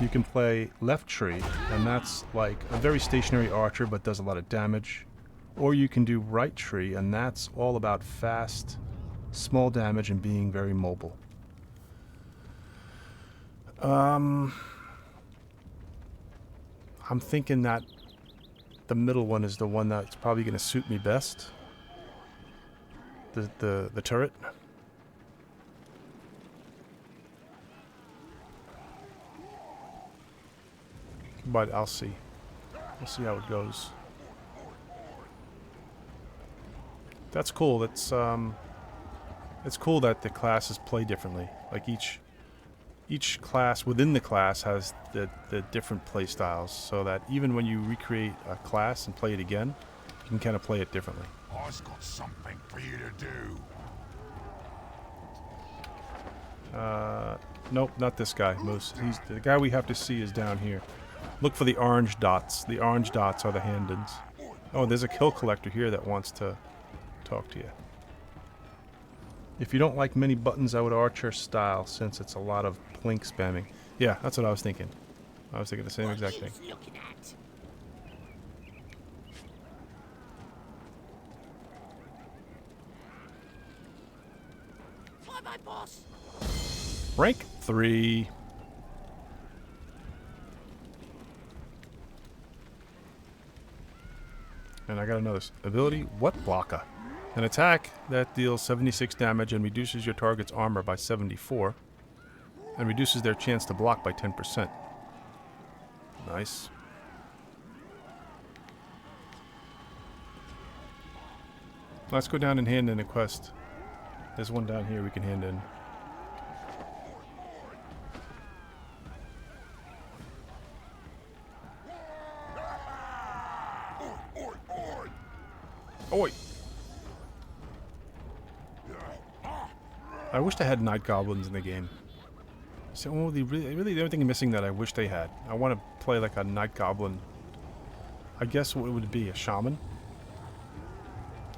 You can play left tree, and that's like a very stationary archer but does a lot of damage. Or you can do right tree, and that's all about fast, small damage and being very mobile. I'm thinking that the middle one is the one that's probably going to suit me best. The turret. But I'll see. We'll see how it goes. That's cool. It's cool that the classes play differently. Like each class within the class has the different play styles, so that even when you recreate a class and play it again, you can kind of play it differently. I've got something for you to do. Nope, not this guy, Moose. He's the guy we have to see is down here. Look for the orange dots. The orange dots are the hand-ins. Oh, there's a kill collector here that wants to talk to you. If you don't like many buttons, I would archer style, since it's a lot of plink spamming. Yeah, that's what I was thinking. I was thinking the same exact thing. Looking at? Bye bye, boss. Rank 3. And I got another ability, What Blocker. An attack that deals 76 damage and reduces your target's armor by 74. And reduces their chance to block by 10%. Nice. Let's go down and hand in a quest. There's one down here we can hand in. Oi! I wished I had night goblins in the game. So really the only thing missing that I wish they had. I want to play like a night goblin. I guess what would it be? A shaman?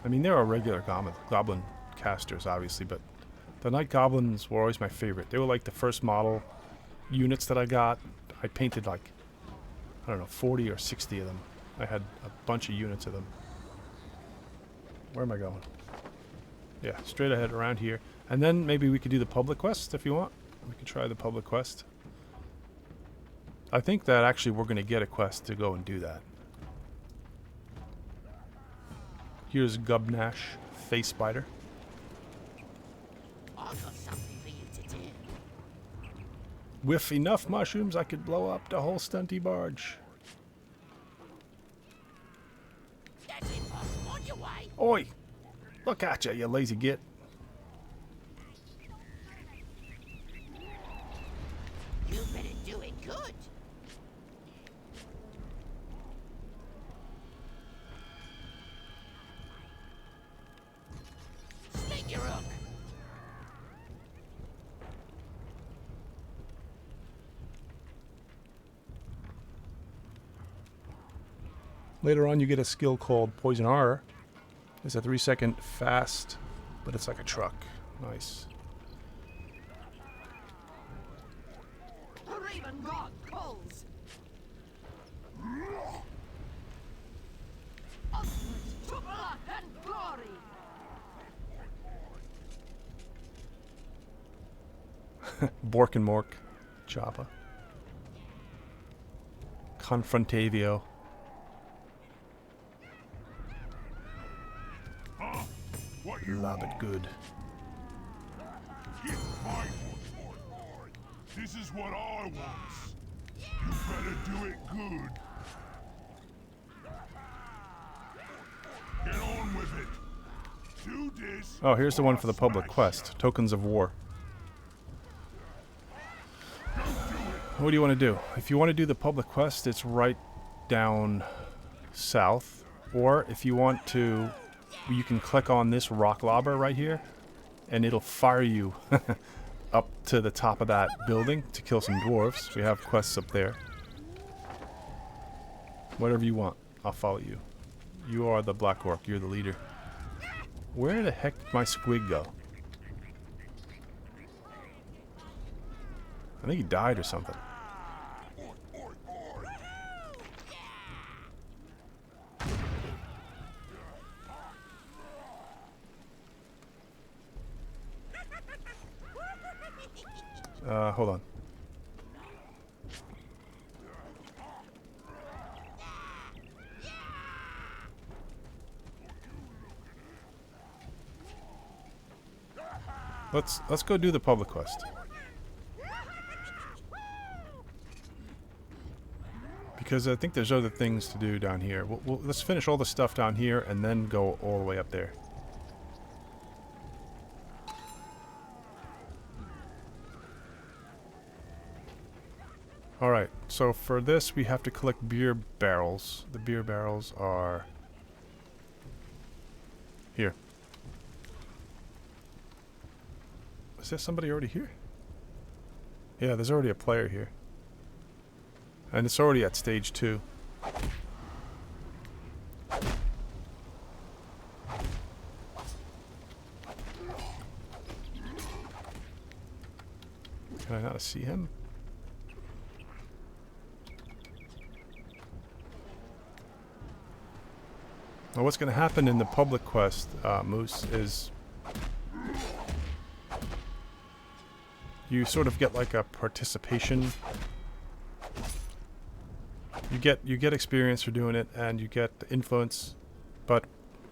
I mean, there are regular goblin casters, obviously, but the night goblins were always my favorite. They were like the first model units that I got. I painted like, I don't know, 40 or 60 of them. I had a bunch of units of them. Where am I going? Yeah, straight ahead around here. And then maybe we could do the public quest if you want. We could try the public quest. I think that actually we're going to get a quest to go and do that. Here's Gubnash, Face Spider. I've got something for you to do. With enough mushrooms, I could blow up the whole stunty barge. That's it, boss. On your way. Oi! Look at you lazy git. You better do it good. Snake your hook. Later on, you get a skill called Poison Arrow. It's a 3-second fast, but it's like a truck. Nice. The Raven God calls. Onwards to blood and glory. Bork and Mork. Choppa. Confrontavio. What you Love it want? good. Get my This is what I want. You better do it good. Get on with it. Do this. Oh, here's the one for the or public smash quest. Tokens of War. What do you want to do? If you want to do the public quest, it's right down south. Or if you want to, you can click on this rock lobber right here, and it'll fire you up to the top of that building to kill some dwarves. We have quests up there. Whatever you want, I'll follow you. You are the Black Orc. You're the leader. Where the heck did my squig go? I think he died or something. Hold on. Let's go do the public quest. because I think there's other things to do down here. Let's finish all the stuff down here and then go all the way up there. Alright, so for this we have to collect beer barrels. The beer barrels are here. Is there somebody already here? Yeah, there's already a player here. And it's already at stage 2. Can I not see him? Well, what's going to happen in the public quest, Moose, is you sort of get like a participation. You get experience for doing it, and you get influence, but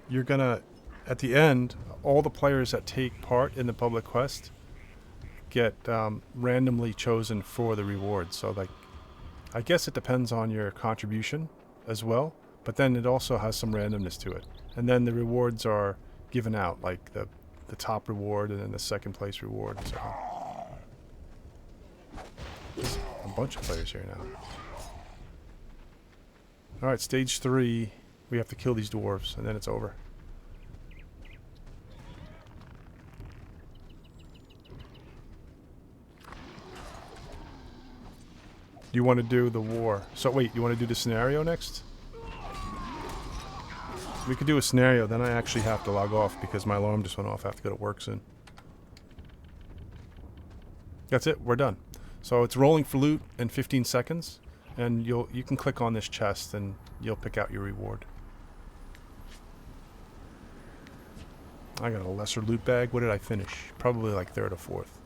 you're gonna, at the end, all the players that take part in the public quest get randomly chosen for the rewards. So, like, I guess it depends on your contribution as well, but then it also has some randomness to it. And then the rewards are given out, like the top reward and then the second place reward and so on. There's a bunch of players here now. Alright, stage 3. We have to kill these dwarves, and then it's over. You want to do the war. So wait, you want to do the scenario next? We could do a scenario, then I actually have to log off because my alarm just went off. I have to go to work soon. That's it, we're done. So it's rolling for loot in 15 seconds. And you can click on this chest and you'll pick out your reward. I got a lesser loot bag. What did I finish? Probably like 3rd or 4th.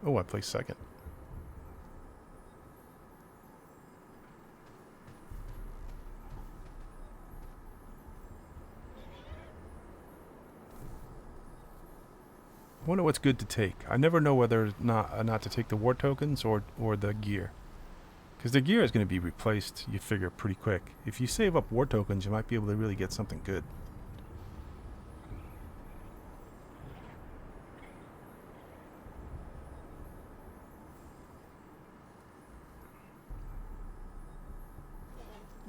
Oh, I placed 2nd. I wonder what's good to take. I never know whether not to take the war tokens or the gear. Because the gear is going to be replaced, you figure, pretty quick. If you save up war tokens, you might be able to really get something good.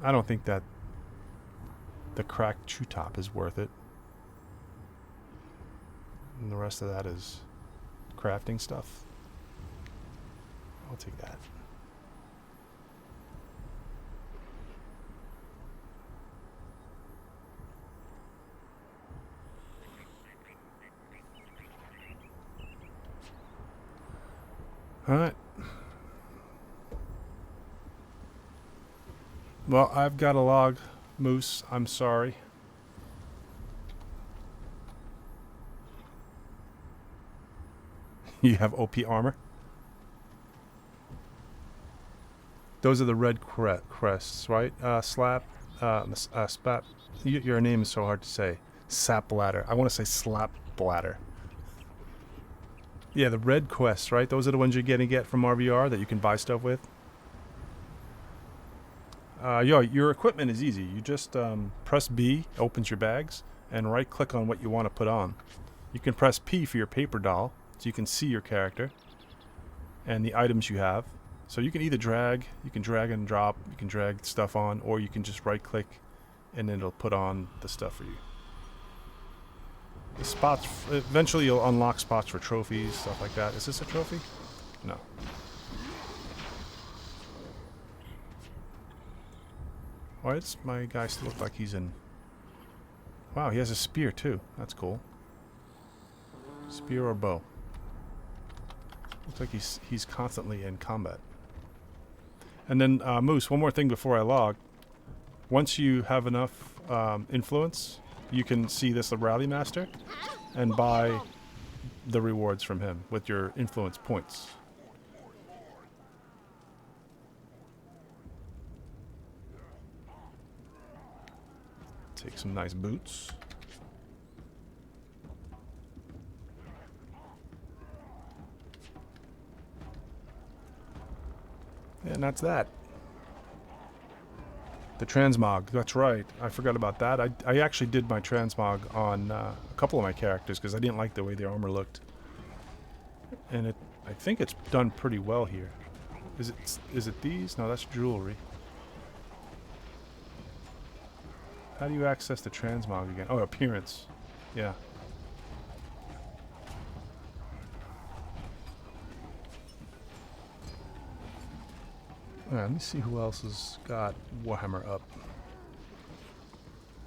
I don't think that the cracked chew top is worth it. And the rest of that is crafting stuff. I'll take that. Alright. Well, I've got a log, Moose. I'm sorry. You have OP armor. Those are the red crests, right? Slap, Spap. Your name is so hard to say. Sap bladder. I want to say slap bladder. Yeah, the red quests, right? Those are the ones you're gonna get from RVR that you can buy stuff with. Your equipment is easy. You just press B, opens your bags, and right-click on what you want to put on. You can press P for your paper doll, so you can see your character and the items you have. So you can either drag, you can drag and drop, you can drag stuff on, or you can just right-click, and then it'll put on the stuff for you. The spots, eventually you'll unlock spots for trophies, stuff like that. Is this a trophy? No. Why does my guy still look like he's in... Wow, he has a spear too. That's cool. Spear or bow. Looks like he's constantly in combat. And then, Moose, one more thing before I log. Once you have enough influence, you can see this, the Rally Master, and buy the rewards from him with your influence points. Take some nice boots. And that's that. The transmog, that's right. I forgot about that. I actually did my transmog on a couple of my characters because I didn't like the way their armor looked. And I think it's done pretty well here. Is it these? No, that's jewelry. How do you access the transmog again? Oh, appearance. Yeah. Alright, let me see who else has got Warhammer up.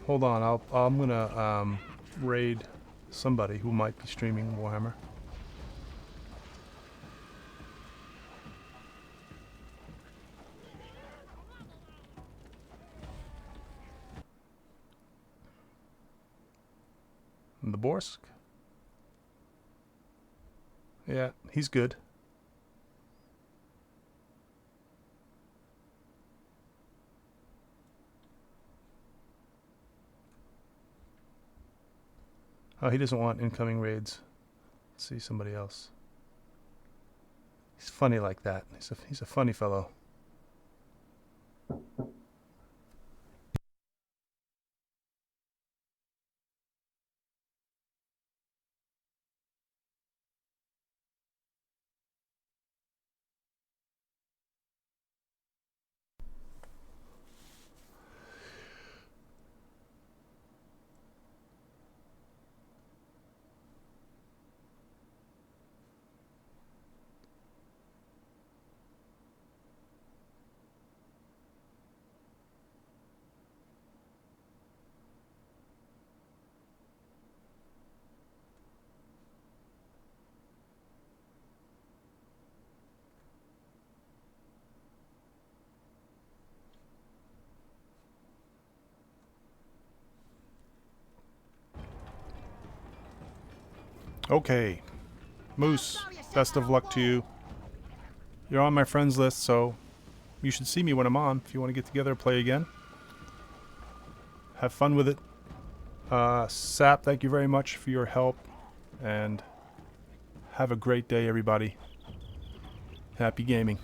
Hold on, I'm gonna raid somebody who might be streaming Warhammer. And the Borsk? Yeah, he's good. Oh, he doesn't want incoming raids. Let's see somebody else. He's funny like that. He's a funny fellow. Okay. Moose, best of luck to you. You're on my friends list, so you should see me when I'm on if you want to get together and play again. Have fun with it. Sap, thank you very much for your help, and have a great day, everybody. Happy gaming.